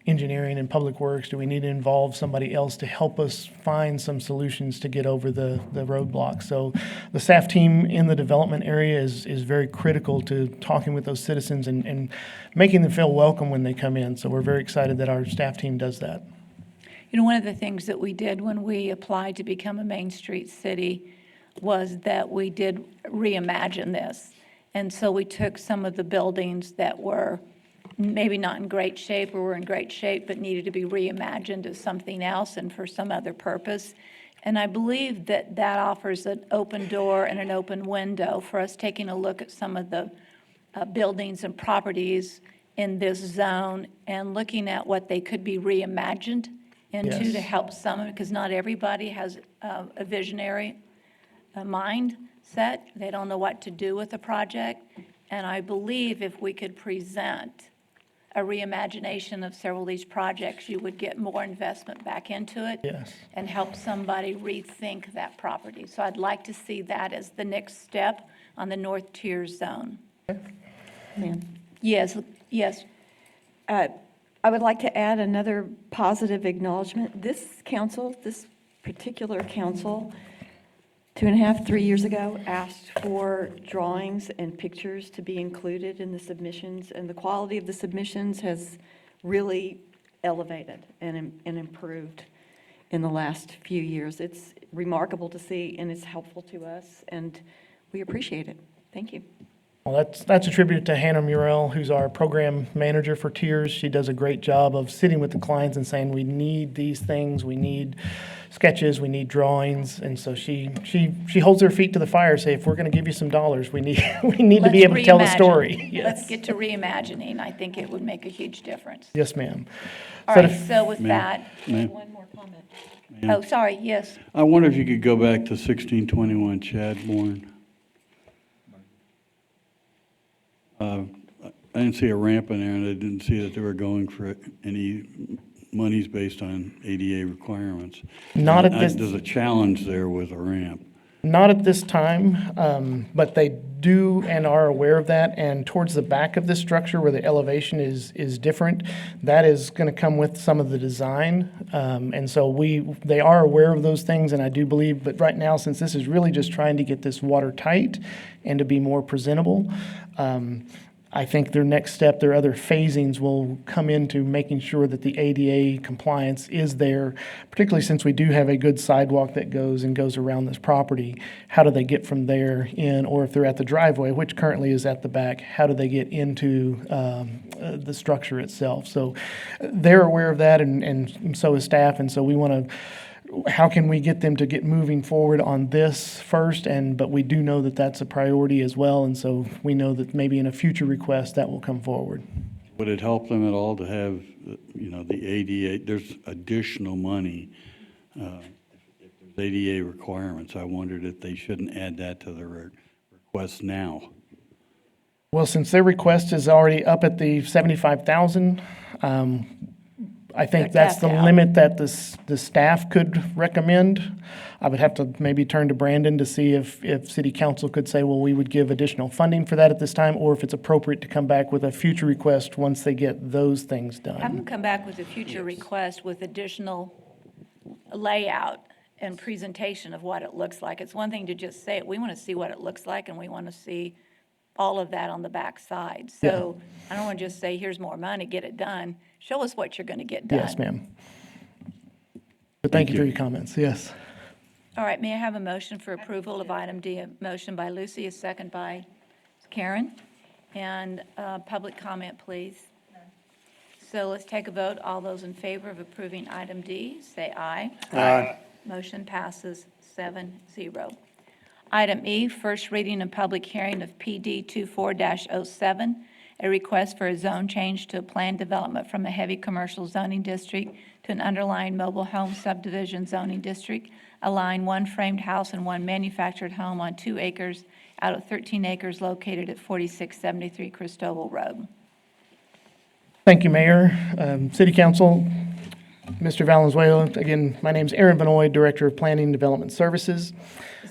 engineering and public works? Do we need to involve somebody else to help us find some solutions to get over the roadblocks? So the staff team in the development area is very critical to talking with those citizens and making them feel welcome when they come in. So we're very excited that our staff team does that. You know, one of the things that we did when we applied to become a Main Street city was that we did reimagine this. And so we took some of the buildings that were maybe not in great shape or were in great shape but needed to be reimagined as something else and for some other purpose. And I believe that that offers an open door and an open window for us taking a look at some of the buildings and properties in this zone and looking at what they could be reimagined into to Yes. help some, because not everybody has a visionary mindset. They don't know what to do with the project. And I believe if we could present a reimagination of several of these projects, you would get more investment back into it. Yes. And help somebody rethink that property. So I'd like to see that as the next step on the North Tier zone. Ma'am. Yes, yes. I would like to add another positive acknowledgement. This council, this particular council, 2.5, 3 years ago, asked for drawings and pictures to be included in the submissions, and the quality of the submissions has really elevated and improved in the last few years. It's remarkable to see, and it's helpful to us, and we appreciate it. Thank you. Well, that's attributed to Hannah Murrell, who's our program manager for Tiers. She does a great job of sitting with the clients and saying, we need these things, we need sketches, we need drawings, and so she holds her feet to the fire, say, if we're going to give you some dollars, we need to be able to tell the story. Yes. Let's get to reimagining. I think it would make a huge difference. Yes, ma'am. All right, so with Ma'am. that, Ma'am. one more comment. Ma'am. Oh, sorry, yes. I wonder if you could go back to 1621 Chadbourne. I didn't see a ramp in there, and I didn't see that they were going for any monies based on ADA requirements. Not at this- There's a challenge there with a ramp. Not at this time, but they do and are aware of that. And towards the back of this structure where the elevation is different, that is going to come with some of the design. And so they are aware of those things, and I do believe, but right now, since this is really just trying to get this watertight and to be more presentable, I think their next step, their other phasings will come into making sure that the ADA compliance is there, particularly since we do have a good sidewalk that goes around this property. How do they get from there in, or if they're at the driveway, which currently is at the back, how do they get into the structure itself? So they're aware of that, and so is staff, and so we want to, how can we get them to get moving forward on this first? But we do know that that's a priority as well, and so we know that maybe in a future request that will come forward. Would it help them at all to have, the ADA, there's additional money, if there's ADA requirements? I wondered if they shouldn't add that to their request now. Well, since their request is already up at the 75,000, I think that's the limit that the staff could recommend. I would have to maybe turn to Brandon to see if city council could say, well, we would give additional funding for that at this time, or if it's appropriate to come back with a future request once they get those things done. Have them come back with a future request with additional layout and presentation of what it looks like. It's one thing to just say it. We want to see what it looks like, and we want to see all of that on the back side. So I don't want to just say, here's more money, get it done. Show us what you're going to get done. Yes, ma'am. But thank you for your comments, yes. All right, may I have a motion for approval of item D? A motion by Lucy, a second by Karen. And public comment, please. So let's take a vote. All those in favor of approving item D, say aye. Aye. Motion passes 7-0. Item E, first reading and public hearing of PD 24-07, a request for a zone change to a planned development from a heavy commercial zoning district to an underlying mobile home subdivision zoning district, allowing one framed house and one manufactured home on 2 acres out of 13 acres located at 4673 Cristobal Road. Thank you, Mayor, City Council, Mr. Valenzuela. Again, my name's Aaron Benoit, Director of Planning and Development Services.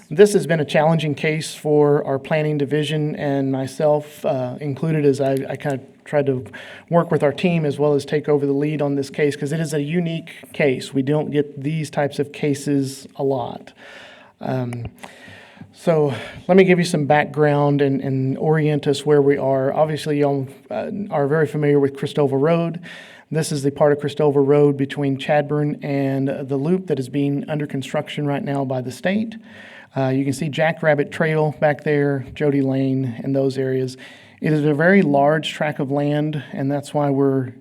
This has been a challenging case for our planning division and myself included, as I kind of tried to work with our team as well as take over the lead on this case, because it is a unique case. We don't get these types of cases a lot. So let me give you some background and orient us where we are. Obviously, y'all are very familiar with Cristobal Road. This is the part of Cristobal Road between Chadbourne and the loop that is being under construction right now by the state. You can see Jackrabbit Trail back there, Jody Lane, and those areas. It is a very large tract of land, and that's why we're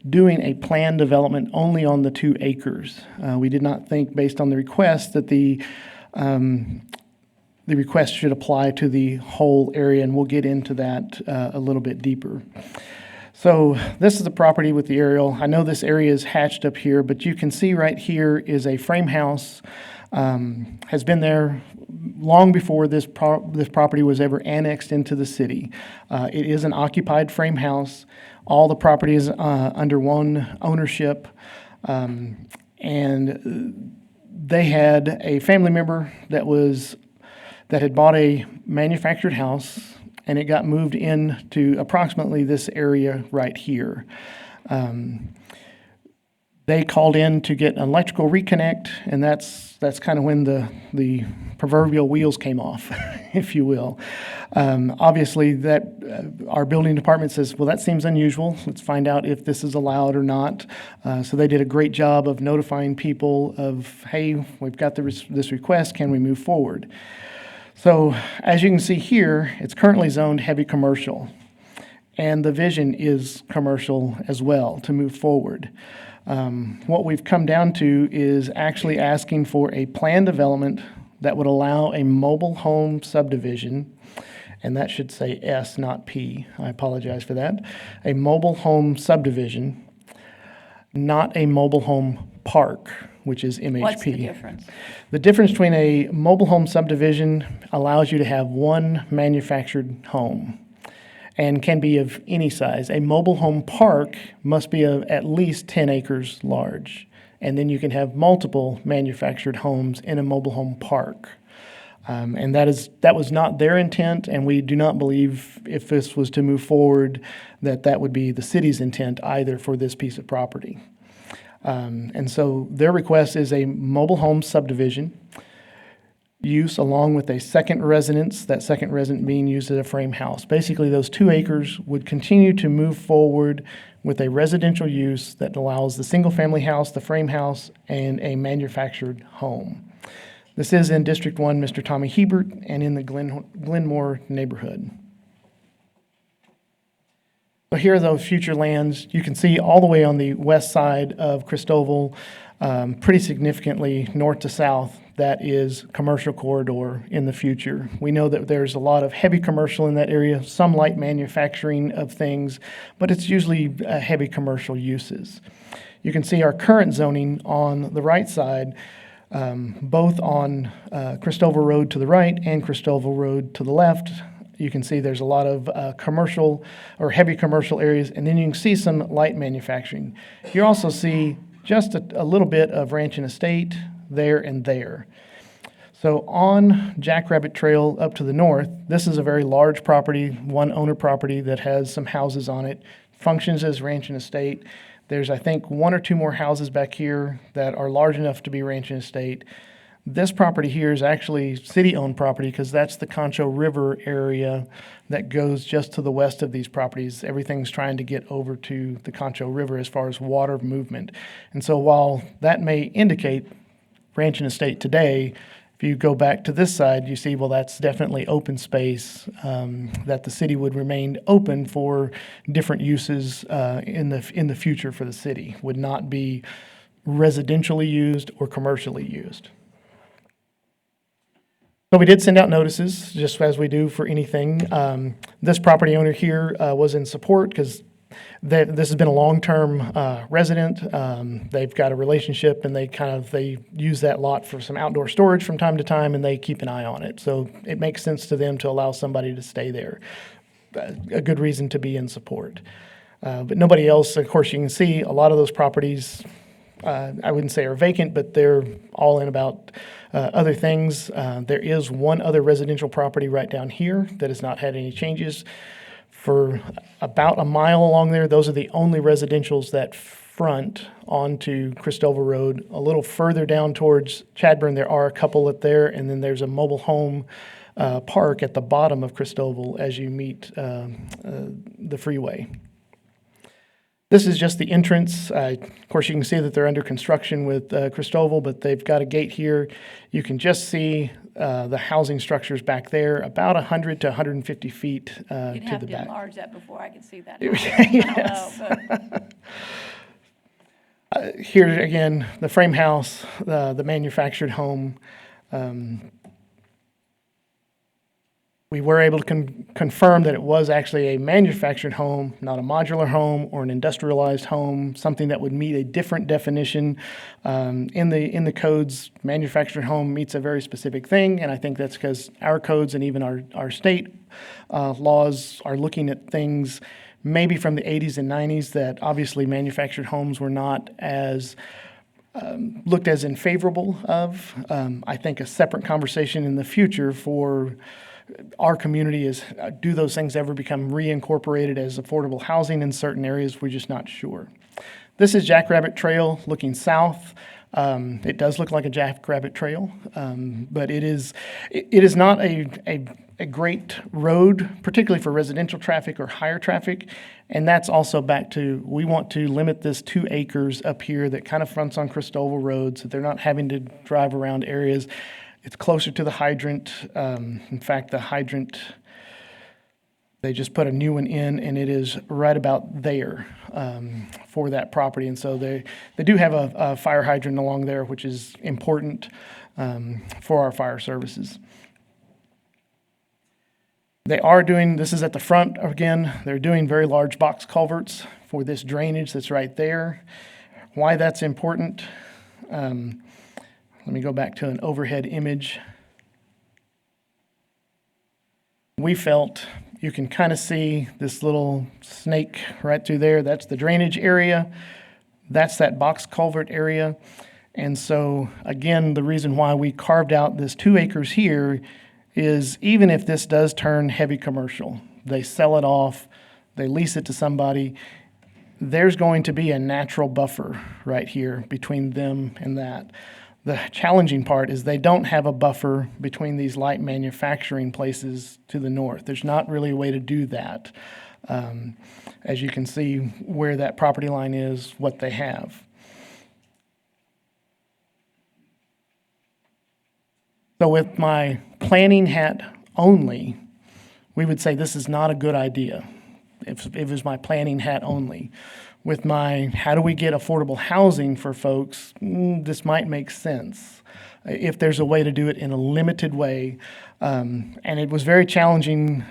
doing a planned development only on the 2 acres. We did not think, based on the request, that the the request should apply to the whole area, and we'll get into that a little bit deeper. So this is the property with the aerial. I know this area is hatched up here, but you can see right here is a frame house. Has been there long before this property was ever annexed into the city. It is an occupied frame house. All the property is under one ownership, and they had a family member that had bought a manufactured house, and it got moved into approximately this area right here. They called in to get an electrical reconnect, and that's kind of when the proverbial wheels came off, if you will. Obviously, our building department says, well, that seems unusual. Let's find out if this is allowed or not. So they did a great job of notifying people of, hey, we've got this request. Can we move forward? So as you can see here, it's currently zoned heavy commercial, and the vision is commercial as well to move forward. What we've come down to is actually asking for a planned development that would allow a mobile home subdivision, and that should say S, not P. I apologize for that. A mobile home subdivision, not a mobile home park, which is MHP. What's the difference? The difference between a mobile home subdivision allows you to have one manufactured home and can be of any size. A mobile home park must be at least 10 acres large, and then you can have multiple manufactured homes in a mobile home park. And that was not their intent, and we do not believe, if this was to move forward, that would be the city's intent either for this piece of property. And so their request is a mobile home subdivision use along with a second residence, that second residence being used as a frame house. Basically, those 2 acres would continue to move forward with a residential use that allows the single-family house, the frame house, and a manufactured home. This is in District 1, Mr. Tommy Hebert, and in the Glenmore neighborhood. So here are those future lands. You can see all the way on the west side of Christoval, pretty significantly north to south, that is commercial corridor in the future. We know that there's a lot of heavy commercial in that area, some light manufacturing of things, but it's usually heavy commercial uses. You can see our current zoning on the right side, both on Christoval Road to the right and Christoval Road to the left. You can see there's a lot of commercial or heavy commercial areas, and then you can see some light manufacturing. You also see just a little bit of ranch and estate there and there. So on Jackrabbit Trail up to the north, this is a very large property, one owner property that has some houses on it, functions as ranch and estate. There's, I think, 1 or 2 more houses back here that are large enough to be ranch and estate. This property here is actually city-owned property because that's the Concho River area that goes just to the west of these properties. Everything's trying to get over to the Concho River as far as water movement. And so while that may indicate ranch and estate today, if you go back to this side, you see, well, that's definitely open space that the city would remain open for different uses in the future for the city. Would not be residentially used or commercially used. So we did send out notices, just as we do for anything. This property owner here was in support because this has been a long-term resident. They've got a relationship, and they use that lot for some outdoor storage from time to time, and they keep an eye on it. So it makes sense to them to allow somebody to stay there. A good reason to be in support. But nobody else, of course, you can see a lot of those properties, I wouldn't say are vacant, but they're all in about other things. There is one other residential property right down here that has not had any changes. For about a mile along there, those are the only residentials that front onto Christoval Road. A little further down towards Chadburn, there are a couple up there, and then there's a mobile home park at the bottom of Christoval as you meet the freeway. This is just the entrance. Of course, you can see that they're under construction with Christoval, but they've got a gate here. You can just see the housing structures back there, about 100 to 150 feet to the back. You'd have to enlarge that before I could see that. Yes. Here again, the frame house, the manufactured home. we were able to confirm that it was actually a manufactured home, not a modular home or an industrialized home, something that would meet a different definition. In the codes, manufactured home meets a very specific thing, and I think that's because our codes and even our state laws are looking at things maybe from the 80s and 90s that obviously manufactured homes were not as looked as in favorable of. I think a separate conversation in the future for our community is, do those things ever become reincorporated as affordable housing in certain areas? We're just not sure. This is Jackrabbit Trail looking south. It does look like a Jackrabbit Trail, but it is not a great road, particularly for residential traffic or higher traffic. And that's also back to, we want to limit this 2 acres up here that kind of fronts on Christoval Road so they're not having to drive around areas. It's closer to the hydrant. In fact, the hydrant, they just put a new one in, and it is right about there for that property. And so they do have a fire hydrant along there, which is important for our fire services. They are doing, this is at the front again, they're doing very large box culverts for this drainage that's right there. Why that's important, let me go back to an overhead image. We felt you can kind of see this little snake right through there. That's the drainage area. That's that box culvert area. And so, again, the reason why we carved out this 2 acres here is even if this does turn heavy commercial, they sell it off, they lease it to somebody, there's going to be a natural buffer right here between them and that. The challenging part is they don't have a buffer between these light manufacturing places to the north. There's not really a way to do that. As you can see where that property line is, what they have. So with my planning hat only, we would say this is not a good idea. If it was my planning hat only. With my, how do we get affordable housing for folks, this might make sense if there's a way to do it in a limited way. And it was very challenging.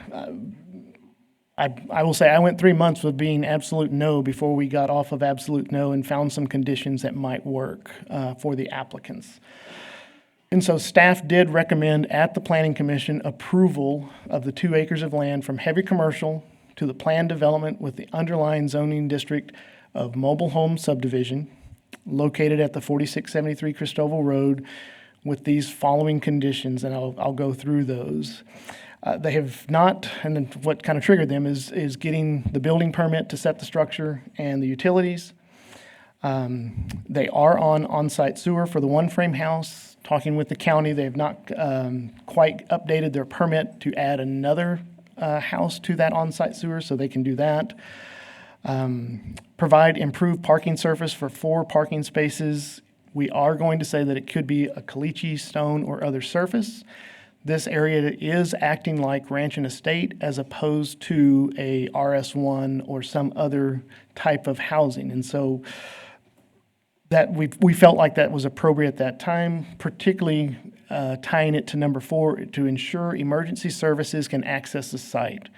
I will say I went 3 months with being absolute no before we got off of absolute no and found some conditions that might work for the applicants. And so staff did recommend at the Planning Commission approval of the 2 acres of land from heavy commercial to the planned development with the underlying zoning district of mobile home subdivision located at the 4673 Christoval Road with these following conditions, and I'll go through those. They have not, and then what kind of triggered them is getting the building permit to set the structure and the utilities. They are on-site sewer for the one-frame house. Talking with the county, they have not quite updated their permit to add another house to that on-site sewer, so they can do that. Provide improved parking surface for 4 parking spaces. We are going to say that it could be a caliche, stone, or other surface. This area is acting like ranch and estate as opposed to a RS1 or some other type of housing. And so that we felt like that was appropriate at that time, particularly tying it to number 4 to ensure emergency services can access the site.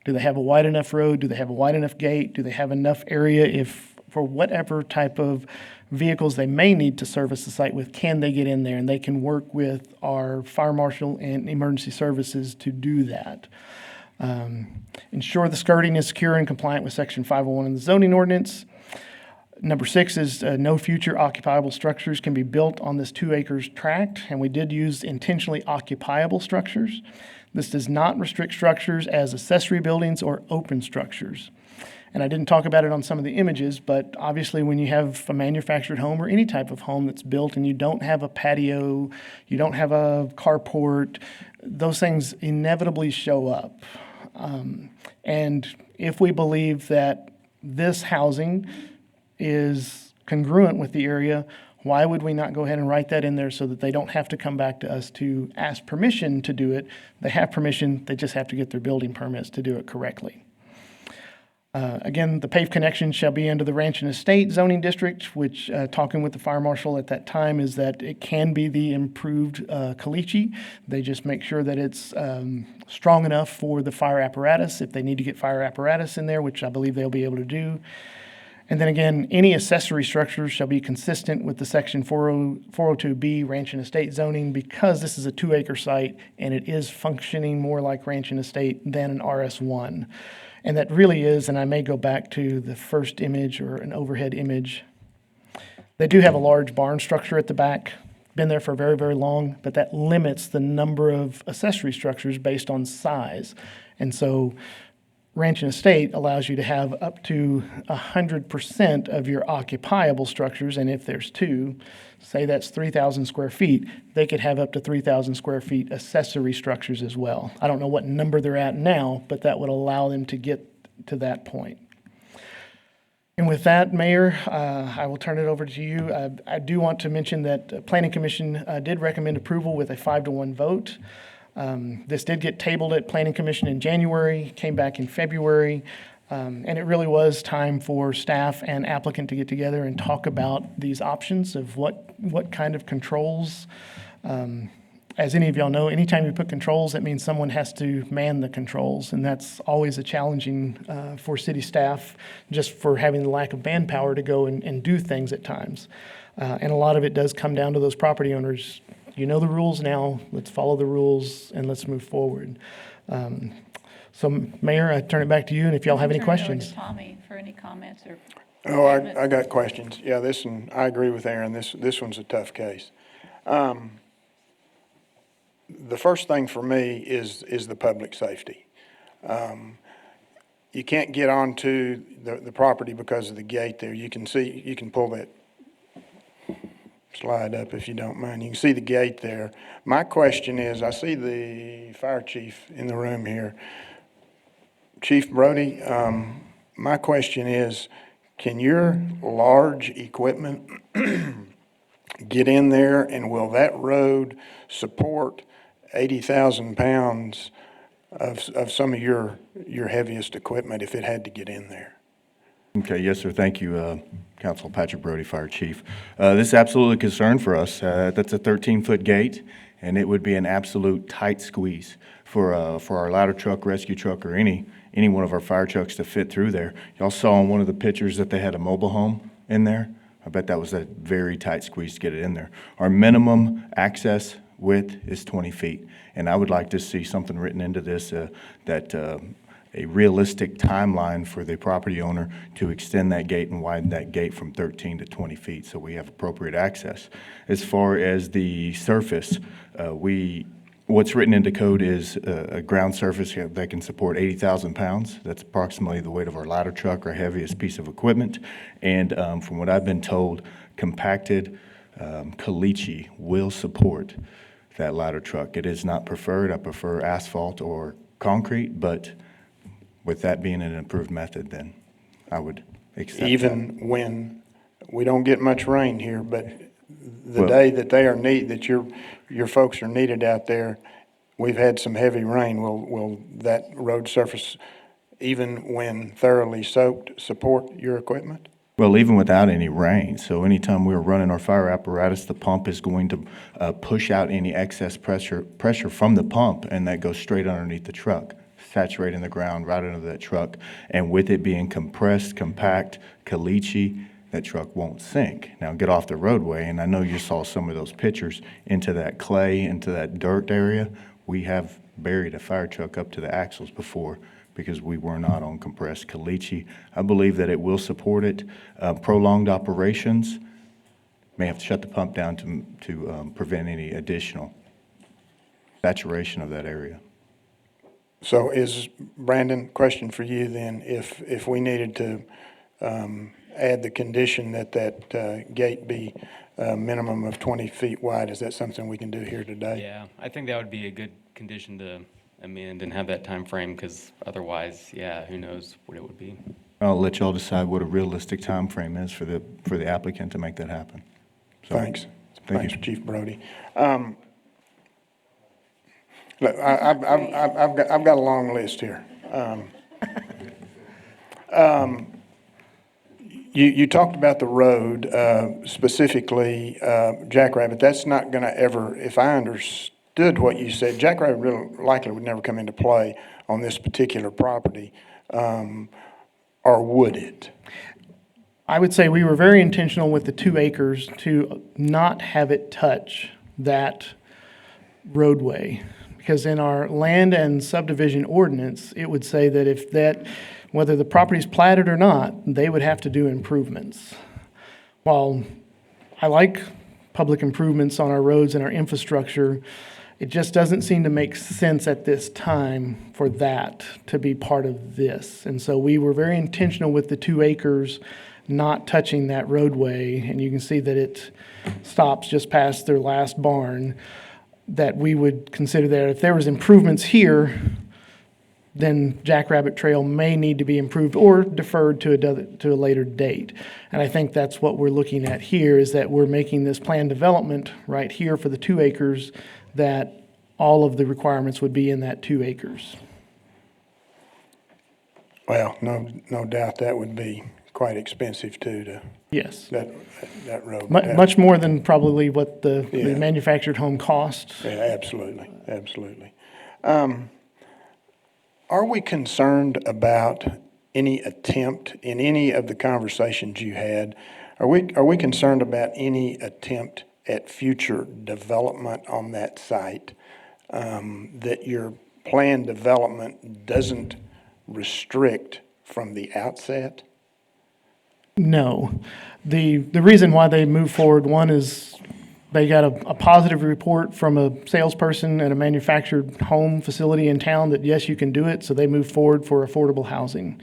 Do they have a wide enough road? Do they have a wide enough gate? Do they have enough area if for whatever type of vehicles they may need to service the site with, can they get in there? And they can work with our fire marshal and emergency services to do that. Ensure the skirting is secure and compliant with Section 501 of the zoning ordinance. Number 6 is no future occupiable structures can be built on this 2 acres tract, and we did use intentionally occupiable structures. This does not restrict structures as accessory buildings or open structures. And I didn't talk about it on some of the images, but obviously when you have a manufactured home or any type of home that's built and you don't have a patio, you don't have a carport, those things inevitably show up. And if we believe that this housing is congruent with the area, why would we not go ahead and write that in there so that they don't have to come back to us to ask permission to do it? They have permission, they just have to get their building permits to do it correctly. Again, the paved connection shall be under the Ranch and Estate zoning district, which, talking with the fire marshal at that time, is that it can be the improved caliche. They just make sure that it's strong enough for the fire apparatus, if they need to get fire apparatus in there, which I believe they'll be able to do. And then again, any accessory structures shall be consistent with the section 402B Ranch and Estate zoning, because this is a 2-acre site and it is functioning more like Ranch and Estate than an RS1. And that really is, and I may go back to the first image or an overhead image. They do have a large barn structure at the back, been there for very, very long, but that limits the number of accessory structures based on size. And so Ranch and Estate allows you to have up to 100% of your occupiable structures, and if there's 2, say that's 3,000 square feet, they could have up to 3,000 square feet accessory structures as well. I don't know what number they're at now, but that would allow them to get to that point. And with that, Mayor, I will turn it over to you. I do want to mention that Planning Commission did recommend approval with a 5-to-1 vote. This did get tabled at Planning Commission in January, came back in February, and it really was time for staff and applicant to get together and talk about these options of what kind of controls. As any of y'all know, anytime you put controls, that means someone has to man the controls, and that's always a challenging for city staff, just for having the lack of manpower to go and do things at times. And a lot of it does come down to those property owners. You know the rules now, let's follow the rules and let's move forward. So Mayor, I turn it back to you, and if y'all have any questions. Turn it over to Tommy for any comments or. Oh, I got questions. Yeah, this one, I agree with Aaron. This one's a tough case. The first thing for me is the public safety. You can't get onto the property because of the gate there. You can pull that slide up if you don't mind. You can see the gate there. My question is, I see the fire chief in the room here. Chief Brody, my question is, can your large equipment get in there, and will that road support 80,000 pounds of some of your heaviest equipment if it had to get in there? Okay, yes, sir. Thank you, Council Patrick Brody, Fire Chief. This is absolutely a concern for us. That's a 13-foot gate, and it would be an absolute tight squeeze for our ladder truck, rescue truck, or any one of our fire trucks to fit through there. Y'all saw in one of the pictures that they had a mobile home in there. I bet that was a very tight squeeze to get it in there. Our minimum access width is 20 feet, and I would like to see something written into this that a realistic timeline for the property owner to extend that gate and widen that gate from 13 to 20 feet so we have appropriate access. As far as the surface, what's written into code is a ground surface that can support 80,000 pounds. That's approximately the weight of our ladder truck, our heaviest piece of equipment. And from what I've been told, compacted caliche will support that ladder truck. It is not preferred. I prefer asphalt or concrete, but with that being an improved method, then I would accept Even that. when we don't get much rain here, but the Well- day that they are that your folks are needed out there, we've had some heavy rain. Will that road surface, even when thoroughly soaked, support your equipment? Well, even without any rain, so anytime we're running our fire apparatus, the pump is going to push out any excess pressure from the pump, and that goes straight underneath the truck, saturating the ground right under that truck. And with it being compressed, compact, caliche, that truck won't sink. Now get off the roadway, and I know you saw some of those pictures, into that clay, into that dirt area. We have buried a fire truck up to the axles before because we were not on compressed caliche. I believe that it will support it. Prolonged operations, may have to shut the pump down to prevent any additional saturation of that area. So is, Brandon, question for you then, if we needed to add the condition that gate be a minimum of 20 feet wide, is that something we can do here today? Yeah, I think that would be a good condition to amend and have that time frame, because otherwise, yeah, who knows what it would be. I'll let y'all decide what a realistic time frame is for the applicant to make that happen. So, Thanks. Thank Thanks, you. Chief Brody. Look, I've got a long list here. You talked about the road, specifically Jackrabbit. That's not going to ever, if I understood what you said, Jackrabbit really likely would never come into play on this particular property, or would it? I would say we were very intentional with the 2 acres to not have it touch that roadway. Because in our land and subdivision ordinance, it would say that if that, whether the property's platted or not, they would have to do improvements. While I like public improvements on our roads and our infrastructure, it just doesn't seem to make sense at this time for that to be part of this. And so we were very intentional with the 2 acres not touching that roadway, and you can see that it stops just past their last barn, that we would consider that if there was improvements here, then Jackrabbit Trail may need to be improved or deferred to a later date. And I think that's what we're looking at here, is that we're making this planned development right here for the 2 acres, that all of the requirements would be in that 2 acres. Well, no doubt that would be quite expensive too, Yes. that road. Much more than probably what the Yeah. manufactured home cost. Yeah, absolutely, absolutely. Are we concerned about any attempt in any of the conversations you had? Are we concerned about any attempt at future development on that site, that your planned development doesn't restrict from the outset? No. The reason why they moved forward, one is they got a positive report from a salesperson at a manufactured home facility in town that, yes, you can do it, so they moved forward for affordable housing.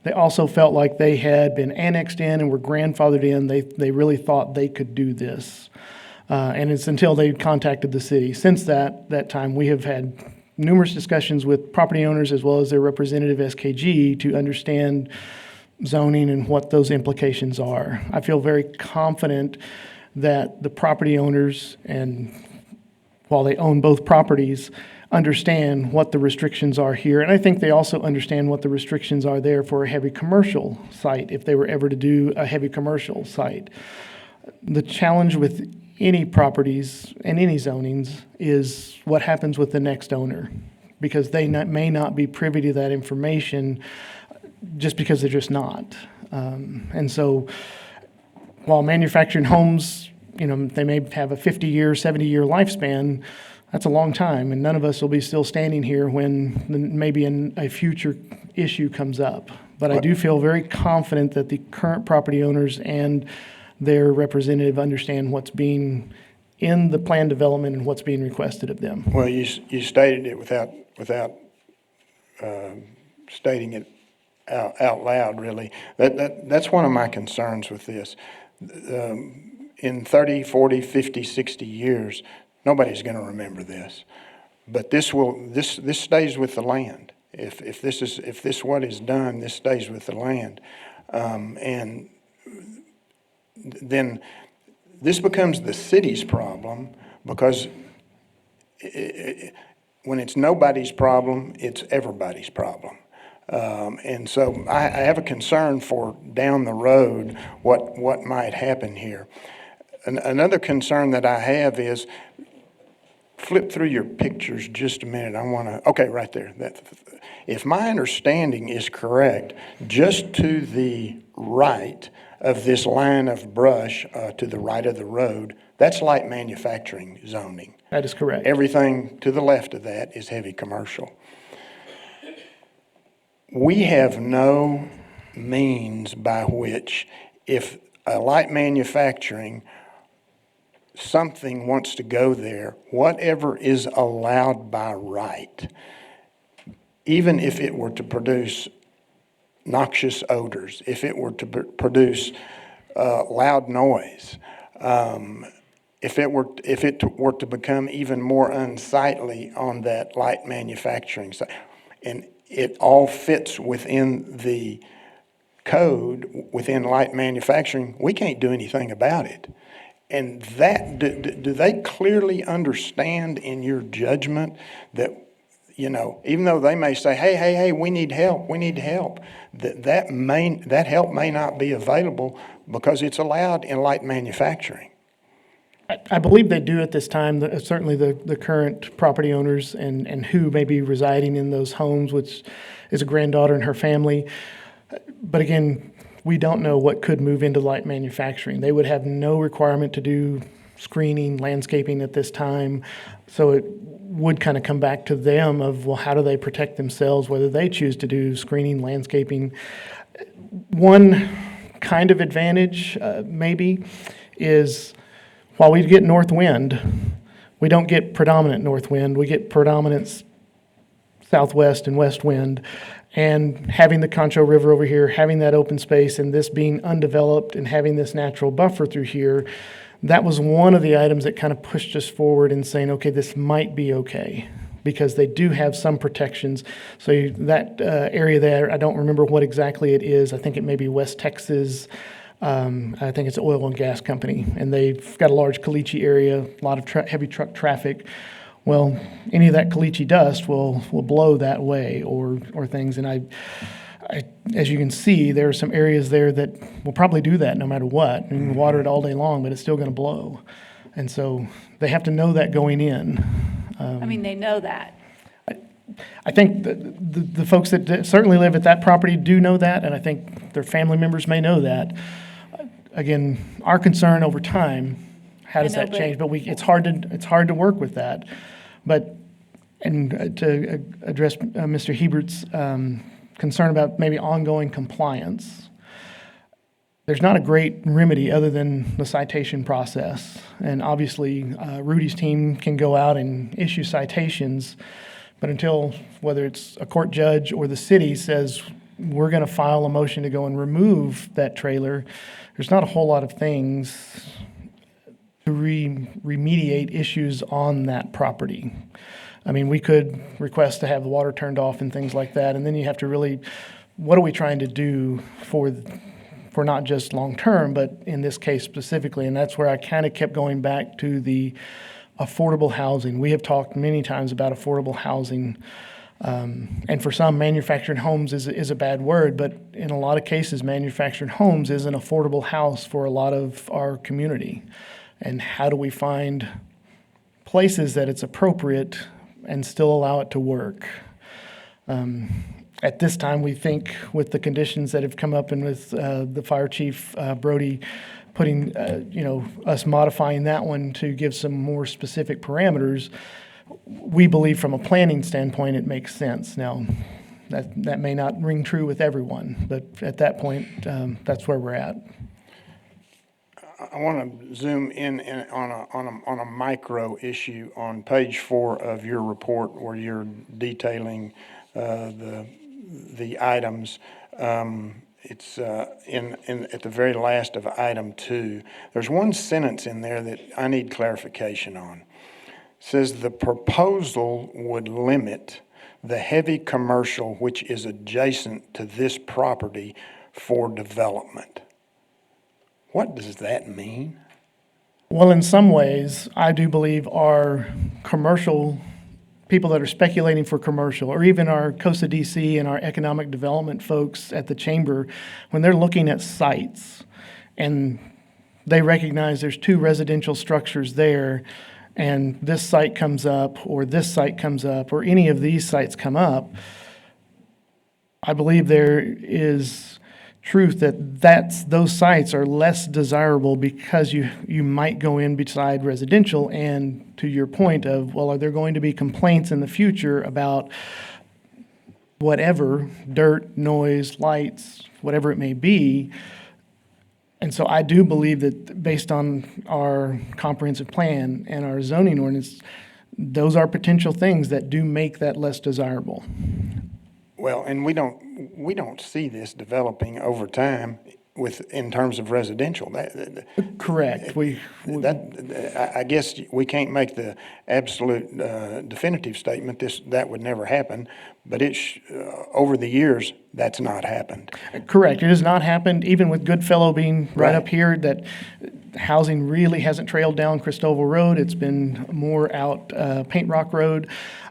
They also felt like they had been annexed in and were grandfathered in. They really thought they could do this. And it's until they contacted the city. Since that time, we have had numerous discussions with property owners as well as their representative SKG to understand zoning and what those implications are. I feel very confident that the property owners, and while they own both properties, understand what the restrictions are here. And I think they also understand what the restrictions are there for a heavy commercial site, if they were ever to do a heavy commercial site. The challenge with any properties and any zonings is what happens with the next owner, because they may not be privy to that information just because they're just not. And so while manufacturing homes, they may have a 50-year, 70-year lifespan, that's a long time, and none of us will be still standing here when maybe a future issue comes up. But I do feel very confident that the current property owners and their representative understand what's being in the plan development and what's being requested of them. Well, you stated it without stating it out loud, really. That's one of my concerns with this. In 30, 40, 50, 60 years, nobody's going to remember this. But this stays with the land. If this what is done, this stays with the land. And then this becomes the city's problem, because when it's nobody's problem, it's everybody's problem. And so I have a concern for down the road what might happen here. Another concern that I have is, flip through your pictures just a minute. Okay, right there. If my understanding is correct, just to the right of this line of brush, to the right of the road, that's light manufacturing zoning. That is correct. Everything to the left of that is heavy commercial. We have no means by which, if a light manufacturing, something wants to go there, whatever is allowed by right, even if it were to produce noxious odors, if it were to produce loud noise, if it were to become even more unsightly on that light manufacturing side, and it all fits within the code, within light manufacturing, we can't do anything about it. And that, do they clearly understand in your judgment that You know, even though they may say, hey, we need help, that help may not be available because it's allowed in light manufacturing. I believe they do at this time, certainly the current property owners and who may be residing in those homes, which is a granddaughter and her family. But again, we don't know what could move into light manufacturing. They would have no requirement to do screening, landscaping at this time. So it would kind of come back to them of, well, how do they protect themselves, whether they choose to do screening, landscaping. One kind of advantage, maybe, is while we get north wind, we don't get predominant north wind. We get predominant southwest and west wind. And having the Concho River over here, having that open space, and this being undeveloped and having this natural buffer through here, that was one of the items that kind of pushed us forward in saying, okay, this might be okay, because they do have some protections. So that area there, I don't remember what exactly it is. I think it may be West Texas. I think it's an oil and gas company, and they've got a large caliche area, a lot of heavy truck traffic. Well, any of that caliche dust will blow that way, or things. And I, as you can see, there are some areas there that will probably do that no matter what. You can water it all day long, but it's still going to blow. And so they have to know that going in. I mean, they know that. I think the folks that certainly live at that property do know that, and I think their family members may know that. Again, our concern over time, how does that change? But it's hard to work with that. But to address Mr. Hebert's concern about maybe ongoing compliance, there's not a great remedy other than the citation process. And obviously, Rudy's team can go out and issue citations, but until, whether it's a court judge or the city says, we're going to file a motion to go and remove that trailer, there's not a whole lot of things to remediate issues on that property. I mean, we could request to have the water turned off and things like that, and then you have to really, what are we trying to do for not just long-term, but in this case specifically? And that's where I kind of kept going back to the affordable housing. We have talked many times about affordable housing, and for some, manufactured homes is a bad word, but in a lot of cases, manufactured homes is an affordable house for a lot of our community. And how do we find places that it's appropriate and still allow it to work? At this time, we think with the conditions that have come up and with the fire chief, Brody, putting, us modifying that one to give some more specific parameters, we believe from a planning standpoint, it makes sense. Now, that may not ring true with everyone, but at that point, that's where we're at. I want to zoom in on a micro issue on page 4 of your report, where you're detailing the items. It's at the very last of item 2. There's one sentence in there that I need clarification on. It says the proposal would limit the heavy commercial which is adjacent to this property for development. What does that mean? Well, in some ways, I do believe our commercial people that are speculating for commercial, or even our COSA DC and our economic development folks at the chamber, when they're looking at sites and they recognize there's 2 residential structures there, and this site comes up, or this site comes up, or any of these sites come up, I believe there is truth that those sites are less desirable because you might go in beside residential. And to your point of, well, are there going to be complaints in the future about whatever, dirt, noise, lights, whatever it may be? And so I do believe that based on our comprehensive plan and our zoning ordinance, those are potential things that do make that less desirable. Well, and we don't see this developing over time in terms of residential. Correct. I guess we can't make the absolute definitive statement that would never happen, but over the years, that's not happened. Correct. It has not happened, even with Goodfellow being right up here, that housing really hasn't trailed down Cristoval Road. It's been more out Paint Rock Road.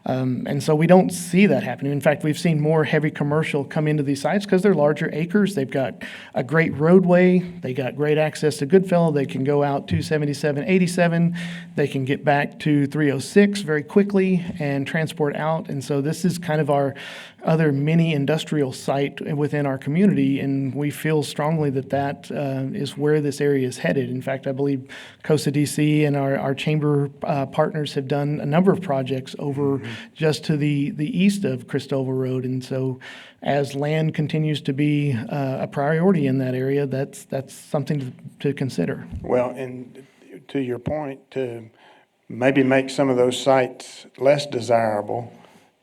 And so we don't see that happening. In fact, we've seen more heavy commercial come into these sites because they're larger acres. They've got a great roadway. They got great access to Goodfellow. They can go out 277, 87. They can get back to 306 very quickly and transport out. And so this is kind of our other mini industrial site within our community, and we feel strongly that that is where this area is headed. In fact, I believe COSA DC and our chamber partners have done a number of projects over just to the east of Cristobal Road. And so as land continues to be a priority in that area, that's something to consider. Well, and to your point, to maybe make some of those sites less desirable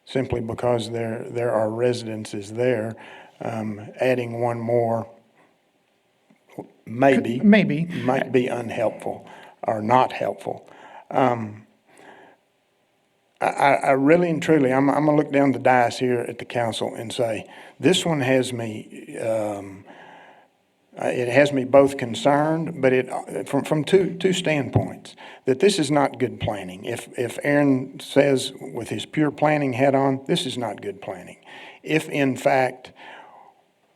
simply because there are residences there, adding one more might be unhelpful or not helpful. I really and truly, I'm going to look down the dais here at the council and say, this one has me, it has me both concerned, but from two standpoints, that this is not good planning. If Aaron says with his pure planning hat on, this is not good planning. If in fact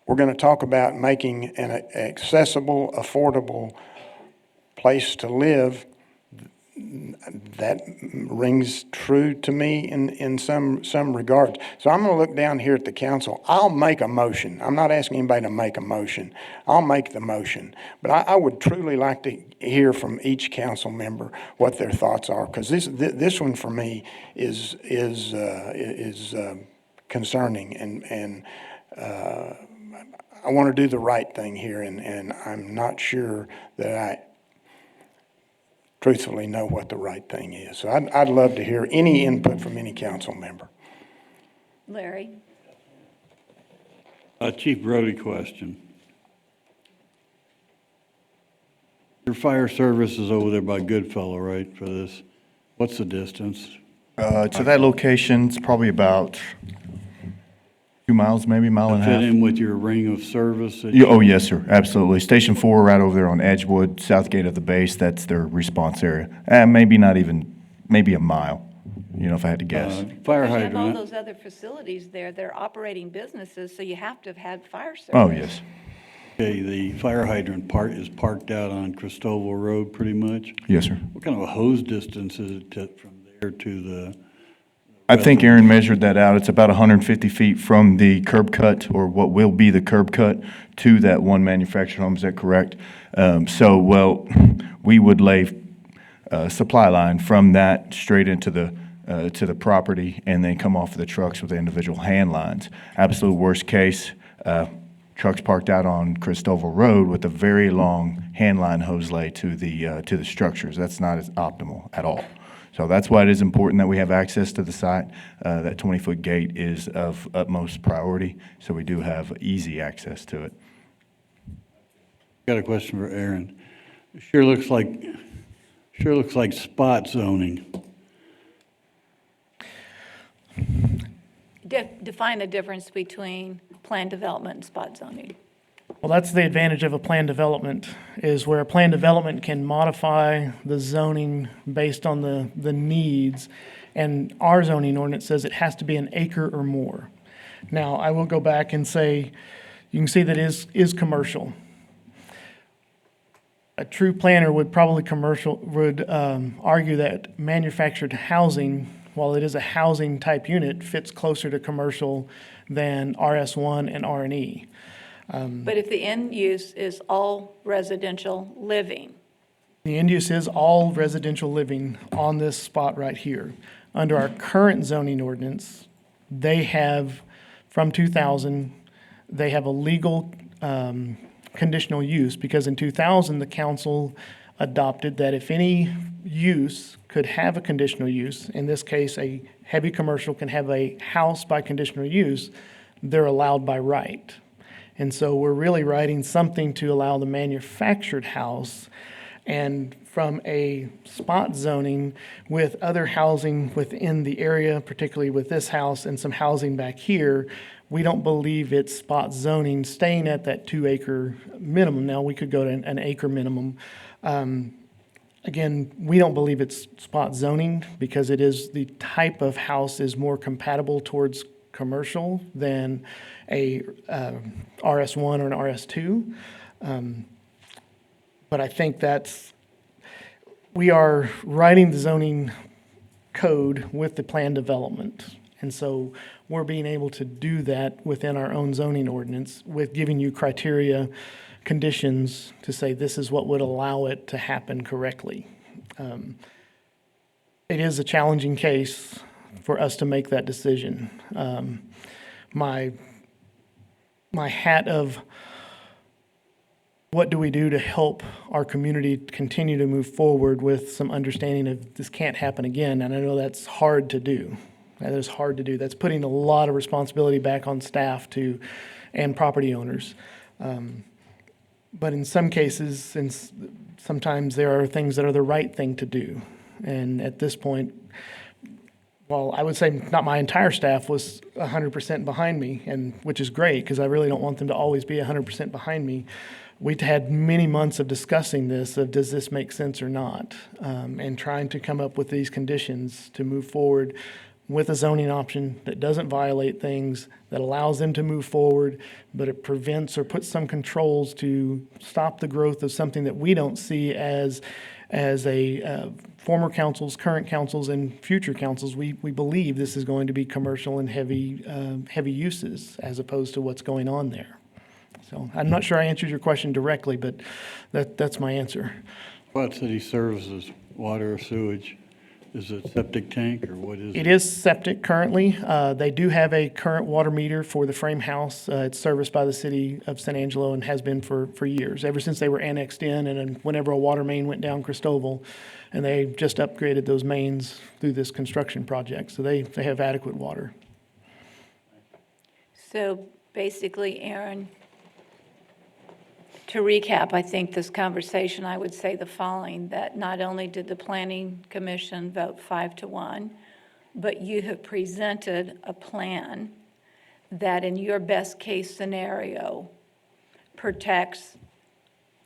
we're going to talk about making an accessible, affordable place to live, that rings true to me in some regard. So I'm going to look down here at the council. I'll make a motion. I'm not asking anybody to make a motion. I'll make the motion. But I would truly like to hear from each council member what their thoughts are, because this one for me is concerning, and I want to do the right thing here, and I'm not sure that I truthfully know what the right thing is. So I'd love to hear any input from any council member. Larry? Chief Brody question. Your fire service is over there by Goodfellow, right, for this? What's the distance? To that location, it's probably about 2 miles, maybe a mile and a half. Fit in with your ring of service? Oh, yes, sir, absolutely. Station 4 right over there on Edgewood, south gate of the base, that's their response area. Maybe not even, maybe a mile, if I had to guess. Fire You have all hydrant. those other facilities there. They're operating businesses, so you have to have had fire service. Oh, yes. Okay, the fire hydrant part is parked out on Cristobal Road pretty much? Yes, sir. What kind of a hose distance is it from there to the? I think Aaron measured that out. It's about 150 feet from the curb cut, or what will be the curb cut, to that one manufactured home. Is that correct? We would lay a supply line from that straight into to the property, and then come off of the trucks with the individual hand lines. Absolute worst case, trucks parked out on Cristobal Road with a very long hand line hose lay to the structures. That's not as optimal at all. So that's why it is important that we have access to the site. That 20-foot gate is of utmost priority, so we do have easy access to it. Got a question for Aaron. Sure looks like spot zoning. Define the difference between planned development and spot zoning. Well, that's the advantage of a plan development, is where a plan development can modify the zoning based on the needs. And our zoning ordinance says it has to be an acre or more. Now, I will go back and say, you can see that is commercial. A true planner would probably argue that manufactured housing, while it is a housing type unit, fits closer to commercial than RS1 and R&E. But if the end use is all residential living. The end use is all residential living on this spot right here. Under our current zoning ordinance, they have, from 2000, they have a legal conditional use, because in 2000, the council adopted that if any use could have a conditional use, in this case, a heavy commercial can have a house by conditional use, they're allowed by right. And so we're really writing something to allow the manufactured house. And from a spot zoning with other housing within the area, particularly with this house and some housing back here, we don't believe it's spot zoning staying at that 2 acre minimum. Now, we could go to an acre minimum. Again, we don't believe it's spot zoning because it is, the type of house is more compatible towards commercial than a RS1 or an RS2. But I think we are writing the zoning code with the plan development. And so we're being able to do that within our own zoning ordinance with giving you criteria, conditions to say this is what would allow it to happen correctly. It is a challenging case for us to make that decision. My hat of what do we do to help our community continue to move forward with some understanding of this can't happen again, and I know that's hard to do. That is hard to do. That's putting a lot of responsibility back on staff and property owners. But in some cases, and sometimes there are things that are the right thing to do. And at this point, well, I would say not my entire staff was 100% behind me, and which is great because I really don't want them to always be 100% behind me. We'd had many months of discussing this, of does this make sense or not, and trying to come up with these conditions to move forward with a zoning option that doesn't violate things, that allows them to move forward, but it prevents or puts some controls to stop the growth of something that we don't see as a former councils, current councils, and future councils. We believe this is going to be commercial and heavy uses as opposed to what's going on there. So I'm not sure I answered your question directly, but that's my answer. What city services, water or sewage? Is it septic tank or what is it? It is septic currently. They do have a current water meter for the frame house. It's serviced by the city of San Angelo and has been for years, ever since they were annexed in, and then whenever a water main went down Cristoval, and they just upgraded those mains through this construction project. So they have adequate water. So basically, Aaron, to recap, I think this conversation, I would say the following, that not only did the Planning Commission vote 5-1, but you have presented a plan that in your best case scenario protects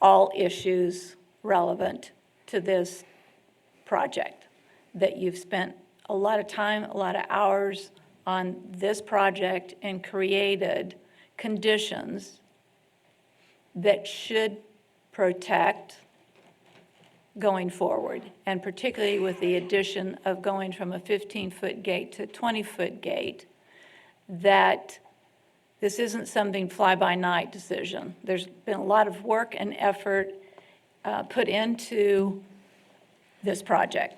all issues relevant to this project, that you've spent a lot of time, a lot of hours on this project and created conditions that should protect going forward, and particularly with the addition of going from a 15-foot gate to a 20-foot gate, that this isn't something fly-by-night decision. There's been a lot of work and effort put into this project.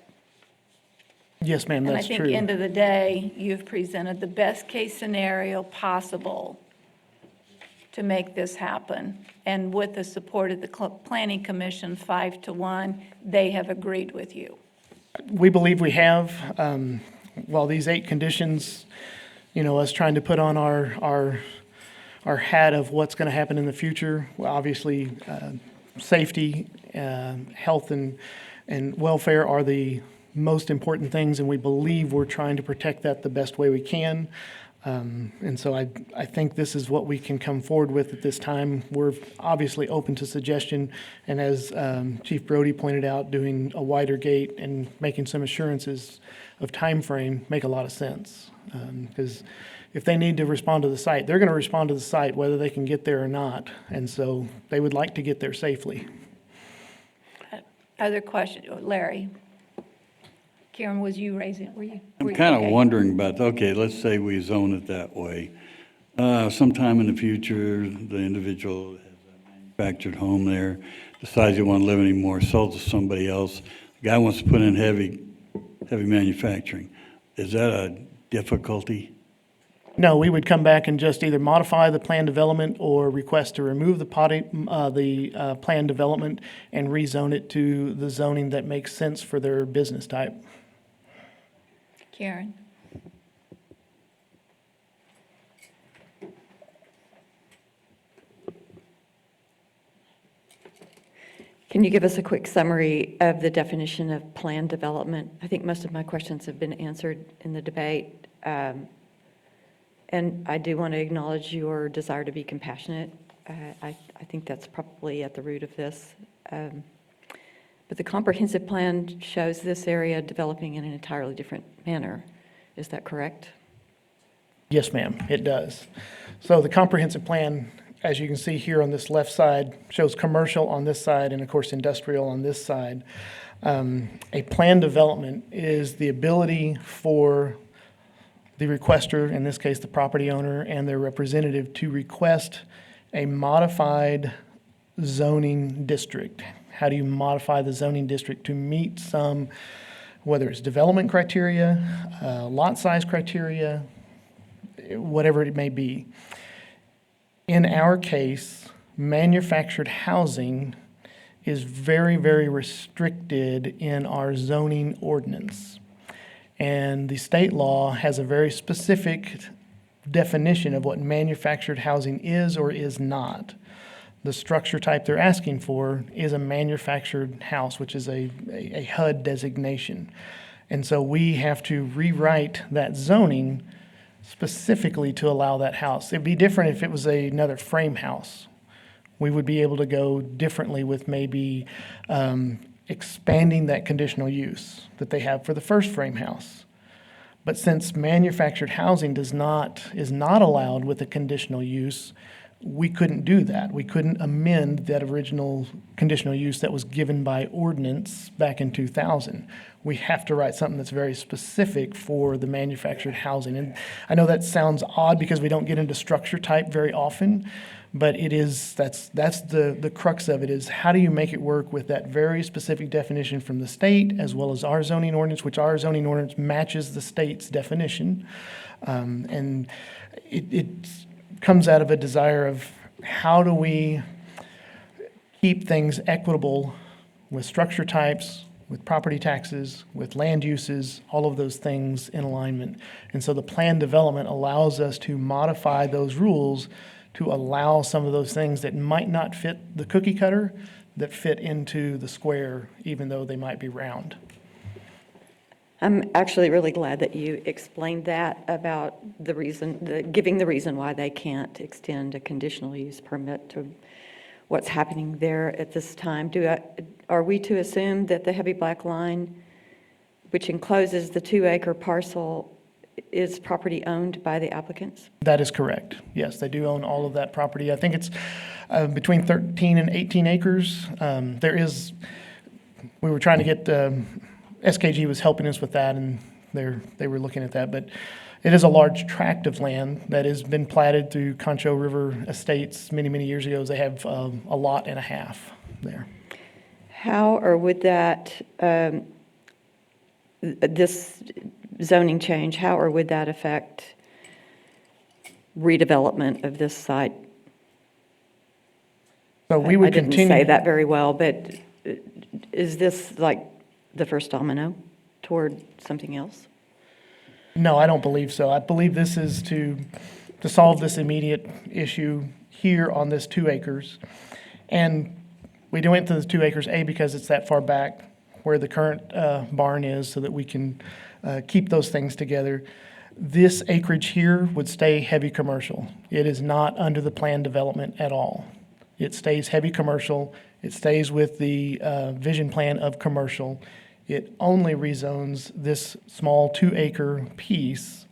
Yes, ma'am, that's true. And I think end of the day, you've presented the best case scenario possible to make this happen. And with the support of the Planning Commission 5-1, they have agreed with you. We believe we have. While these 8 conditions, us trying to put on our hat of what's going to happen in the future, well, obviously safety, health, and welfare are the most important things, and we believe we're trying to protect that the best way we can. And so I think this is what we can come forward with at this time. We're obviously open to suggestion, and as Chief Brody pointed out, doing a wider gate and making some assurances of time frame make a lot of sense. Because if they need to respond to the site, they're going to respond to the site whether they can get there or not. And so they would like to get there safely. Other question, Larry? Karen, was you raising, were you? I'm kind of okay. wondering about, okay, let's say we zone it that way. Sometime in the future, the individual has a manufactured home there, decides they want to live anymore, sells to somebody else. The guy wants to put in heavy manufacturing. Is that a difficulty? No, we would come back and just either modify the plan development or request to remove the plan development and rezone it to the zoning that makes sense for their business type. Karen? Can you give us a quick summary of the definition of planned development? I think most of my questions have been answered in the debate. And I do want to acknowledge your desire to be compassionate. I think that's probably at the root of this. But the comprehensive plan shows this area developing in an entirely different manner. Is that correct? Yes, ma'am, it does. So the comprehensive plan, as you can see here on this left side, shows commercial on this side and, of course, industrial on this side. A plan development is the ability for the requester, in this case the property owner, and their representative to request a modified zoning district. How do you modify the zoning district to meet some, whether it's development criteria, lot size criteria, whatever it may be. In our case, manufactured housing is very, very restricted in our zoning ordinance. And the state law has a very specific definition of what manufactured housing is or is not. The structure type they're asking for is a manufactured house, which is a HUD designation. And so we have to rewrite that zoning specifically to allow that house. It'd be different if it was another frame house. We would be able to go differently with maybe expanding that conditional use that they have for the first frame house. But since manufactured housing is not allowed with a conditional use, we couldn't do that. We couldn't amend that original conditional use that was given by ordinance back in 2000. We have to write something that's very specific for the manufactured housing. And I know that sounds odd because we don't get into structure type very often, but it is, that's the crux of it, is how do you make it work with that very specific definition from the state as well as our zoning ordinance, which our zoning ordinance matches the state's definition. And it comes out of a desire of how do we keep things equitable with structure types, with property taxes, with land uses, all of those things in alignment. And so the plan development allows us to modify those rules to allow some of those things that might not fit the cookie cutter, that fit into the square, even though they might be round. I'm actually really glad that you explained that about the reason, giving the reason why they can't extend a conditional use permit to what's happening there at this time. Are we to assume that the heavy black line, which encloses the 2-acre parcel, is property owned by the applicants? That is correct. Yes, they do own all of that property. I think it's between 13 and 18 acres. We were trying to get, SKG was helping us with that, and they were looking at that. But it is a large tract of land that has been platted through Concho River Estates many, many years ago. They have a lot and a half there. How or would that, this zoning change, how or would that affect redevelopment of this site? So we would I didn't continue. say that very well, but is this like the first domino toward something else? No, I don't believe so. I believe this is to solve this immediate issue here on this 2 acres. And we went to the 2 acres, because it's that far back where the current barn is, so that we can keep those things together. This acreage here would stay heavy commercial. It is not under the plan development at all. It stays heavy commercial. It stays with the vision plan of commercial. It only rezones this small 2-acre piece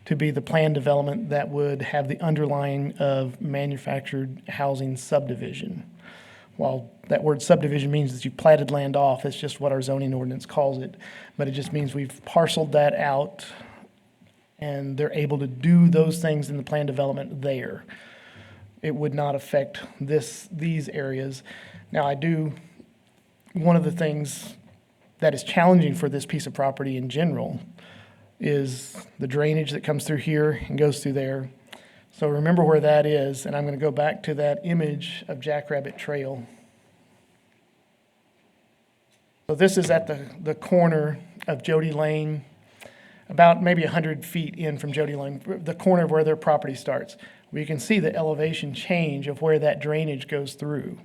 to be the plan development that would have the underlying of manufactured housing subdivision. While that word subdivision means that you platted land off, it's just what our zoning ordinance calls it. But it just means we've parceled that out, and they're able to do those things in the plan development there. It would not affect these areas. Now, one of the things that is challenging for this piece of property in general is the drainage that comes through here and goes through there. So remember where that is, and I'm going to go back to that image of Jackrabbit Trail. So this is at the corner of Jody Lane, about maybe 100 feet in from Jody Lane, the corner of where their property starts. We can see the elevation change of where that drainage goes through.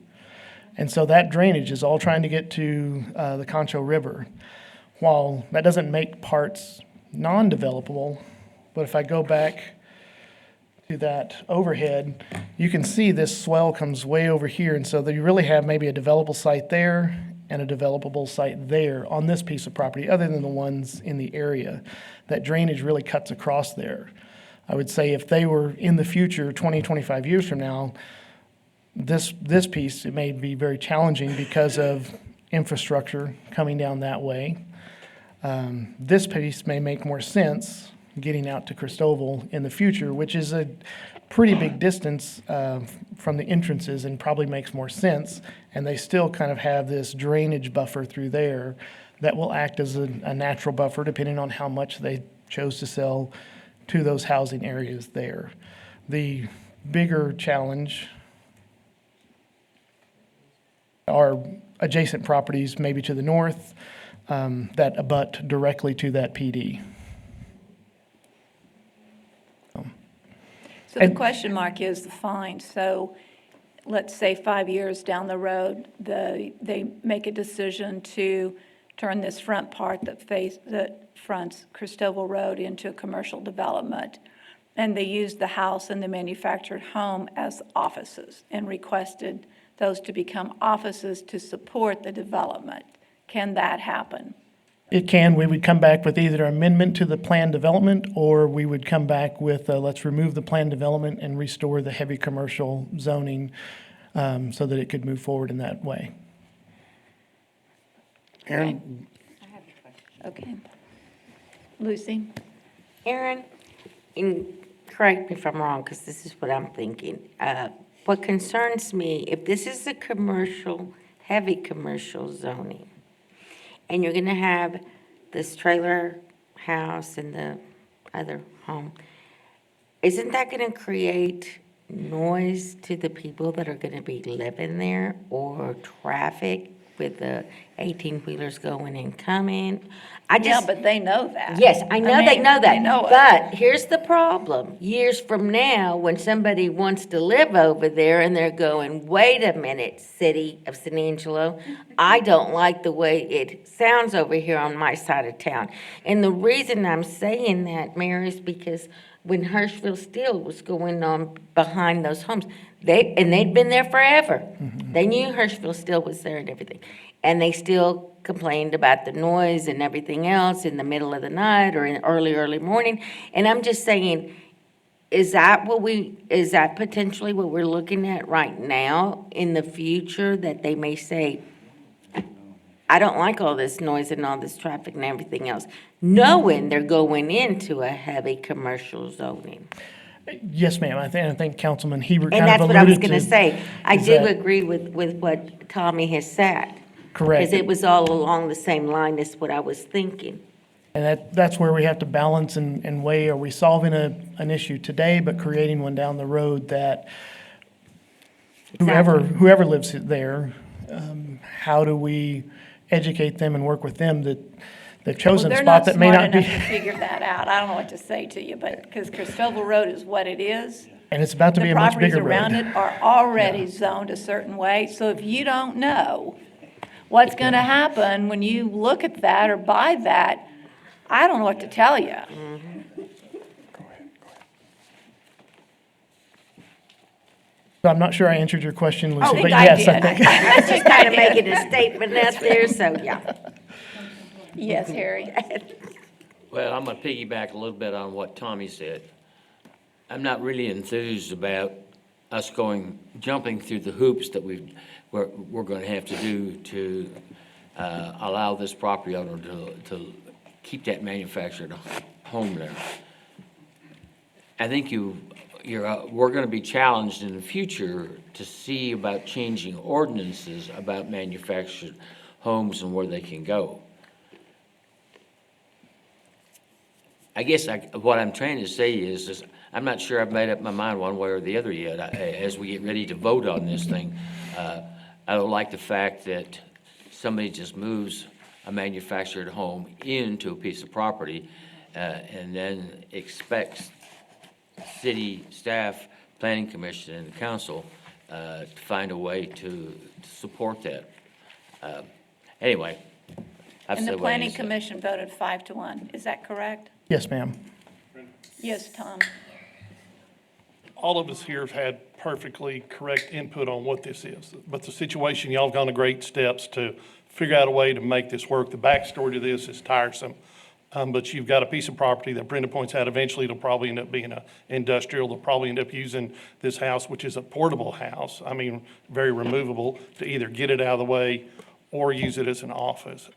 And so that drainage is all trying to get to the Concho River. While that doesn't make parts non-developable, but if I go back to that overhead, you can see this swell comes way over here. And so you really have maybe a developable site there and a developable site there on this piece of property, other than the ones in the area. That drainage really cuts across there. I would say if they were in the future, 20, 25 years from now, this piece, it may be very challenging because of infrastructure coming down that way. This piece may make more sense getting out to Cristoval in the future, which is a pretty big distance from the entrances and probably makes more sense. And they still kind of have this drainage buffer through there that will act as a natural buffer depending on how much they chose to sell to those housing areas there. The bigger challenge are adjacent properties, maybe to the north, that abut directly to that PD. So the question mark is the fine. So let's say 5 years down the road, they make a decision to turn this front part that fronts Cristoval Road into a commercial development. And they used the house and the manufactured home as offices and requested those to become offices to support the development. Can that happen? It can. We would come back with either amendment to the plan development, or we would come back with, let's remove the plan development and restore the heavy commercial zoning so that it could move forward in that way. Aaron? Okay. Lucy? Aaron, and correct me if I'm wrong, because this is what I'm thinking. What concerns me, if this is a commercial, heavy commercial zoning, and you're gonna have this trailer house and the other home, isn't that gonna create noise to the people that are gonna be living there, or traffic with the 18-wheelers going and coming? Yeah, but they know that. Yes, I know they mean, know that. They know it. But here's the problem. Years from now, when somebody wants to live over there and they're going, wait a minute, city of San Angelo, I don't like the way it sounds over here on my side of town. And the reason I'm saying that, Mayor, is because when Hirschville Steel was going on behind those homes, they'd been there forever. They knew Hirschville Steel was there and everything. And they still complained about the noise and everything else in the middle of the night or in early morning. And I'm just saying, is that potentially what we're looking at right now in the future, that they may say, I don't like all this noise and all this traffic and everything else, knowing they're going into a heavy commercial zoning? Yes, ma'am. I think Councilman Hebert And kind that's of what I was alluded going to to. say. I is do that- agree with what Tommy has said. Correct. Because it was all along the same line as what I was thinking. And that's where we have to balance and weigh, are we solving an issue today, but creating one down the road that whoever lives there, how do we educate them and work with them that they've chosen a spot that may not be. They're not smart enough to figure that out. I don't know what to say to you, but because Cristoval Road is what it is. And it's about to be a much bigger The properties around road. it are already zoned a certain way. So if you don't know what's going to happen when you look at that or buy that, I don't know what to tell you. So I'm not sure I answered your question, Lucy, think but I yes, did. I think. I was just kind of making a statement out there, so yeah. Yes, Harry. Well, I'm going to piggyback a little bit on what Tommy said. I'm not really enthused about us jumping through the hoops that we're going to have to do to allow this property owner to keep that manufactured home there. I think we're going to be challenged in the future to see about changing ordinances about manufactured homes and where they can go. I guess what I'm trying to say is I'm not sure I've made up my mind one way or the other yet. As we get ready to vote on this thing, I don't like the fact that somebody just moves a manufactured home into a piece of property and then expects city staff, planning commission, and the council to find a way to support that. Anyway, I've And said the what I planning need to say. commission voted 5-1. Is that correct? Yes, ma'am. Yes, Tom. All of us here have had perfectly correct input on what this is, but the situation, y'all have gone to great steps to figure out a way to make this work. The backstory to this is tiresome. But you've got a piece of property that Brenda points out, eventually it'll probably end up being a industrial. They'll probably end up using this house, which is a portable house. I mean, very removable, to either get it out of the way or use it as an office.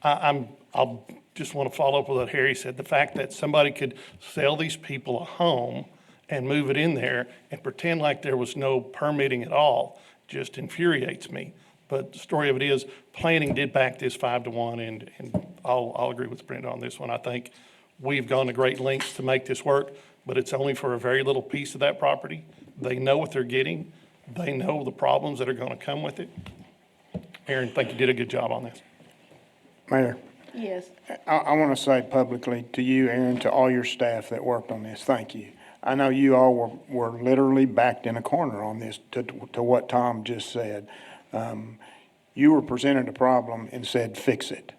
I'll just want to follow up with what Harry said. The fact that somebody could sell these people a home and move it in there and pretend like there was no permitting at all just infuriates me. But the story of it is, planning did back this 5-1, and I'll agree with Brenda on this one. I think we've gone to great lengths to make this work, but it's only for a very little piece of that property. They know what they're getting. They know the problems that are going to come with it. Aaron, I think you did a good job on this. Mayor, Yes. I want to say publicly to you, Aaron, to all your staff that worked on this, thank you. I know you all were literally backed in a corner on this to what Tom just said. You were presented a problem and said, fix it.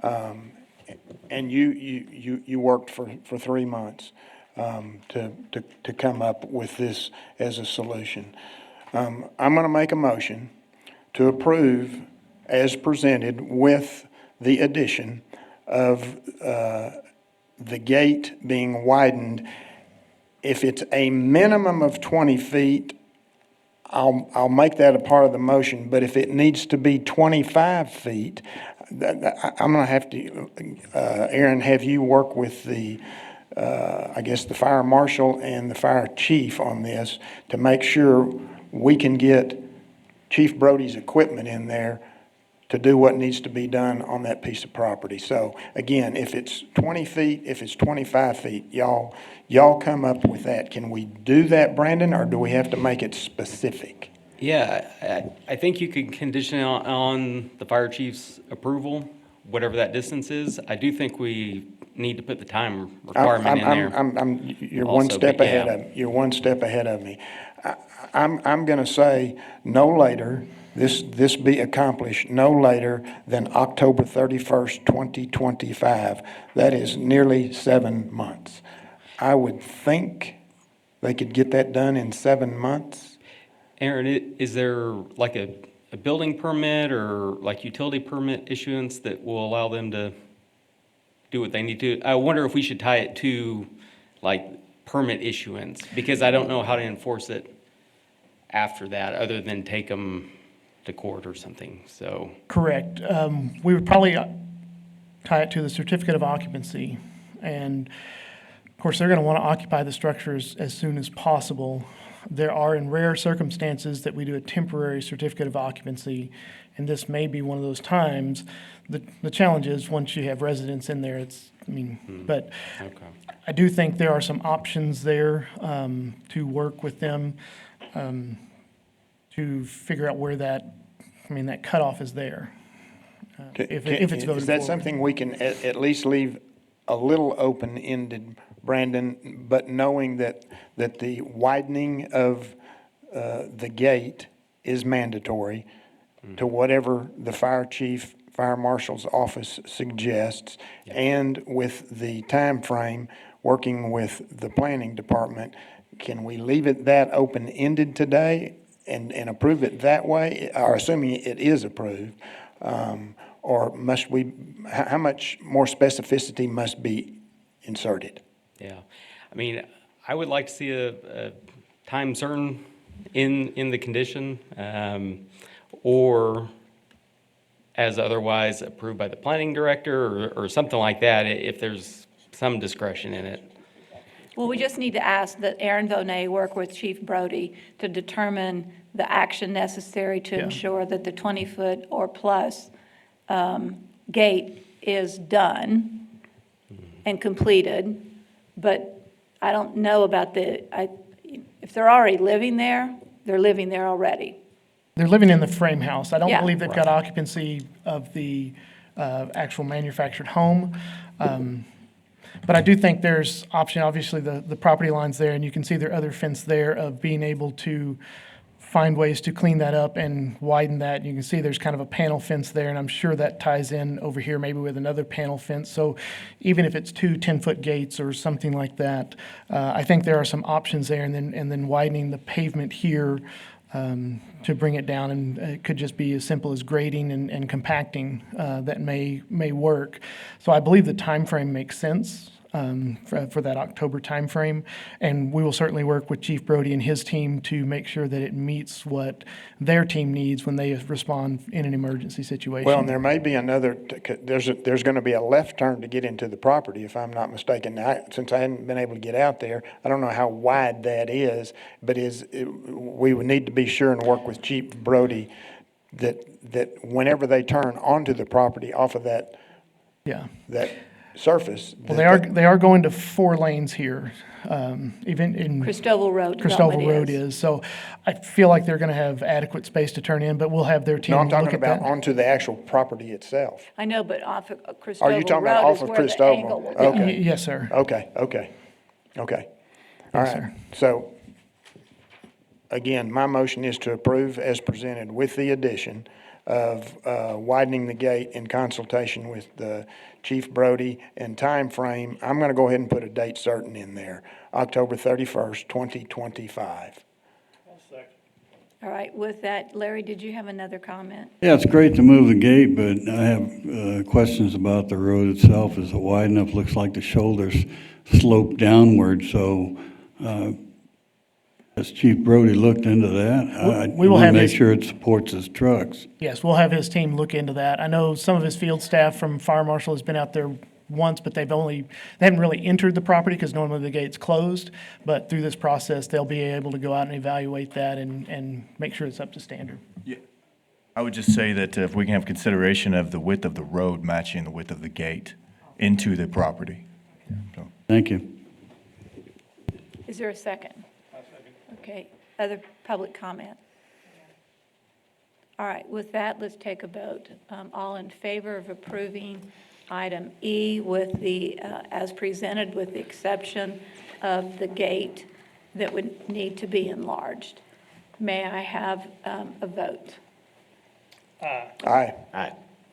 And you worked for 3 months to come up with this as a solution. I'm going to make a motion to approve as presented with the addition of the gate being widened. If it's a minimum of 20 feet, I'll make that a part of the motion, but if it needs to be 25 feet, I'm going to have to, Aaron, have you work with the, I guess, the fire marshal and the fire chief on this to make sure we can get Chief Brody's equipment in there to do what needs to be done on that piece of property. So again, if it's 20 feet, if it's 25 feet, y'all come up with that. Can we do that, Brandon, or do we have to make it specific? Yeah, I think you could condition it on the fire chief's approval, whatever that distance is. I do think we need to put the time requirement in there. You're also, one step but ahead yeah. of, you're one step ahead of me. I'm going to say no later, this be accomplished no later than October 31st, 2025. That is nearly 7 months. I would think they could get that done in 7 months. Aaron, is there like a building permit or like utility permit issuance that will allow them to do what they need to? I wonder if we should tie it to like permit issuance, because I don't know how to enforce it after that, other than take them to court or something, so. Correct. We would probably tie it to the certificate of occupancy. And of course, they're going to want to occupy the structures as soon as possible. There are, in rare circumstances, that we do a temporary certificate of occupancy, and this may be one of those times. The challenge is, once you have residents in there, but Okay. I do think there are some options there to work with them to figure out where that cutoff is there. If it's voted Is that forward. something we can at least leave a little open-ended, Brandon, but knowing that the widening of the gate is mandatory to whatever the fire chief, fire marshal's office suggests, and with the time frame, working with the planning department, can we leave it that open-ended today and approve it that way, or assuming it is approved? Or must we, how much more specificity must be inserted? Yeah, I mean, I would like to see a time certain in the condition, or as otherwise approved by the planning director, or something like that, if there's some discretion in it. Well, we just need to ask that Aaron Vonay work with Chief Brody to determine the action necessary to ensure that the 20-foot or plus gate is done and completed. But I don't know about if they're already living there, they're living there already. They're living in the frame house. I don't Yeah. believe they've got occupancy of the actual manufactured home. But I do think there's option, obviously, the property line's there, and you can see their other fence there of being able to find ways to clean that up and widen that. You can see there's kind of a panel fence there, and I'm sure that ties in over here maybe with another panel fence. So even if it's 2 10-foot gates or something like that, I think there are some options there, and then widening the pavement here to bring it down, and it could just be as simple as grading and compacting that may work. So I believe the time frame makes sense for that October timeframe, and we will certainly work with Chief Brody and his team to make sure that it meets what their team needs when they respond in an emergency situation. Well, and there may be another, there's going to be a left turn to get into the property, if I'm not mistaken. Now, since I hadn't been able to get out there, I don't know how wide that is, but we would need to be sure and work with Chief Brody that whenever they turn onto the property off of that surface. Well, they are going to 4 lanes here, even in. Cristoval Road. Cristoval Road is. So I feel like they're going to have adequate space to turn in, but we'll have their team No, I'm look at talking that. about onto the actual property itself. I know, but off of Cristoval Are you talking Road about off is of where the Cristoval? angle will be. Okay. Yes, sir. Okay. All Yes, right. sir. So, again, my motion is to approve as presented with the addition of widening the gate in consultation with the Chief Brody and time frame. I'm going to go ahead and put a date certain in there, October 31st, 2025. All right, with that, Larry, did you have another comment? Yeah, it's great to move the gate, but I have questions about the road itself. Is it wide enough? Looks like the shoulders slope downward, so has Chief Brody looked into that? We will want have to make his- sure it supports his trucks. Yes, we'll have his team look into that. I know some of his field staff from Fire Marshal has been out there once, but they haven't really entered the property because normally the gate's closed. But through this process, they'll be able to go out and evaluate that and make sure it's up to standard. I would just say that if we can have consideration of the width of the road matching the width of the gate into the property. So. Thank you. Is there a second? Okay, other public comment? All right, with that, let's take a vote. All in favor of approving item E with the, as presented, with the exception of the gate that would need to be enlarged. May I have a vote? Aye.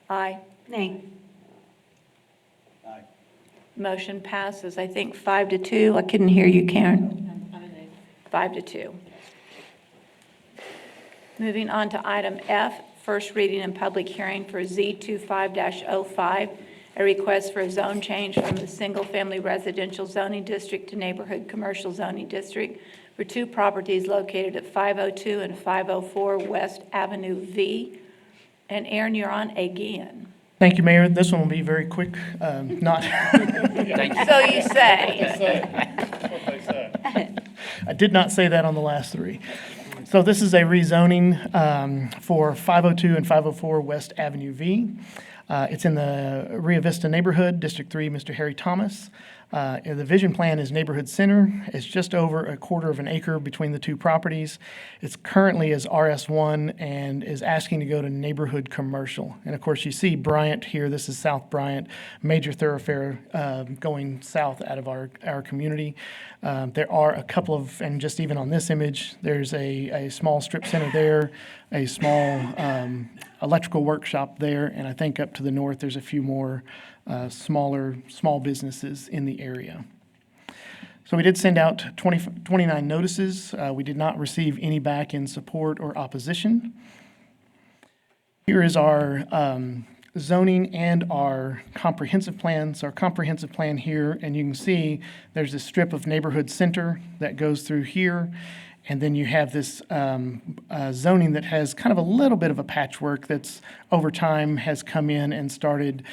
Aye. Nay. Motion passes, I think 5-2. I couldn't hear you, Karen. 5-2. Moving on to item F, first reading and public hearing for Z25-05, a request for a zone change from the single-family residential zoning district to neighborhood commercial zoning district for 2 properties located at 502 and 504 West Avenue V. And Aaron, you're on again. Thank you, Mayor. This one will be very quick. Not. So you say. I did not say that on the last 3. So this is a rezoning for 502 and 504 West Avenue V. It's in the Rio Vista neighborhood, District 3, Mr. Harry Thomas. The vision plan is neighborhood center. It's just over a quarter of an acre between the 2 properties. It's currently as RS1 and is asking to go to neighborhood commercial. And of course, you see Bryant here. This is South Bryant, major thoroughfare going south out of our community. There are a couple of, and just even on this image, there's a small strip center there, a small electrical workshop there, and I think up to the north, there's a few more small businesses in the area. So we did send out 29 notices. We did not receive any back in support or opposition. Here is our zoning and our comprehensive plans. Our comprehensive plan here, and you can see there's a strip of neighborhood center that goes through here. And then you have this zoning that has kind of a little bit of a patchwork that's over time has come in and started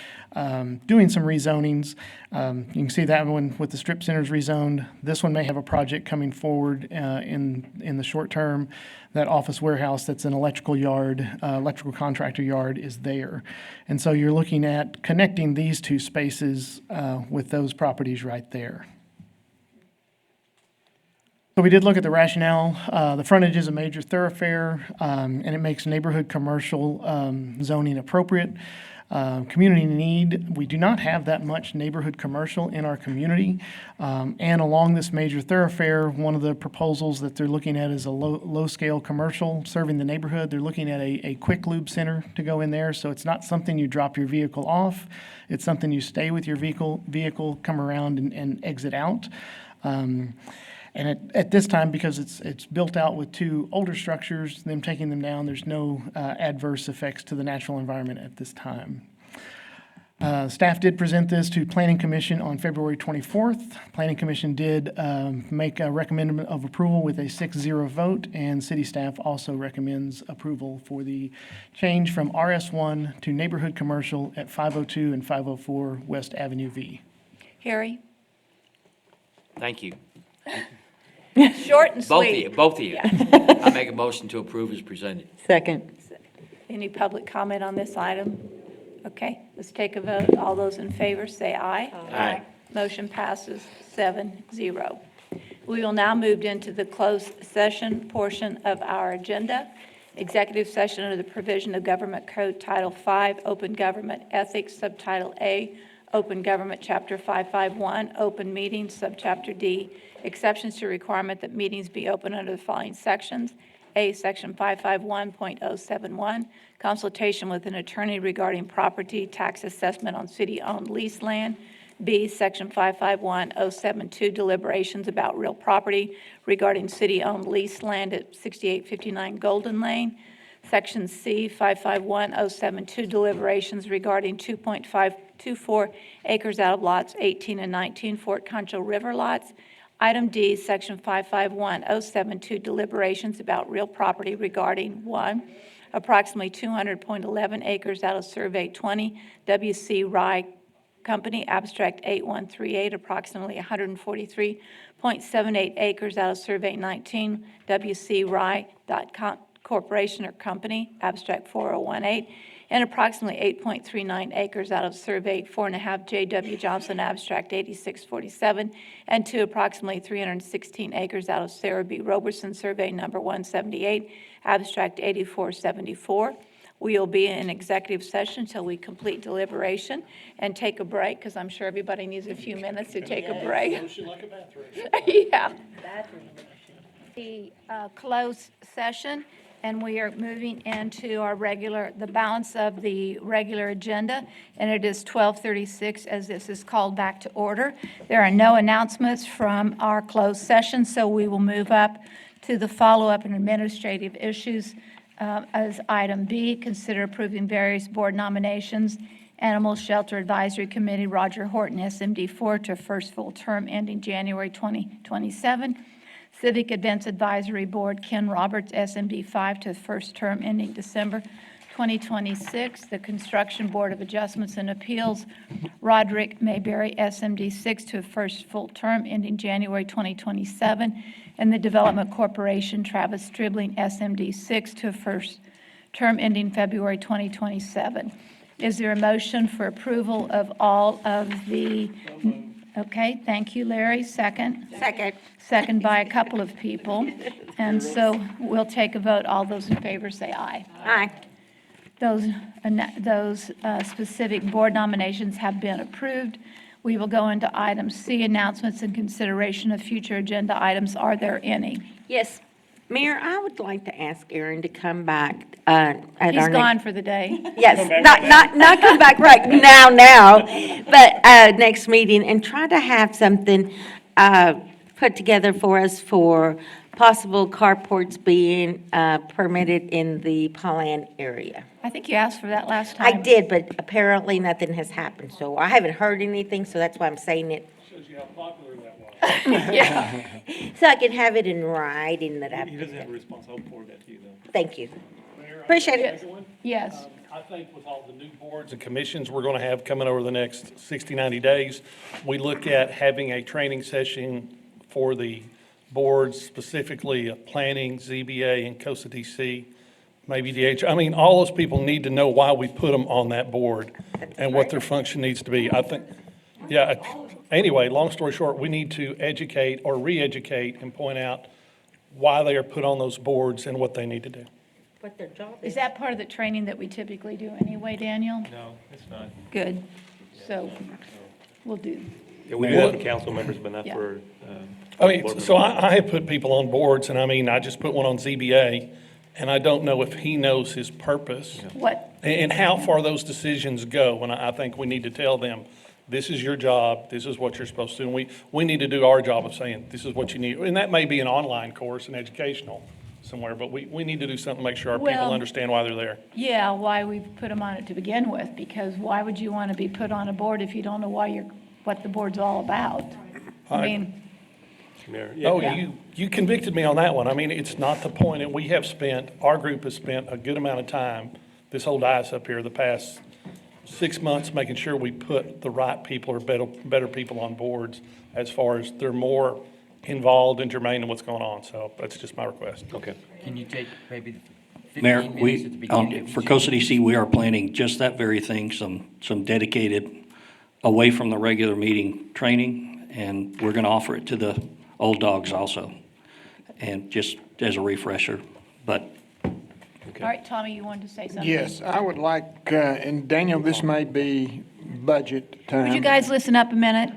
doing some rezonings. You can see that one with the strip centers rezoned. This one may have a project coming forward in the short term. That office warehouse that's an electrical yard, electrical contractor yard is there. And so you're looking at connecting these 2 spaces with those properties right there. So we did look at the rationale. The frontage is a major thoroughfare, and it makes neighborhood commercial zoning appropriate. Community need, we do not have that much neighborhood commercial in our community. And along this major thoroughfare, one of the proposals that they're looking at is a low-scale commercial serving the neighborhood. They're looking at a quick lube center to go in there, so it's not something you drop your vehicle off. It's something you stay with your vehicle come around and exit out. And at this time, because it's built out with two older structures, them taking them down, there's no adverse effects to the natural environment at this time. Staff did present this to Planning Commission on February 24th. Planning Commission did make a recommendation of approval with a 6-0 vote, and city staff also recommends approval for the change from RS1 to neighborhood commercial at 502 and 504 West Avenue V. Harry? Thank you. Short and sweet. Both of you. I make a motion to approve as presented. Second. Any public comment on this item? Okay, let's take a vote. All those in favor say aye. Aye. Motion passes 7-0. We will now move into the closed session portion of our agenda. Executive session under the provision of Government Code Title V, Open Government Ethics, Subtitle A, Open Government Chapter 551, Open Meetings, Subchapter D, exceptions to requirement that meetings be open under the following sections. A, Section 551.071, consultation with an attorney regarding property tax assessment on city-owned leased land. B, Section 551.072, deliberations about real property regarding city-owned leased land at 6859 Golden Lane. Section C, 551.072, deliberations regarding 2.524 acres out of lots 18 and 19 Fort Concho River lots. Item D, Section 551.072, deliberations about real property regarding 1, approximately 200.11 acres out of Survey 20, W.C. Rye Company, Abstract 8138, approximately 143.78 acres out of Survey 19, W.C. Rye Corporation or Company, Abstract 4018, and approximately 8.39 acres out of Survey 4.5 J.W. Johnson, Abstract 8647, and to approximately 316 acres out of Sarah B. Roberson, Survey number 178, Abstract 8474. We will be in executive session until we complete deliberation and take a break, because I'm sure everybody needs a few minutes to take a break. Yeah. The closed session, and we are moving into our the balance of the regular agenda, and it is 12:36 as this is called back to order. There are no announcements from our closed session, so we will move up to the follow-up and administrative issues as item B, consider approving various board nominations. Animal Shelter Advisory Committee, Roger Horton, SMD 4, to first full term ending January 2027. Civic Events Advisory Board, Ken Roberts, SMD 5, to first term ending December 2026. The Construction Board of Adjustments and Appeals, Roderick Mayberry, SMD 6, to first full term ending January 2027. And the Development Corporation, Travis Stribling, SMD 6, to first term ending February 2027. Is there a motion for approval of all of the? Okay, thank you, Larry. Second? Second. Second by a couple of people. And so we'll take a vote. All those in favor say aye. Aye. Those specific board nominations have been approved. We will go into item C, announcements and consideration of future agenda items. Are there any? Yes. Mayor, I would like to ask Aaron to come back at our He's next. gone for the day. Yes, not come back right now, but next meeting, and try to have something put together for us for possible carports being permitted in the Pollan area. I think you asked for that last I time. did, but apparently nothing has happened, so I haven't heard anything, so that's why I'm saying it. Shows you how popular that was. Yeah. So I can have it in writing that I've. He doesn't have a response. I'll forward that to you, though. Thank you. Mayor, Appreciate it. Yes. I think with all the new boards and commissions we're going to have coming over the next 60, 90 days, we look at having a training session for the boards, specifically planning, ZBA, and COSA DC, maybe DH. I mean, all those people need to know why we put them on that board and what their function needs to be. I think, yeah, anyway, long story short, we need to educate or re-educate and point out why they are put on those boards and what they need to do. What their job Is that part of the training that we typically do anyway, Daniel? No, it's not. Good. So we'll do. Yeah, we do that for council members, but not Yeah. for. I mean, so I have put people on boards, and I mean, I just put one on ZBA, and I don't know if he knows his purpose What? and how far those decisions go. And I think we need to tell them, this is your job, this is what you're supposed to do. And we need to do our job of saying, this is what you need. And that may be an online course, an educational somewhere, but we need to do something to make sure our people Well- understand why they're there. Yeah, why we put them on it to begin with, because why would you want to be put on a board if you don't know what the board's all about? I mean, Oh, you convicted me on that one. I mean, it's not the point, and we have spent, our group has spent a good amount of time, this whole dais up here, the past 6 months, making sure we put the right people or better people on boards as far as they're more involved and germane in what's going on. So that's just my request. Okay. Can you take maybe Mayor, 15 minutes at the beginning of for each Coast City C, we are planning just that very thing, some dedicated, away from the regular meeting training, and we're going to offer it to the old dogs also, and just as a refresher, but all right, Tommy, you wanted to say something? Yes, I would like, and Daniel, this may be budget time. Would you guys listen up a minute,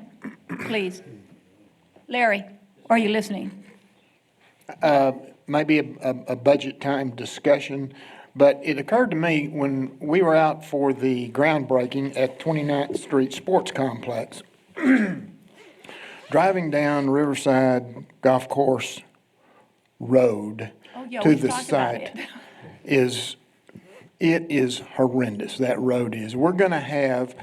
please? Larry, are you listening? Maybe a budget time discussion, but it occurred to me when we were out for the groundbreaking at 29th Street Sports Complex, driving down Riverside Golf Course Road Oh, yeah, to we've the talked about site it. is horrendous, that road is. We're going to have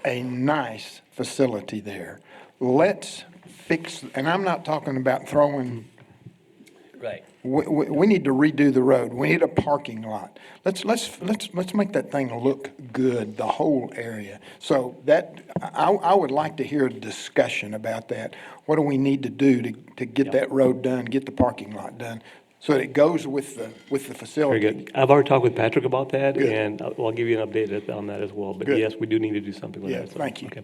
a nice facility there. Let's fix, and I'm not talking about throwing. Right. We need to redo the road. We need a parking lot. Let's make that thing look good, the whole area. So that, I would like to hear a discussion about that. What do we need to do to get that road done, get the parking lot done, so that it goes with the facility? Very good. I've already talked with Patrick about that, Good. and I'll give you an update on that as well. But Good. yes, we do need to do something with Yeah, that. so, thank you. okay.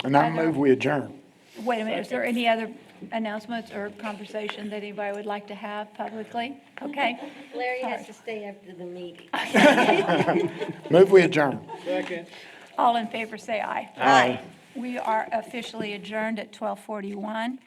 And I move we adjourn. Wait a minute, is there any other announcements or conversation that anybody would like to have publicly? Okay. Larry has to stay after the meeting. Move we adjourn. All in favor, say aye. Aye. We are officially adjourned at 12:41.